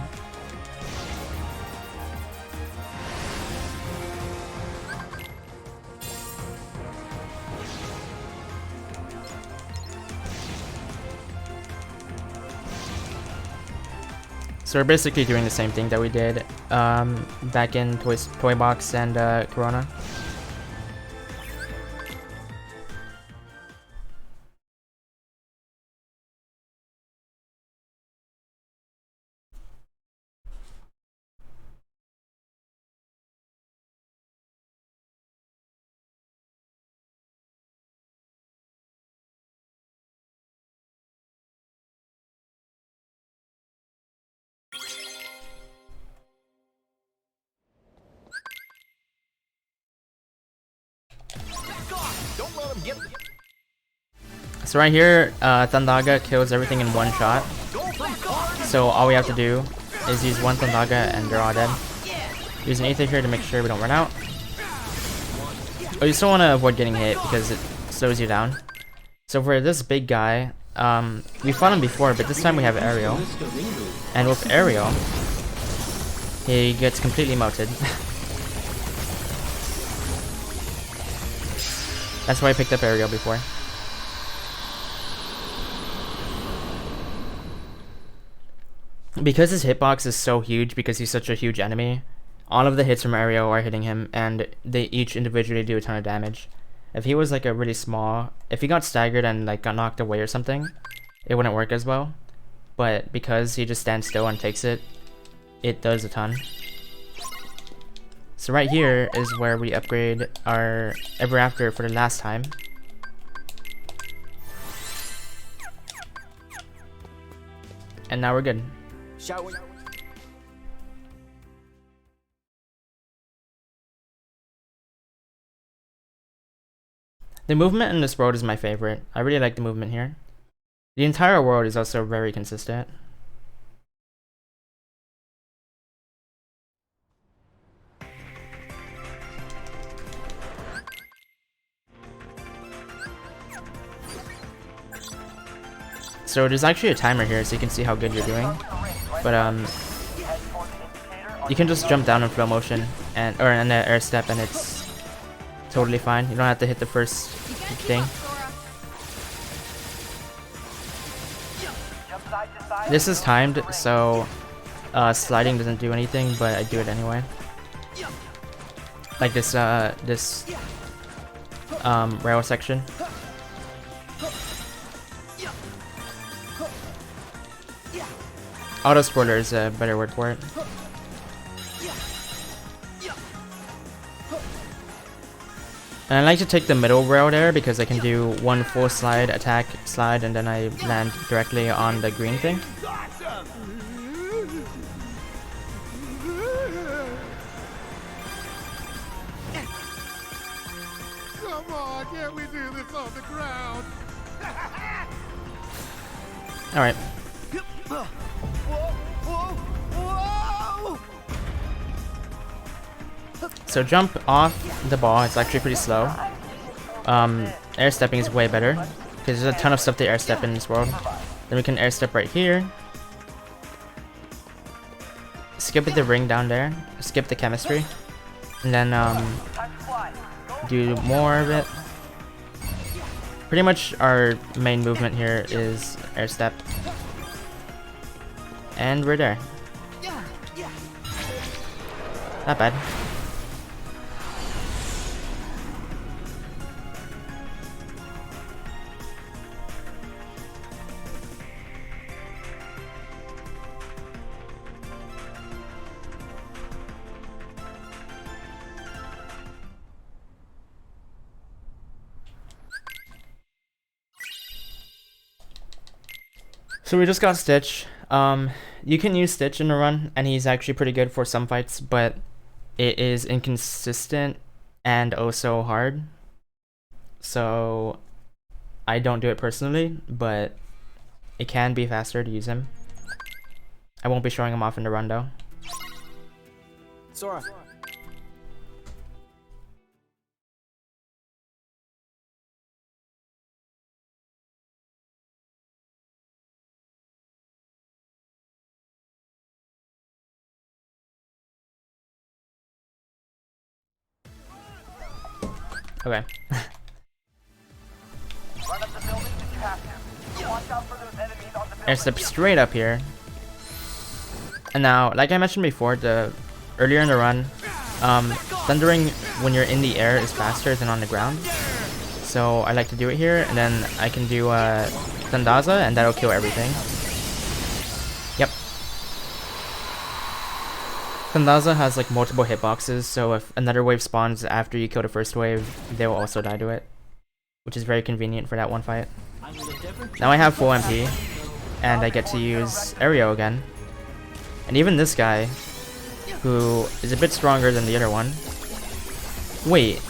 So we're basically doing the same thing that we did back in Toy Box and Corona. Don't let him get So right here, Thundaga kills everything in one shot. So all we have to do is use one Thundaga and they're all dead. Use an Aether here to make sure we don't run out. Oh, you still want to avoid getting hit because it slows you down. So for this big guy, we fought him before, but this time we have Aerial. And with Aerial, he gets completely melted. That's why I picked up Aerial before. Because his hitbox is so huge, because he's such a huge enemy, all of the hits from Aerial are hitting him, and they each individually do a ton of damage. If he was like a really small, if he got staggered and like got knocked away or something, it wouldn't work as well. But because he just stands still and takes it, it does a ton. So right here is where we upgrade our Ever After for the last time. And now we're good. Shall we? The movement in this world is my favorite. I really like the movement here. The entire world is also very consistent. So there's actually a timer here so you can see how good you're doing. But you can just jump down in flow motion and or in the air step and it's totally fine. You don't have to hit the first thing. This is timed, so sliding doesn't do anything, but I do it anyway. Like this rail section. Auto spoiler is a better word for it. And I like to take the middle rail there because I can do one full slide, attack, slide, and then I land directly on the green thing. Come on, can't we do this on the ground? Alright. So jump off the ball, it's actually pretty slow. Air stepping is way better, because there's a ton of stuff to air step in this world. Then we can air step right here. Skip the ring down there, skip the chemistry, and then do more of it. Pretty much our main movement here is air step. And we're there. Not bad. So we just got Stitch. You can use Stitch in a run, and he's actually pretty good for some fights, but it is inconsistent and also hard. So I don't do it personally, but it can be faster to use him. I won't be showing him off in the run though. Sora. Okay. Air step straight up here. And now, like I mentioned before, earlier in the run, thundering when you're in the air is faster than on the ground. So I like to do it here, and then I can do Thundaza, and that'll kill everything. Yep. Thundaza has like multiple hitboxes, so if another wave spawns after you kill the first wave, they will also die to it, which is very convenient for that one fight. Now I have full MP, and I get to use Aerial again. And even this guy, who is a bit stronger than the other one. Wait.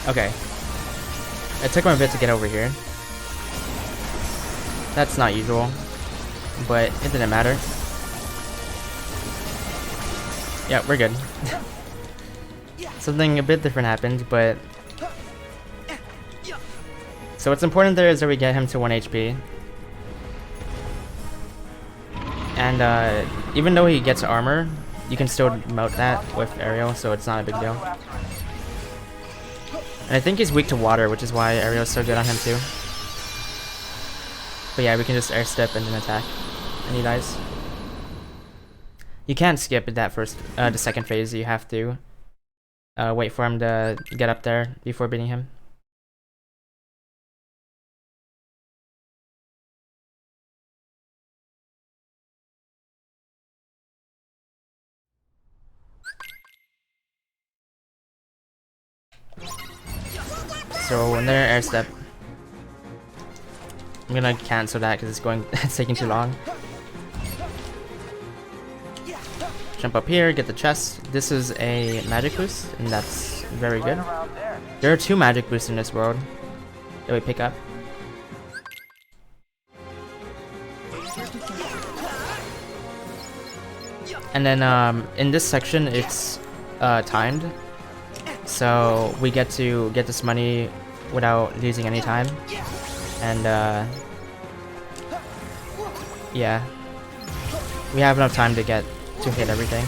Okay. It took him a bit to get over here. That's not usual, but it didn't matter. Yeah, we're good. Something a bit different happened, but... So what's important there is that we get him to 1 HP. And even though he gets armor, you can still melt that with Aerial, so it's not a big deal. And I think he's weak to water, which is why Aerial is so good on him too. But yeah, we can just air step and then attack, and he dies. You can't skip that the second phase. You have to wait for him to get up there before beating him. So when they're air step, I'm gonna cancel that because it's taking too long. Jump up here, get the chest. This is a magic boost, and that's very good. There are 2 magic boosts in this world that we pick up. And then in this section, it's timed. So we get to get this money without losing any time. And yeah, we have enough time to hit everything.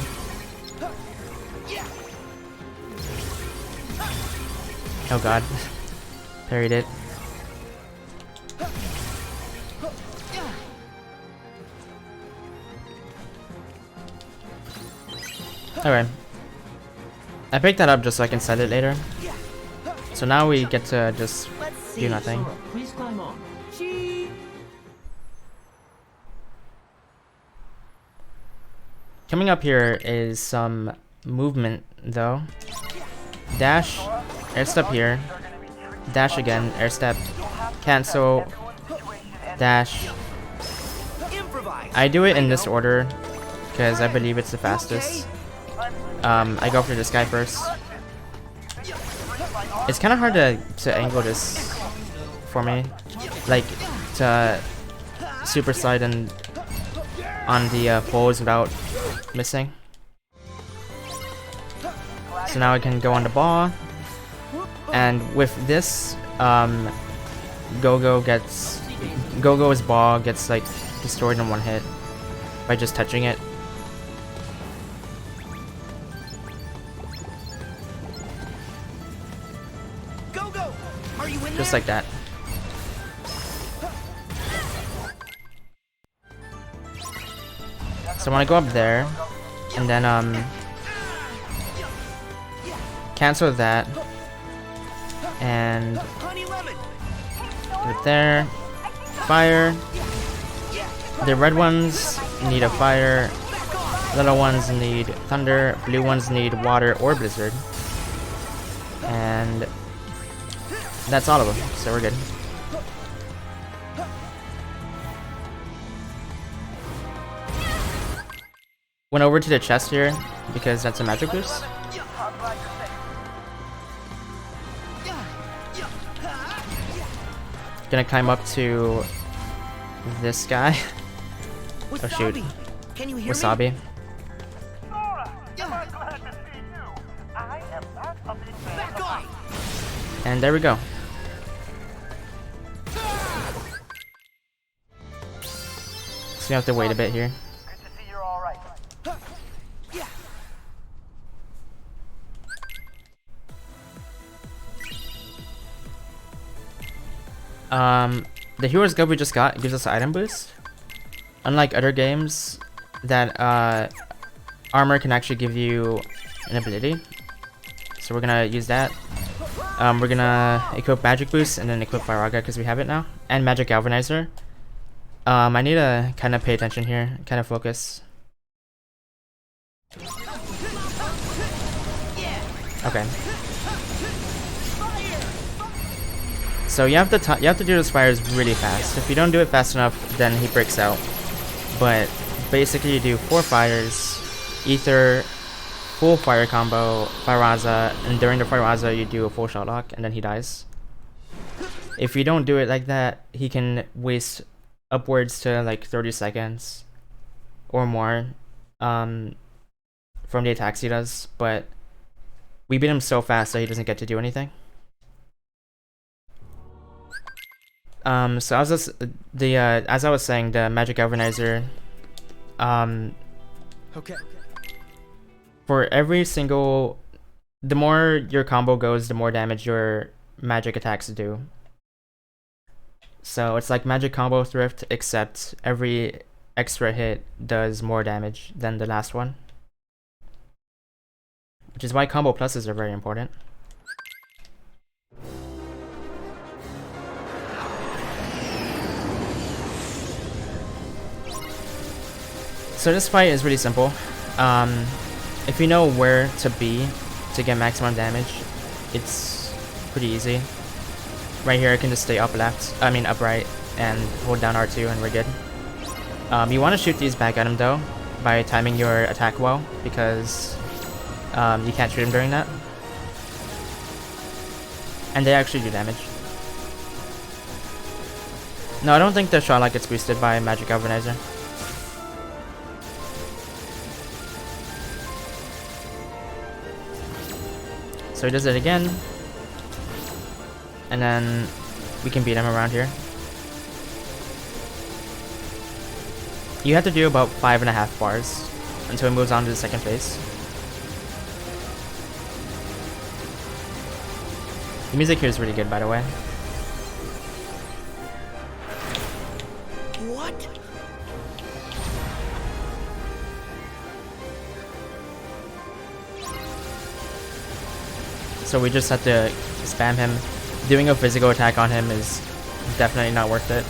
Oh god. Parried it. Alright. I picked that up just so I can set it later. So now we get to just do nothing. Please climb on. Coming up here is some movement though. Dash, air step here. Dash again, air step. Cancel. Dash. I do it in this order because I believe it's the fastest. I go for this guy first. It's kind of hard to angle this for me, like to super slide and on the poles without missing. So now I can go on the ball, and with this, Go-Go's ball gets like destroyed in one hit by just touching it. Just like that. So when I go up there, and then cancel that, and put it there. Fire. The red ones need a fire. Little ones need thunder. Blue ones need water or blizzard. And that's all of them, so we're good. Went over to the chest here because that's a magic boost. Gonna climb up to this guy. Oh shoot. Can you hear Wasabi. And there we go. So you have to wait a bit here. The Hero's Guild we just got gives us an item boost. Unlike other games, that armor can actually give you an ability. So we're gonna use that. We're gonna equip Magic Boost and then equip Firaga because we have it now. And Magic Galvanizer. I need to kind of pay attention here, kind of focus. Okay. So you have to do those fires really fast. If you don't do it fast enough, then he breaks out. But basically, you do 4 fires, Ether, full fire combo, Firaza, and during the Firaza, you do a full shot lock, and then he dies. If you don't do it like that, he can waste upwards to like 30 seconds or more from the attacks he does. But we beat him so fast that he doesn't get to do anything. So I was just, as I was saying, the Magic Galvanizer, Okay. for every single, the more your combo goes, the more damage your magic attacks do. So it's like Magic Combo Thrift, except every extra hit does more damage than the last one. Which is why combo pluses are very important. So this fight is really simple. If you know where to be to get maximum damage, it's pretty easy. Right here I can just stay up right, and hold down R2 and we're good. You want to shoot these back at him though, by timing your attack well, because you can't shoot him during that. And they actually do damage. No, I don't think the shot lock gets boosted by Magic Galvanizer. So he does it again, and then we can beat him around here. You have to do about 5.5 bars until he moves on to the second phase. The music here is really good, by the way. So we just have to spam him. Doing a physical attack on him is definitely not worth it.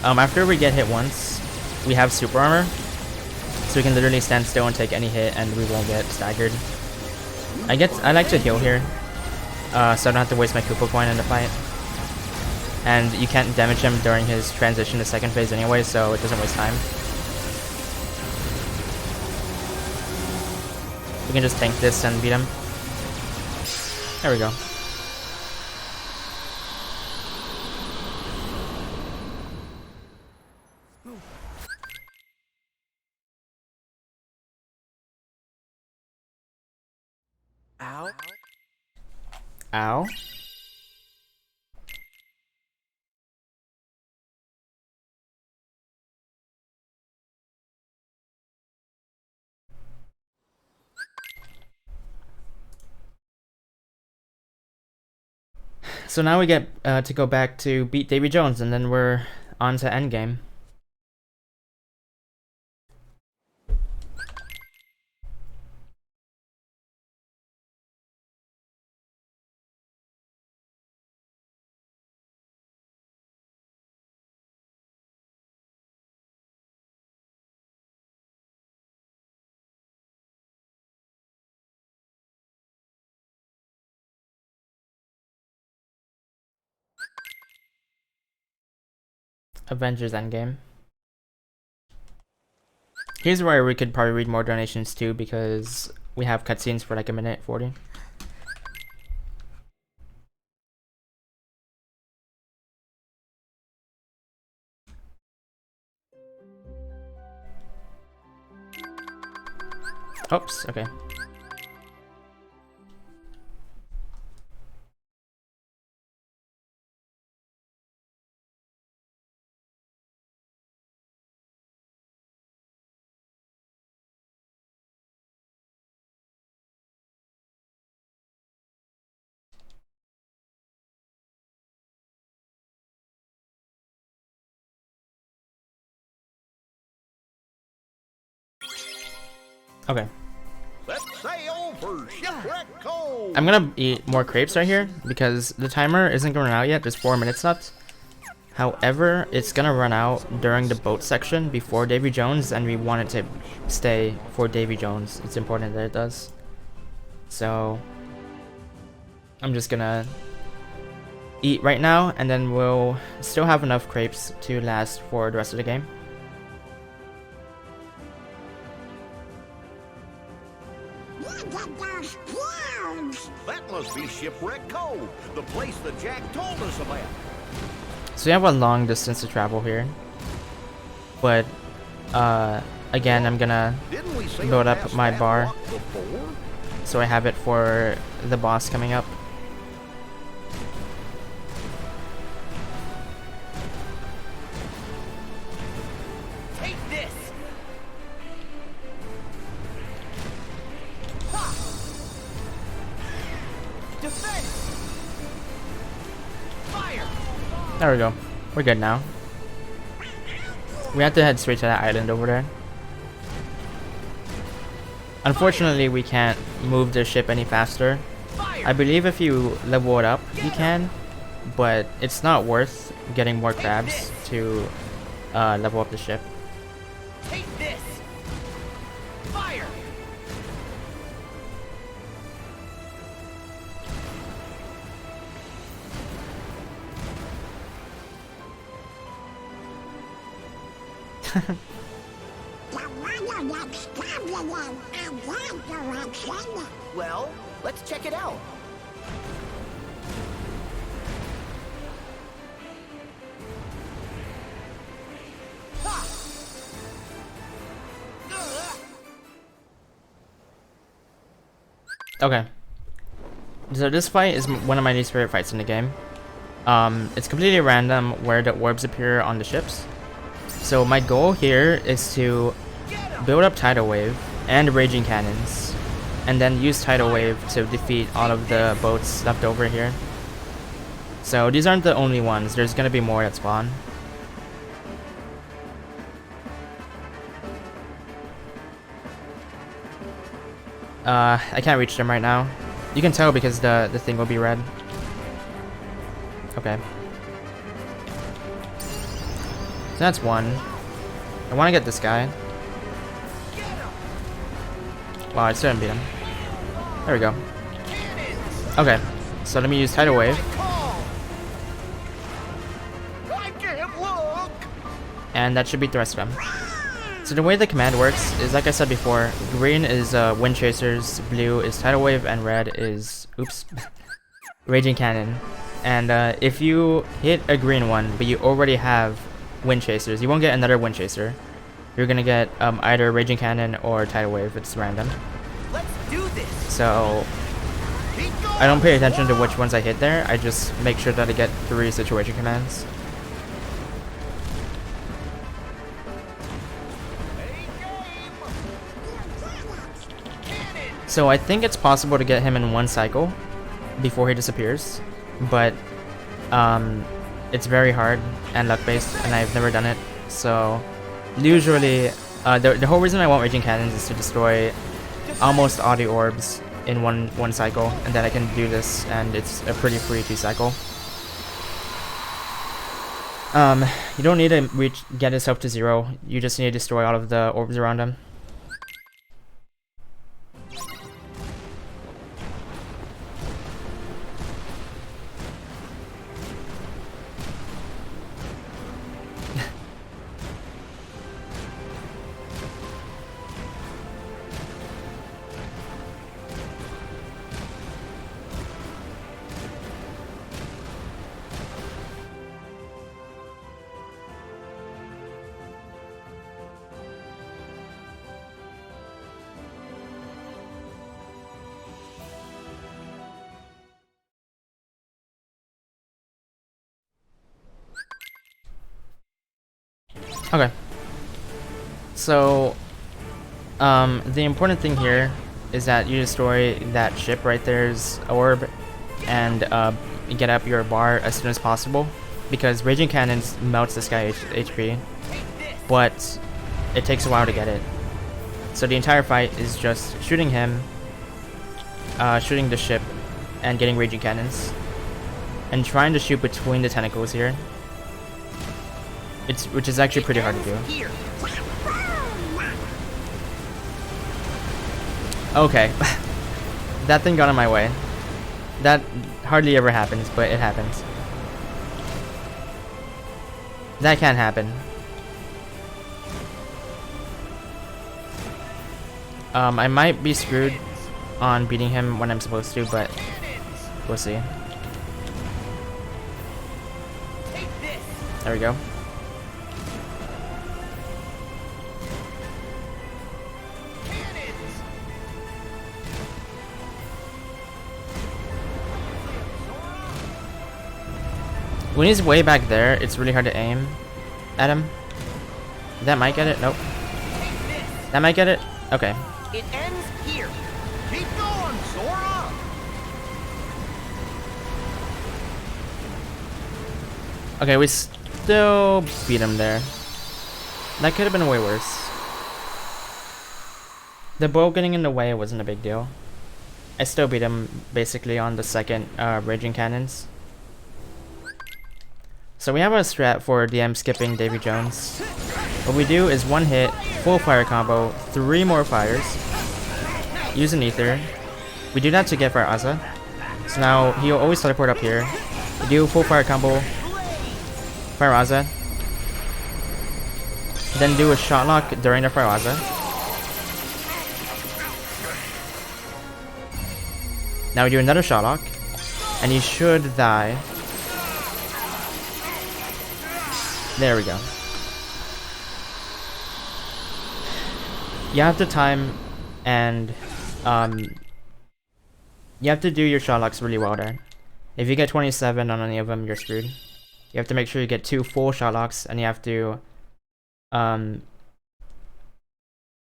After we get hit once, we have super armor, so we can literally stand still and take any hit, and we won't get staggered. I like to heal here, so I don't have to waste my Koopa coin in the fight. And you can't damage him during his transition to second phase anyway, so it doesn't waste time. We can just tank this and beat him. There we go. Ow. Ow. So now we get to go back to beat Davy Jones, and then we're on to endgame. Avengers Endgame. Here's where we could probably read more donations too, because we have cutscenes for like a minute 40. Oops, okay. Okay. Let's sail for Shipwreck Cove. I'm gonna eat more crepes right here because the timer isn't gonna run out yet. There's 4 minutes left. However, it's gonna run out during the boat section before Davy Jones, and we want it to stay for Davy Jones. It's important that it does. So I'm just gonna eat right now, and then we'll still have enough crepes to last for the rest of the game. That must be Shipwreck Cove, the place that Jack told us about. So we have a long distance to travel here, but again, I'm gonna Didn't we sail build up past my that bar rock before? so I have it for the boss coming up. Take this. Defense. Fire. There we go. We're good now. We have to head straight to that island over there. Unfortunately, we can't move the ship any faster. I believe if you level it up, you can, but it's not worth getting more crabs to level up the ship. Take this. Fire. Well, let's check it out. Okay. So this fight is one of my least favorite fights in the game. It's completely random where the orbs appear on the ships. So my goal here is to build up Tidal Wave and Raging Cannons, and then use Tidal Wave to defeat all of the boats left over here. So these aren't the only ones. There's gonna be more that spawn. I can't reach them right now. You can tell because the thing will be red. Okay. So that's one. I want to get this guy. Wow, I still didn't beat him. There we go. Okay, so let me use Tidal Wave. And that should beat the rest of them. So the way the command works is, like I said before, green is Wind Chasers, blue is Tidal Wave, and red is, oops, Raging Cannon. And if you hit a green one, but you already have Wind Chasers, you won't get another Wind Chaser. You're gonna get either Raging Cannon or Tidal Wave. It's random. Let's do this. So I don't pay attention to which ones I hit there. I just make sure that I get 3 situation commands. So I think it's possible to get him in one cycle before he disappears, but it's very hard and luck based, and I've never done it. So usually the whole reason I want Raging Cannons is to destroy almost all the orbs in one cycle, and then I can do this, and it's a pretty free 2 cycle. You don't need to get his health to 0. You just need to destroy all of the orbs around him. Okay. So, the important thing here is that you destroy that ship right there's orb, and get up your bar as soon as possible, because Raging Cannons melts this guy HP, but it takes a while to get it. So the entire fight is just shooting him, shooting the ship, and getting Raging Cannons, and trying to shoot between the tentacles here. Which is actually pretty hard to do. Okay. That thing got in my way. That hardly ever happens, but it happens. That can't happen. I might be screwed on beating him when I'm supposed to, but we'll see. There we go. When he's way back there, it's really hard to aim at him. That might get it. Nope. That might get it. Okay. It ends here. Keep going, Sora! Okay, we still beat him there. That could have been way worse. The bow getting in the way wasn't a big deal. I still beat him basically on the second Raging Cannons. So we have a strat for DM skipping Davy Jones. What we do is 1 hit, full fire combo, 3 more fires, use an ether. We do that to get Fire Aza. So now he'll always teleport up here. We do full fire combo, Fire Aza, then do a shot lock during the Fire Aza. Now we do another shot lock, and you should die. There we go. You have to time, and you have to do your shot locks really well there. If you get 27 on any of them, you're screwed. You have to make sure you get 2 full shot locks, and you have to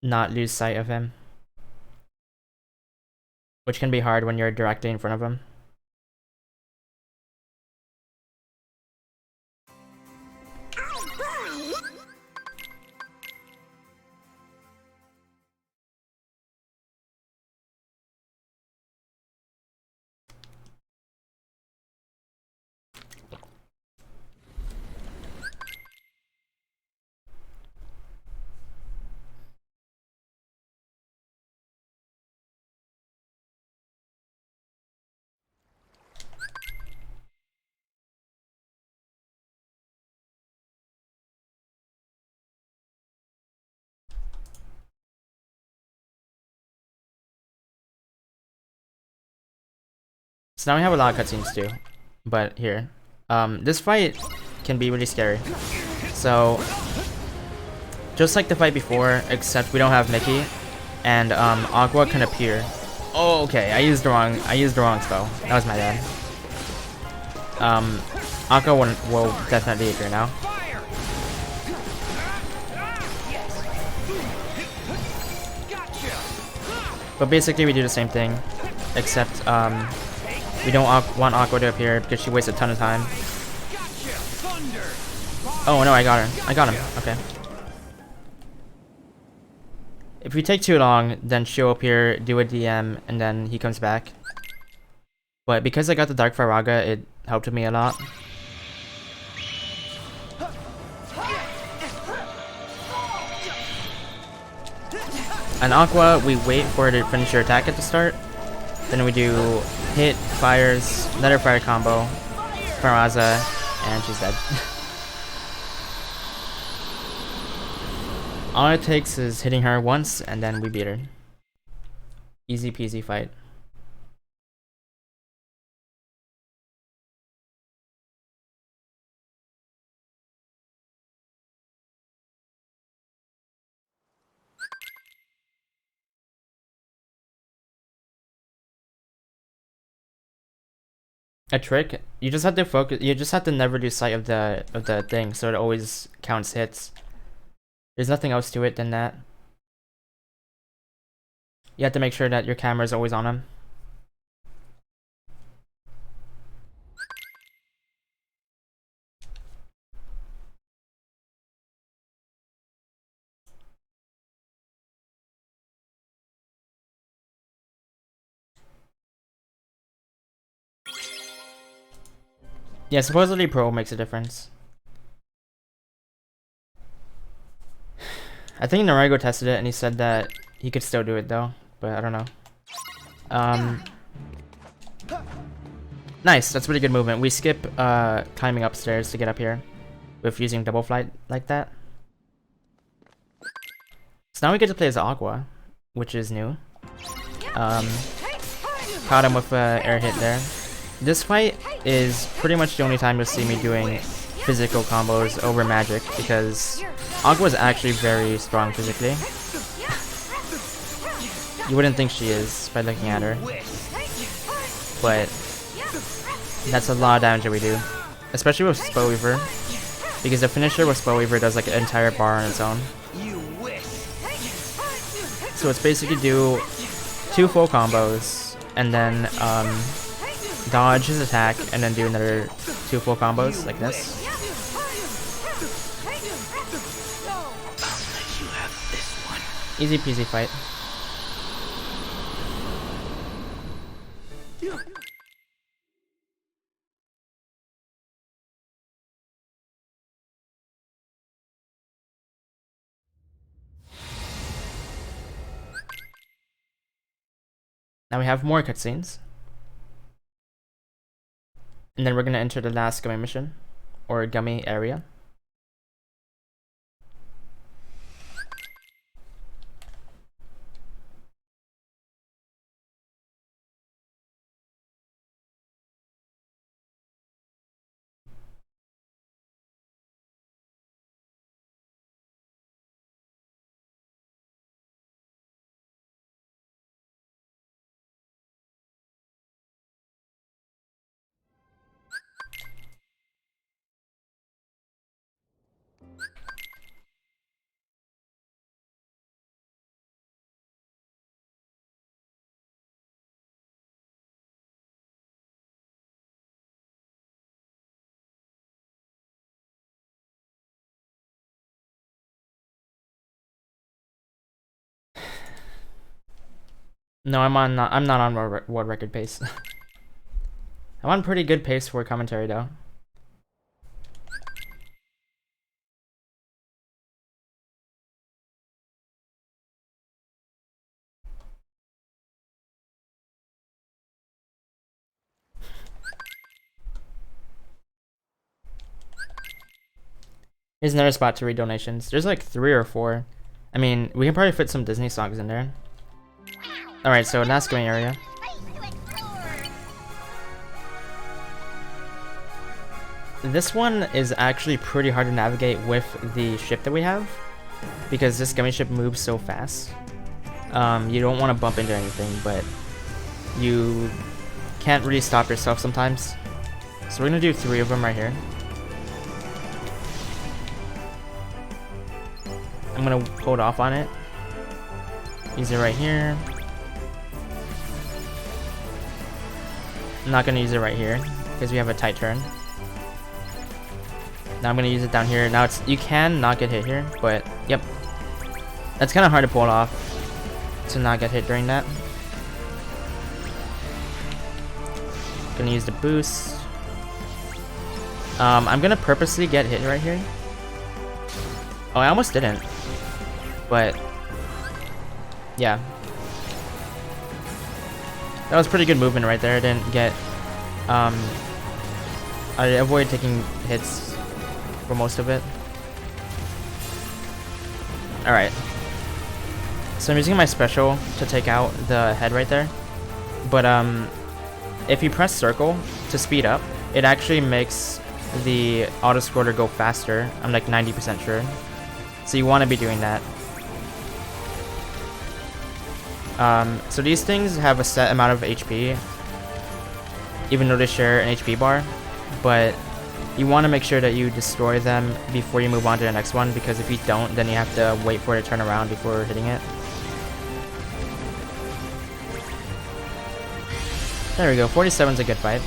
not lose sight of him, which can be hard when you're directly in front of him. So now we have a lot of cutscenes too. But here. This fight can be really scary. So just like the fight before, except we don't have Mickey, and Aqua can appear. Oh, okay. I used the wrong spell. That was my bad. Aqua will definitely appear now. But basically we do the same thing, except we don't want Aqua to appear because she wastes a ton of time. Oh no, I got her. I got him. Okay. If we take too long, then she'll appear, do a DM, and then he comes back. But because I got the Dark Firaga, it helped me a lot. And Aqua, we wait for her to finish her attack at the start. Then we do hit, fires, another fire combo, Firaza, and she's dead. All it takes is hitting her once, and then we beat her. Easy peasy fight. A trick? You just have to focus. You just have to never lose sight of the thing, so it always counts hits. There's nothing else to it than that. You have to make sure that your camera is always on him. Yeah, supposedly Pro makes a difference. I think Norigo tested it and he said that he could still do it though, but I don't know. Nice, that's really good movement. We skip climbing upstairs to get up here with using double flight like that. So now we get to play as Aqua, which is new. Caught him with an air hit there. This fight is pretty much the only time you'll see me doing physical combos over magic, because Aqua is actually very strong physically. You wouldn't think she is by looking at her, but that's a lot of damage that we do, especially with Spellweaver, because the finisher with Spellweaver does like an entire bar on its own. So it's basically do 2 full combos and then dodge his attack and then do another 2 full combos like this. Easy peasy fight. Now we have more cutscenes. And then we're gonna enter the last gummy mission, or gummy area. No, I'm not on world record pace. I'm on pretty good pace for commentary though. Here's another spot to read donations. There's like 3 or 4. I mean, we can probably fit some Disney songs in there. Alright, so last going area. this one is actually pretty hard to navigate with the ship that we have, because this gummy ship moves so fast. You don't want to bump into anything, but you can't really stop yourself sometimes. So we're gonna do 3 of them right here. I'm gonna hold off on it. Use it right here. I'm not gonna use it right here because we have a tight turn. Now I'm gonna use it down here. Now you can not get hit here, but yep. That's kind of hard to pull off to not get hit during that. Gonna use the boost. I'm gonna purposely get hit right here. Oh, I almost didn't. But yeah. That was pretty good movement right there. I didn't get I avoided taking hits for most of it. Alright. So I'm using my special to take out the head right there. But if you press circle to speed up, it actually makes the auto scroller go faster. I'm like 90% sure. So you want to be doing that. So these things have a set amount of HP, even though they share an HP bar, but you want to make sure that you destroy them before you move on to the next one, because if you don't, then you have to wait for it to turn around before hitting it. There we go, 47's a good fight.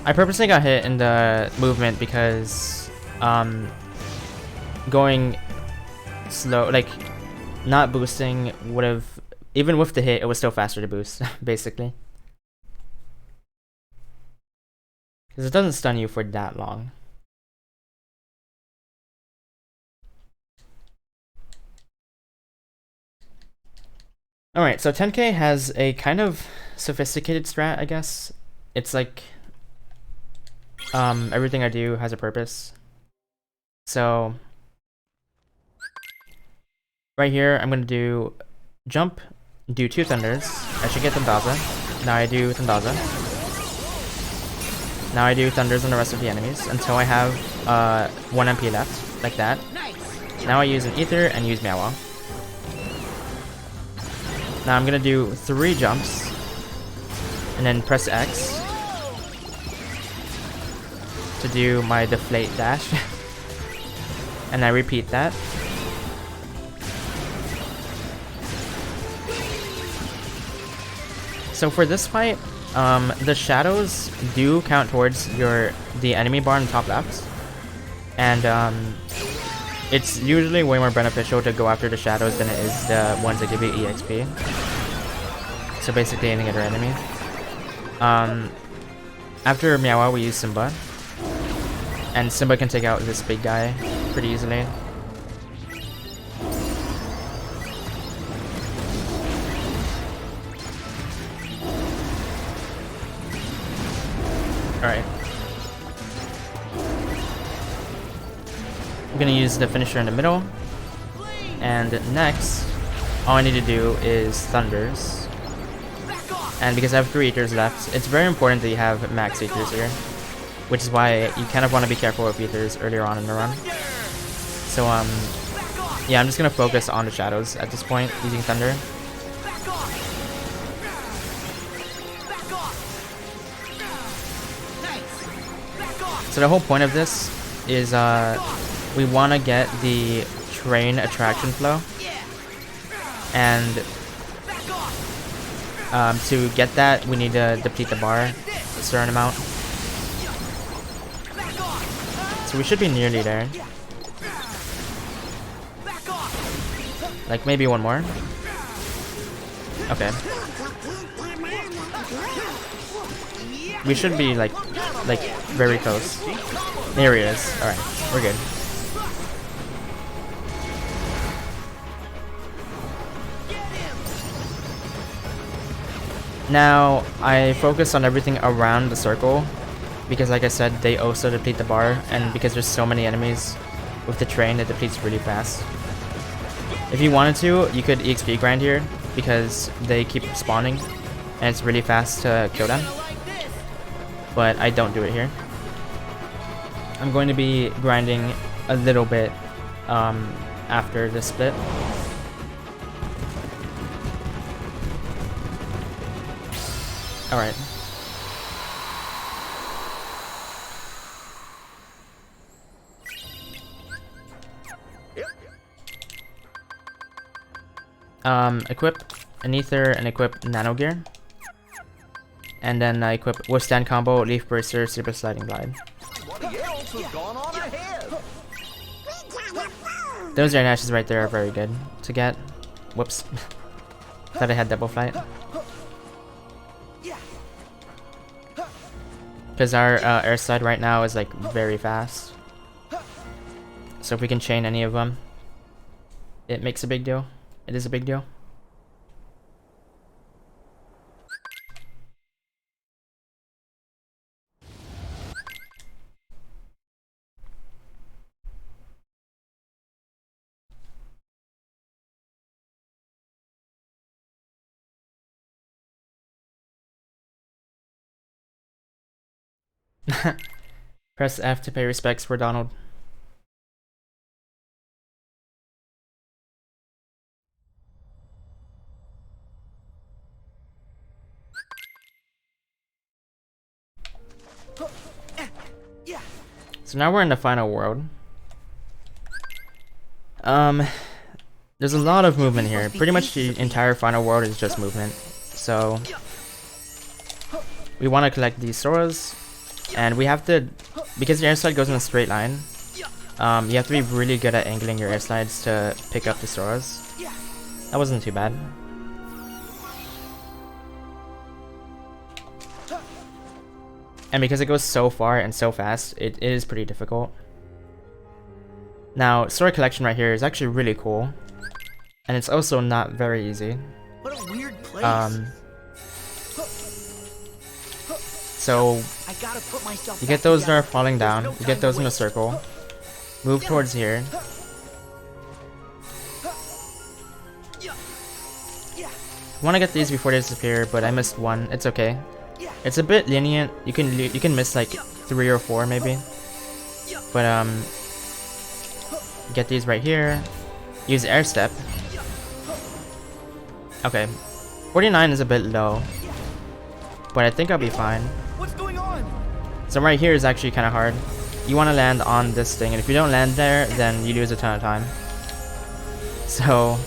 I purposely got hit in the movement because going slow, like not boosting would have, even with the hit, it was still faster to boost, basically. Because it doesn't stun you for that long. Alright, so 10K has a kind of sophisticated strat, I guess. It's like everything I do has a purpose. So right here, I'm gonna do jump, do 2 thunders. I should get Thandaza. Now I do Thandaza. Now I do thunders on the rest of the enemies until I have 1 MP left, like that. Now I use an ether and use Meow. Now I'm gonna do 3 jumps and then press X to do my deflate dash. And I repeat that. So for this fight, the shadows do count towards the enemy bar in the top left, and it's usually way more beneficial to go after the shadows than it is the ones that give you EXP. So basically aiming at our enemy. After Meow, we use Simba. And Simba can take out this big guy pretty easily. Alright. I'm gonna use the finisher in the middle. And next, all I need to do is thunders. And because I have 3 ethers left, it's very important that you have max ethers here. Which is why you kind of want to be careful with ethers earlier on in the run. So yeah, I'm just gonna focus on the shadows at this point using thunder. So the whole point of this is we want to get the train attraction flow, and to get that we need to deplete the bar a certain amount. So we should be nearly there. Like maybe 1 more. Okay. We should be like very close. There he is. Alright, we're good. Now I focus on everything around the circle, because like I said, they also deplete the bar, and because there's so many enemies with the train, it depletes really fast. If you wanted to, you could EXP grind here because they keep spawning and it's really fast to kill them. But I don't do it here. I'm going to be grinding a little bit after this split. Alright. Equip an ether and equip nano gear. And then equip withstand combo, leaf burster, super sliding glide. Somebody else has gone on ahead. Those iron ashes right there are very good to get. Whoops. Thought I had double flight. Because our air slide right now is like very fast. So if we can chain any of them, it makes a big deal. It is a big deal. Press F to pay respects for Donald. So now we're in the final world. There's a lot of movement here. Pretty much the entire final world is just movement. So we want to collect these Soras, and we have to, because your air slide goes in a straight line, you have to be really good at angling your air slides to pick up the Soras. That wasn't too bad. And because it goes so far and so fast, it is pretty difficult. Now, Sora collection right here is actually really cool. And it's also not very easy. What a weird place. So, I gotta put myself you get those that are falling down, you get those in a circle, move towards here. I want to get these before they disappear, but I missed one. It's okay. It's a bit lenient. You can miss like 3 or 4 maybe. But get these right here. Use air step. Okay. 49 is a bit low, but I think I'll be fine. What's going on? So right here is actually kind of hard. You want to land on this thing, and if you don't land there, then you lose a ton of time. So,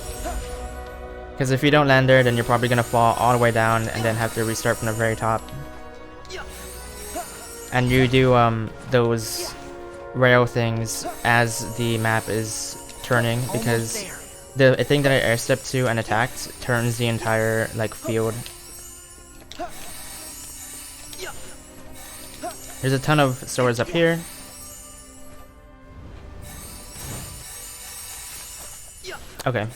because if you don't land there, then you're probably gonna fall all the way down and then have to restart from the very top. And you do those rail things as the map is turning, because the thing that I air stepped to and attacked turns the entire like field. There's a ton of swords up here. Okay.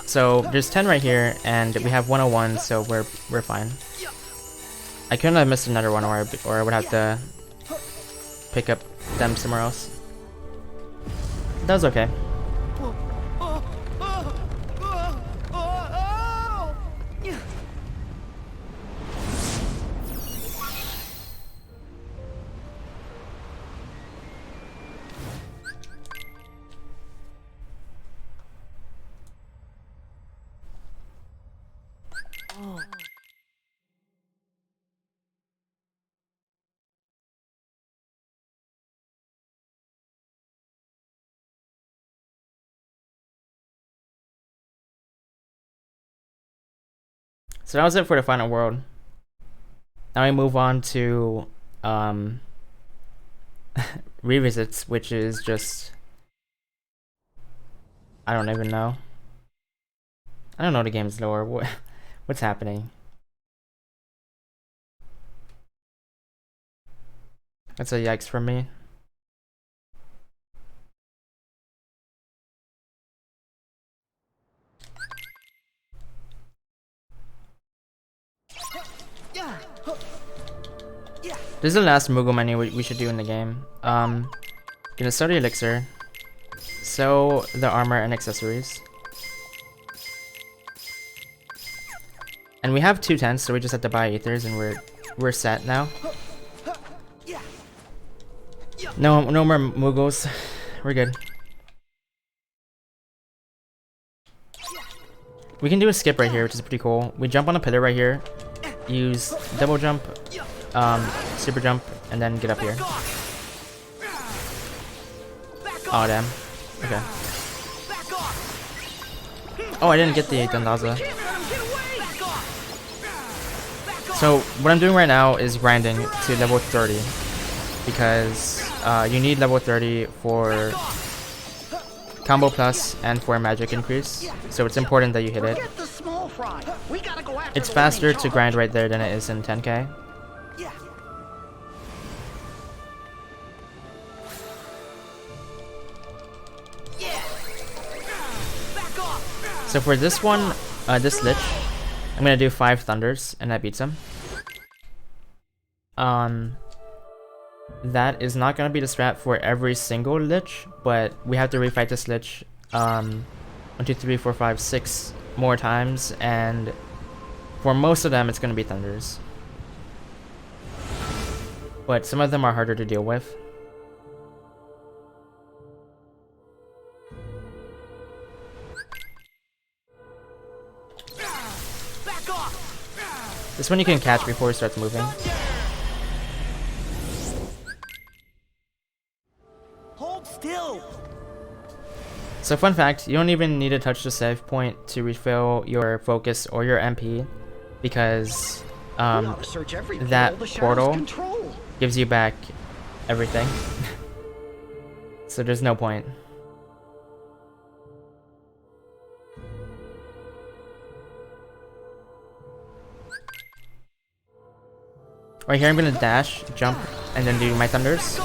So there's 10 right here, and we have 101, so we're fine. I couldn't have missed another one, or I would have to pick up them somewhere else. That was okay. So that was it for the final world. Now we move on to revisits, which is just, I don't even know. I don't know the game's lore. What's happening? That's a yikes from me. This is the last Moogle menu we should do in the game. Gonna sell the elixir, sell the armor and accessories. And we have 2 tents, so we just have to buy ethers, and we're set now. No more Mughals. We're good. We can do a skip right here, which is pretty cool. We jump on a pillar right here, use double jump, super jump, and then get up here. Oh damn. Okay. Oh, I didn't get the Dandaza. So what I'm doing right now is grinding to level 30 because you need level 30 for combo plus and for magic increase. So it's important that you hit it. It's faster to grind right there than it is in 10k. So for this one, this Lich, I'm gonna do 5 Thunders, and that beats him. That is not gonna be the strat for every single Lich, but we have to refight this Lich 1, 2, 3, 4, 5, 6 more times, and for most of them it's gonna be Thunders. But some of them are harder to deal with. This one you can catch before it starts moving. Hold still. So fun fact, you don't even need to touch the save point to refill your focus or your MP because that portal gives you back everything. So there's no point. Right here I'm gonna dash, jump, and then do my thunders.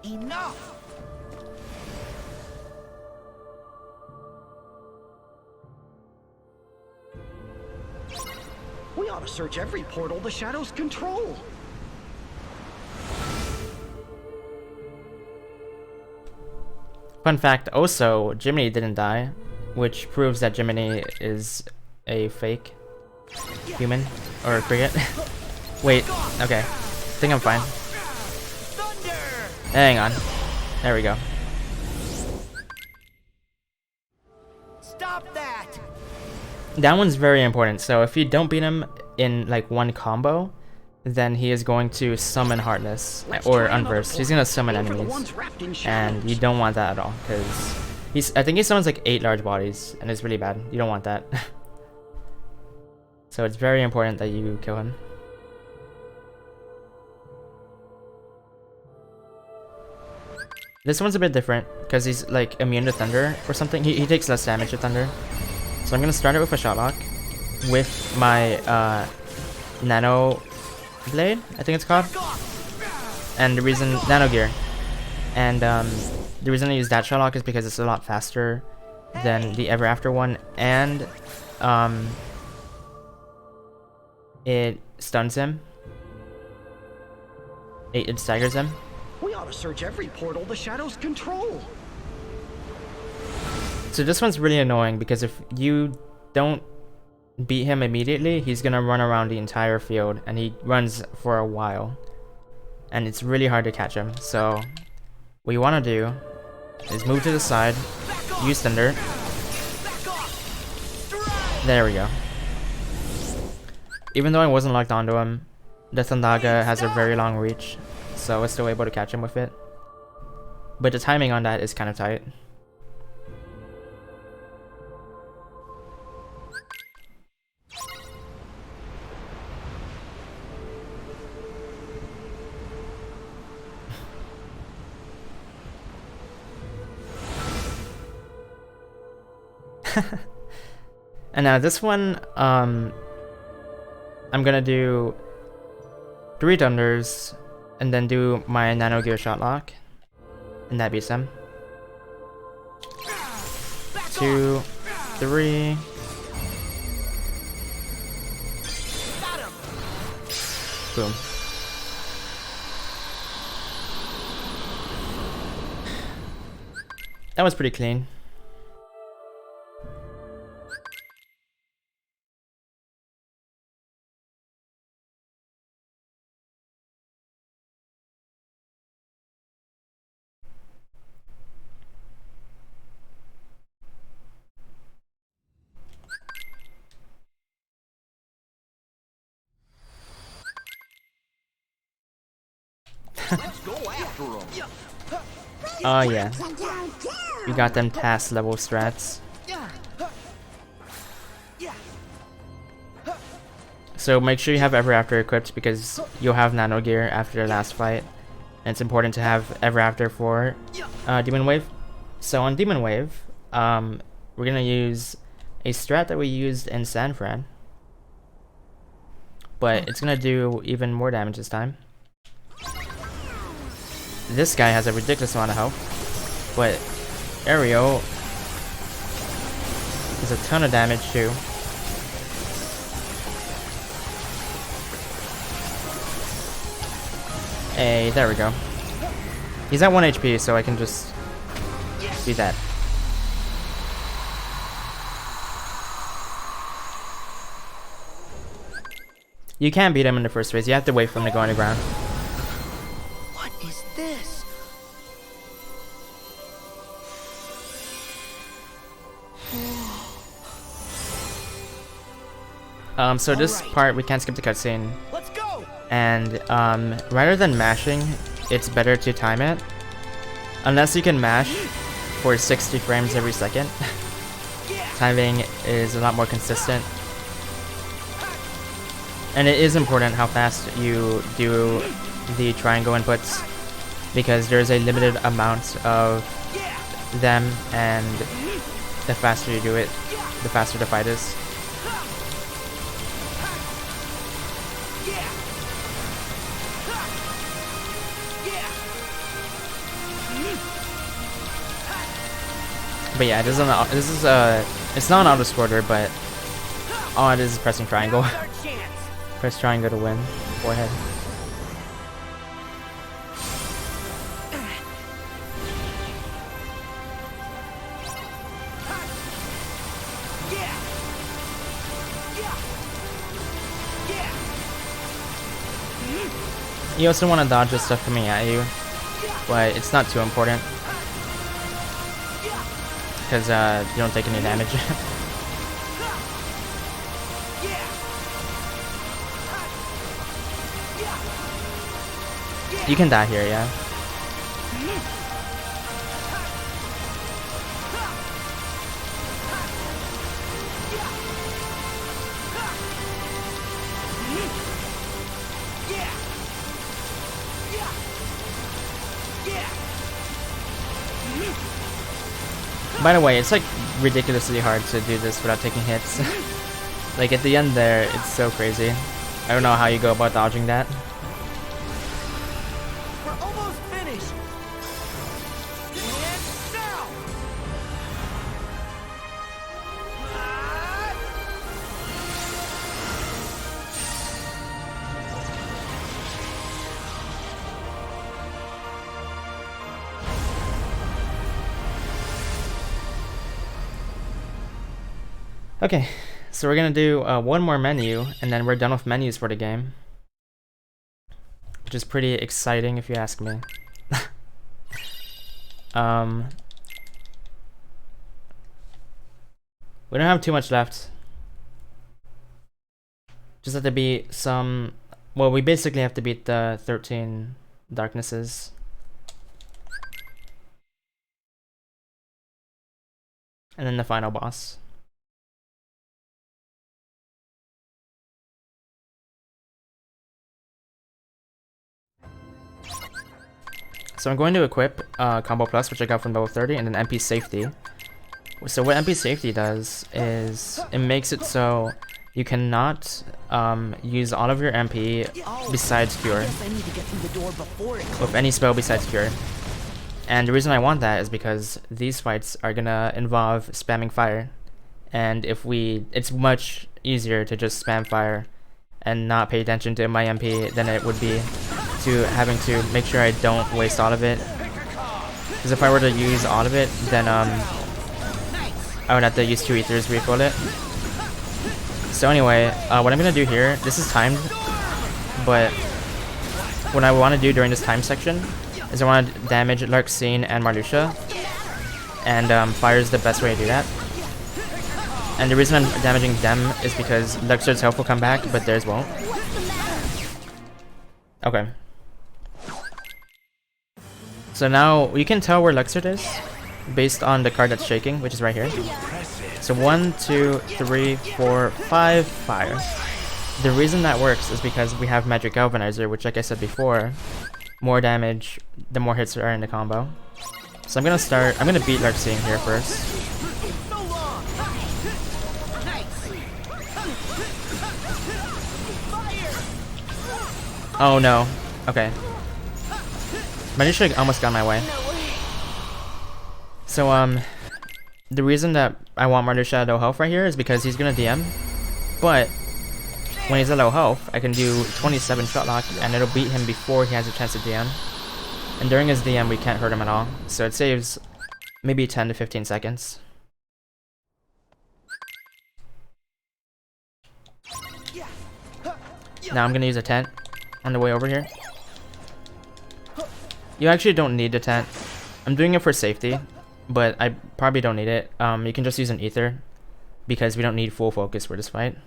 Enough. We ought to search every portal the shadows control. Fun fact, also, Jiminy didn't die, which proves that Jiminy is a fake human or a cricket. Wait, okay. I think I'm fine. Hang on. There we go. Stop that. That one's very important. So if you don't beat him in like one combo, then he is going to summon Heartless or Unversed. He's gonna summon enemies, and you don't want that at all because I think he summons like 8 large bodies, and it's really bad. You don't want that. So it's very important that you kill him. This one's a bit different because he's like immune to thunder or something. He takes less damage to thunder. So I'm gonna start it with a shot lock with my nano blade, I think it's called, and the reason nano gear, and the reason I use that shot lock is because it's a lot faster than the Ever After one, and it stuns him. It staggers him. We ought to search every portal the shadows control. So this one's really annoying because if you don't beat him immediately, he's gonna run around the entire field, and he runs for a while, and it's really hard to catch him. So what you want to do is move to the side, use thunder. There we go. Even though I wasn't locked onto him, the Thandaga has a very long reach, so I was still able to catch him with it. But the timing on that is kind of tight. And now this one, I'm gonna do 3 thunders and then do my nano gear shot lock, and that beats him. 2, 3. Boom. That was pretty clean. Let's go after them. Oh yeah. You got them task level strats. So make sure you have Ever After equipped because you'll have Nano Gear after the last fight. And it's important to have Ever After for Demon Wave. So on Demon Wave, we're gonna use a strat that we used in San Fran. But it's gonna do even more damage this time. This guy has a ridiculous amount of health, but Aerial is a ton of damage too. Hey, there we go. He's at 1 HP, so I can just do that. You can't beat him in the first phase, you have to wait for him to go underground. What is this? So this part, we can't skip the cutscene. Let's go! And rather than mashing, it's better to time it. Unless you can mash for 60 frames every second. Timing is a lot more consistent. And it is important how fast you do the triangle inputs, because there's a limited amount of them, and the faster you do it, the faster the fight is. But yeah, this is it's not an auto squirter, but all it is pressing triangle. Press triangle to win. Go ahead. You also want to dodge the stuff coming at you, but it's not too important because you don't take any damage. You can die here, yeah. By the way, it's like ridiculously hard to do this without taking hits. Like at the end there, it's so crazy. I don't know how you go about dodging that. We're almost finished! And now! Okay, so we're gonna do one more menu, and then we're done with menus for the game. Which is pretty exciting if you ask me. We don't have too much left. Just have to beat some... Well, we basically have to beat the 13 darknesses. And then the final boss. So I'm going to equip Combo Plus, which I got from level 30, and then MP Safety. So what MP Safety does is it makes it so you cannot use all of your MP besides Cure, with any spell besides Cure. And the reason I want that is because these fights are gonna involve spamming fire, and it's much easier to just spam fire and not pay attention to my MP than it would be to having to make sure I don't waste all of it Because if I were to use all of it, then I would have to use 2 ethers, refill it. So anyway, what I'm gonna do here, this is timed, but what I want to do during this time section is I want to damage Larxene and Marluxia, and fire is the best way to do that. And the reason I'm damaging them is because Luxord's health will come back, but theirs won't. Okay. So now you can tell where Luxord is based on the card that's shaking, which is right here. So 1, 2, 3, 4, 5 fire. The reason that works is because we have Magic Galvanizer, which, like I said before, more damage the more hits are in the combo. So I'm gonna beat Larxene here first. Oh no. Okay. Marluxia almost got my way. So the reason that I want Marluxia at low health right here is because he's gonna DM, but when he's at low health, I can do 27 shot lock and it'll beat him before he has a chance to DM. And during his DM, we can't hurt him at all, so it saves maybe 10 to 15 seconds. Now I'm gonna use a tent on the way over here. You actually don't need the tent. I'm doing it for safety, but I probably don't need it. You can just use an ether because we don't need full focus for this fight.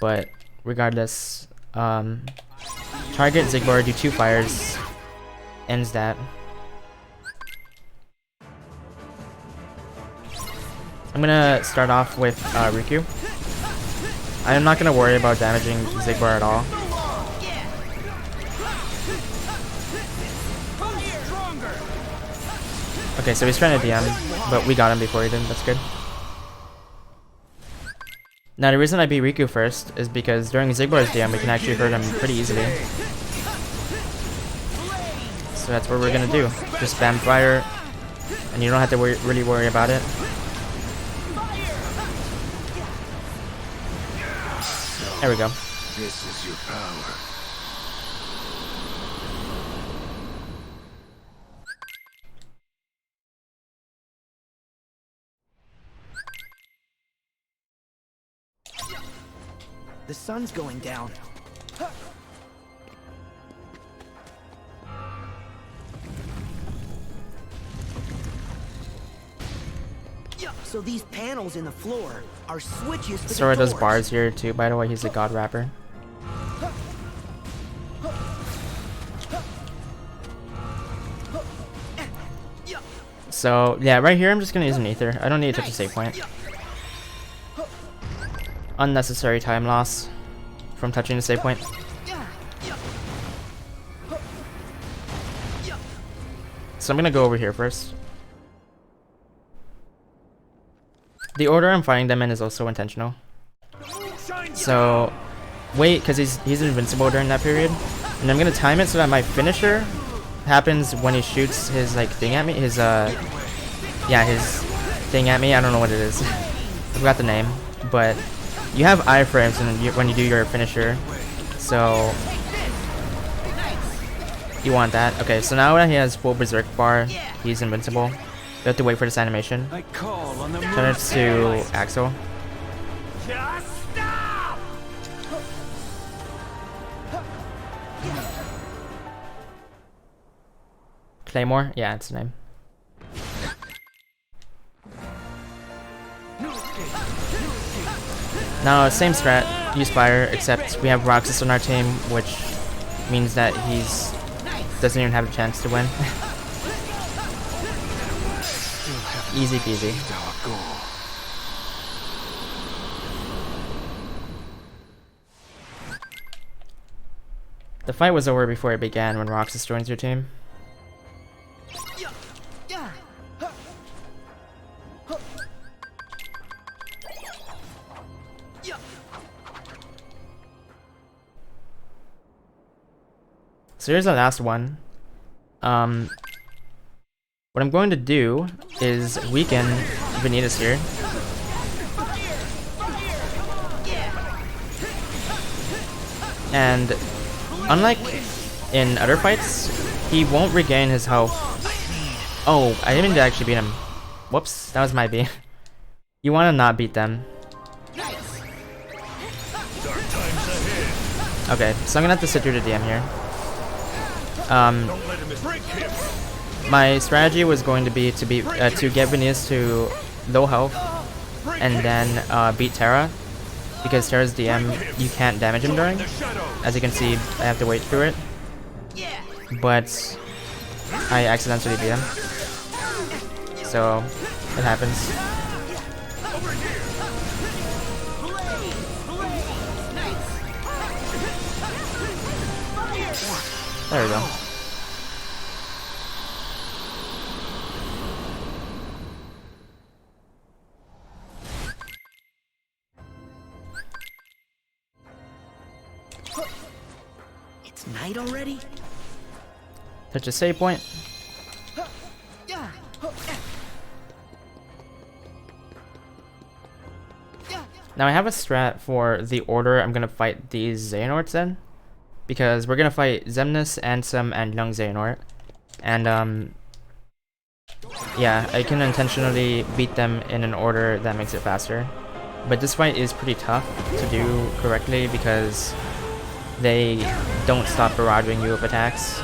But regardless, target Zigbar, do 2 fires, ends that. I'm gonna start off with Riku. I'm not gonna worry about damaging Zigbar at all. Okay, so he's trying to DM, but we got him before he did. That's good. Now the reason I beat Riku first is because during Zigbar's DM we can actually hurt him pretty easily. So that's what we're gonna do. Just spam fire, and you don't have to really worry about it. There we go. This is your power. The sun's going down. So these panels in the floor are switches to Sora the does doors. bars here too, by the way. He's a god rapper. So yeah, right here I'm just gonna use an ether. I don't need to touch a save point. Unnecessary time loss from touching the save point. So I'm gonna go over here first. The order I'm fighting them in is also intentional. So wait, because he's invincible during that period, and I'm gonna time it so that my finisher happens when he shoots his like thing at me. His thing at me. I don't know what it is. I forgot the name, but you have iframes when you do your finisher, so you want that. Okay, so now that he has full berserk bar, he's invincible. You have to wait for this animation. I call on the Turn it to Axel. Just stop! Claymore? Yeah, it's the name. Now, same strat, use fire, except we have Roxas on our team, which means that he's doesn't even have a chance to win. Easy peasy. The fight was over before it began when Roxas joins your team. So here's the last one. What I'm going to do is weaken Vanitas here. And unlike in other fights, He won't regain his health. Oh, I didn't mean to actually beat him. Whoops, that was my B. You want to not beat them. Okay, so I'm gonna have to sit through the DM here. My strategy was going to be to get Venus to low health and then beat Terra, because Terra's DM you can't damage him during. As you can see, I have to wait through it. But I accidentally beat him, so it happens. There we go. It's night already? Touch a save point. Now I have a strat for the order I'm gonna fight these Xehanorts in, because we're gonna fight Xemnas, Ansem, and Young Xehanort, and yeah, I can intentionally beat them in an order that makes it faster. But this fight is pretty tough to do correctly because they don't stop barraging you with attacks.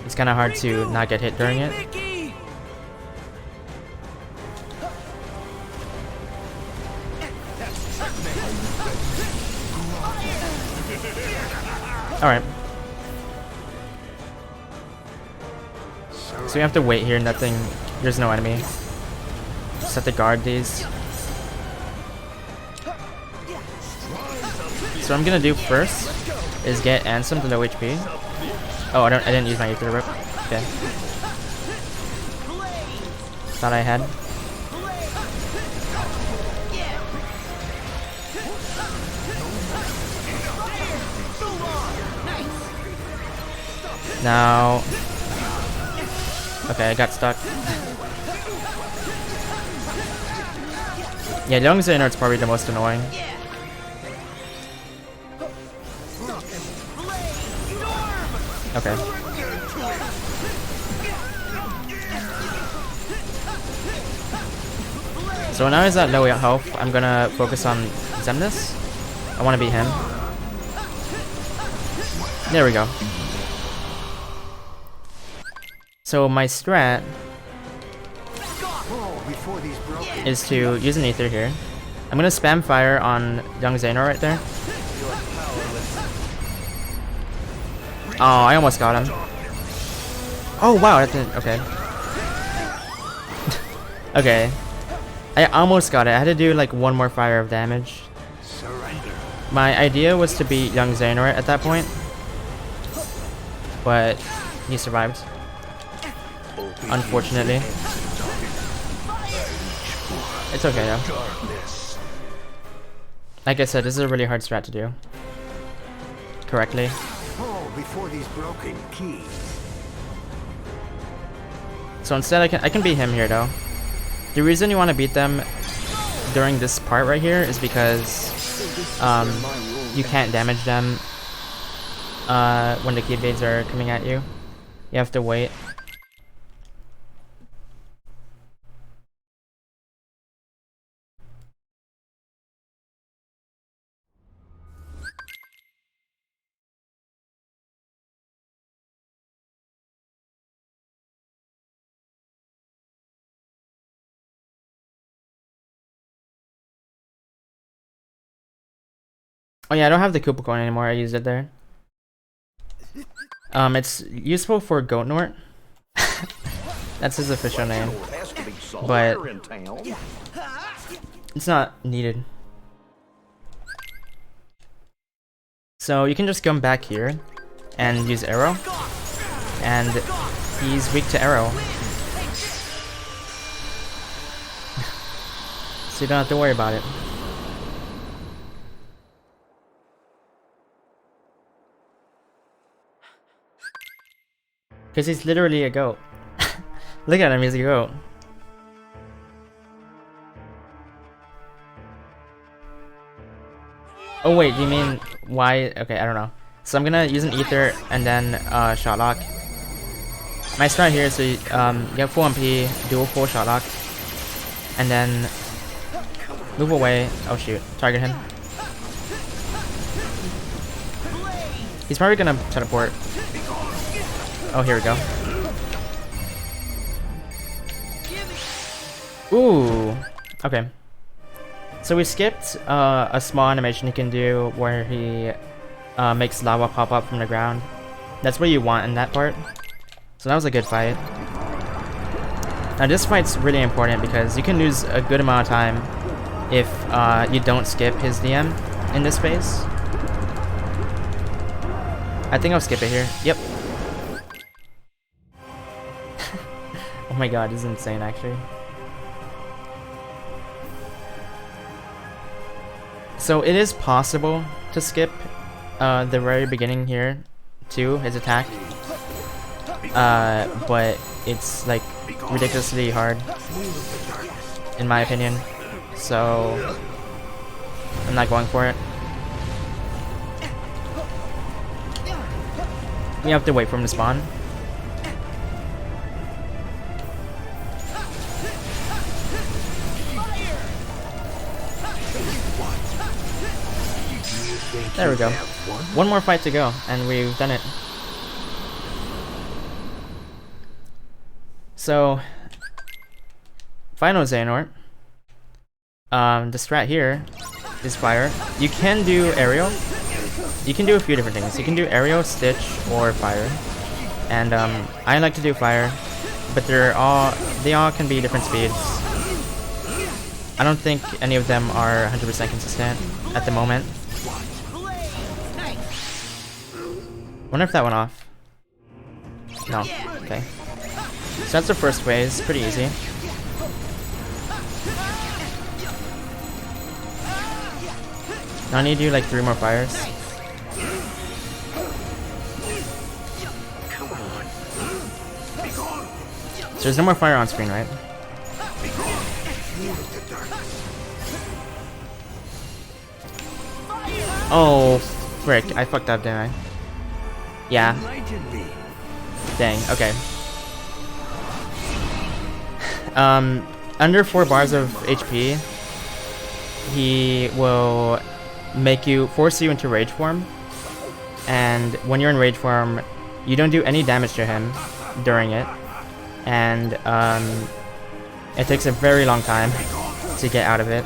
It's kind of hard to not get hit during it. Alright. So we have to wait here, nothing, there's no enemy. Just have to guard these. So what I'm gonna do first is get Ansem to low HP. Oh, I didn't use my Aether Rip. Okay. Thought I had. Now, okay, I got stuck. Yeah, Young Xehanort's probably the most annoying. Okay. So now he's at low health. I'm gonna focus on Xemnas. I want to beat him. There we go. So my strat is to use an Aether here. I'm gonna spam fire on Young Xehanort right there. Oh, I almost got him. Oh wow, that didn't. Okay. Okay. I almost got it. I had to do like one more fire of damage. My idea was to beat Young Xehanort at that point, but he survived. Unfortunately. It's okay though. Like I said, this is a really hard strat to do correctly. Before these broken keys. So instead I can beat him here though. The reason you want to beat them during this part right here is because you can't damage them when the keyblades are coming at you. You have to wait. Oh yeah, I don't have the Koopa coin anymore. I used it there. It's useful for Goatnort. That's his official name. But it's not needed. So you can just come back here and use arrow. And he's weak to arrow. So you don't have to worry about it. Because he's literally a goat. Look at him, he's a goat. Oh wait, do you mean why? Okay, I don't know. So I'm gonna use an Ether and then Shotlock. My strat here is to get full MP, do a full shot lock, and then move away. Oh shoot, target him. He's probably gonna teleport. Oh, here we go. Ooh, okay. So we skipped a small animation he can do where he makes lava pop up from the ground. That's what you want in that part. So that was a good fight. Now this fight's really important because you can lose a good amount of time if you don't skip his DM in this phase. I think I'll skip it here. Yep. Oh my god, this is insane actually. So it is possible to skip the very beginning here too, his attack. But it's like ridiculously hard in my opinion. So I'm not going for it. We have to wait for him to spawn. There we go. One more fight to go, and we've done it. So, final Xehanort. The strat here is fire. You can do aerial. You can do a few different things. You can do aerial, stitch, or fire. And I like to do fire, but they all can be different speeds. I don't think any of them are 100% consistent at the moment. Wonder if that went off. No. Okay. So that's the first phase. Pretty easy. Now I need to do like 3 more fires. So there's no more fire on screen, right? Oh, frick. I fucked up, didn't I? Yeah. Dang, okay. Under 4 bars of HP, he will force you into rage form. And when you're in rage form, you don't do any damage to him during it. And it takes a very long time to get out of it.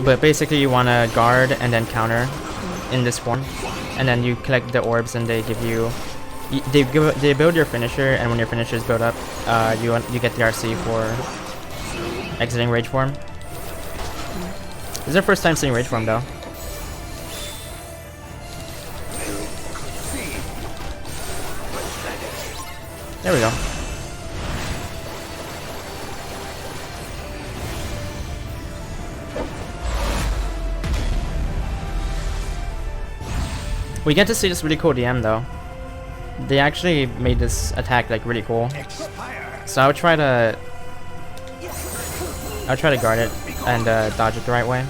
But basically you want to guard and then counter in this form, and then you collect the orbs and they give you they build your finisher, and when your finishers build up, you get the RC for exiting rage form. This is our first time seeing rage form though. There we go. We get to see this really cool DM though. They actually made this attack like really cool. So I'll try to guard it and dodge it the right way.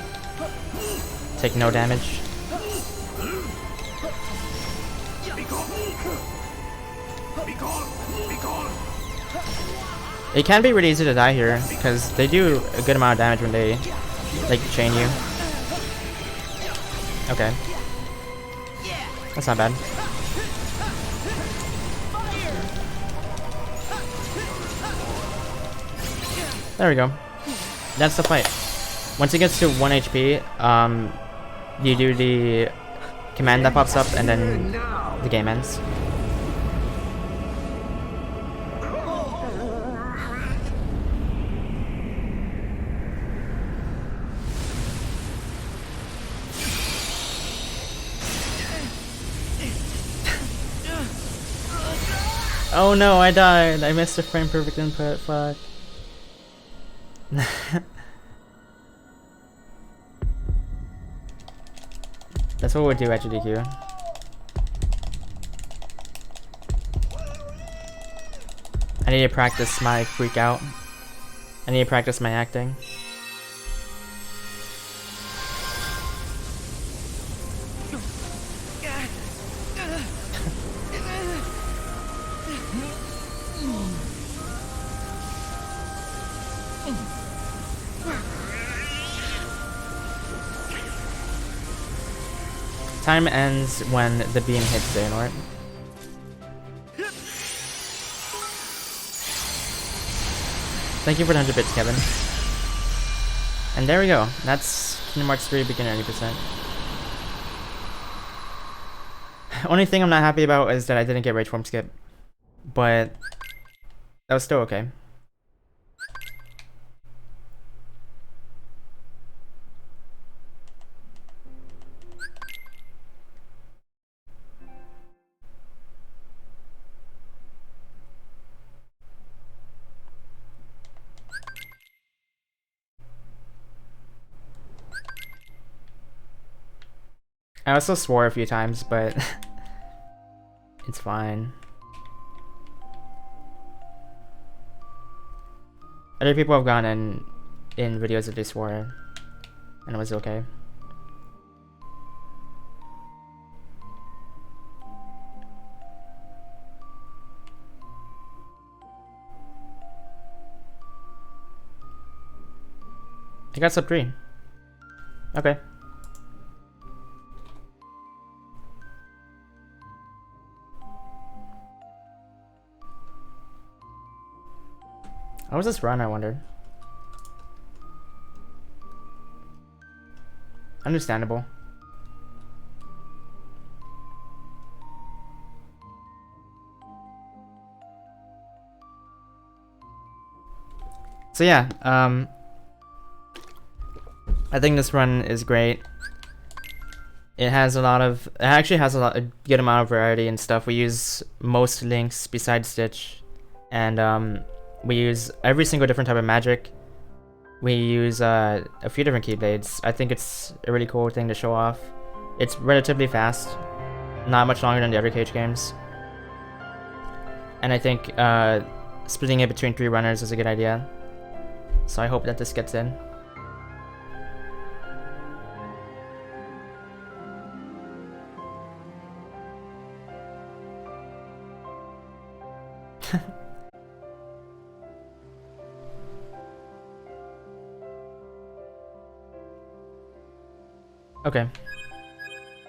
Take no damage. It can be really easy to die here because they do a good amount of damage when they like chain you. Okay. That's not bad. There we go. That's the fight. Once it gets to 1 HP, you do the command that pops up and then the game ends. Oh no, I died. I missed a frame perfect input. Fuck. That's what we'll do at SGDQ. I need to practice my freak out. I need to practice my acting. Time ends when the beam hits Xehanort. Thank you for the 100 bits, Kevin. And there we go. That's Kingdom Hearts 3 beginner 80%. Only thing I'm not happy about is that I didn't get Rage Form skip. But that was still okay. I also swore a few times, but it's fine. Other people have gone in videos that they swore, and it was okay. I got sub 3. Okay. How was this run, I wonder? Understandable. So yeah, I think this run is great. It actually has a good amount of variety and stuff. We use most links besides Stitch, and we use every single different type of magic. We use a few different Keyblades. I think it's a really cool thing to show off. It's relatively fast, not much longer than the other Cage games. And I think splitting it between 3 runners is a good idea. So I hope that this gets in. Okay.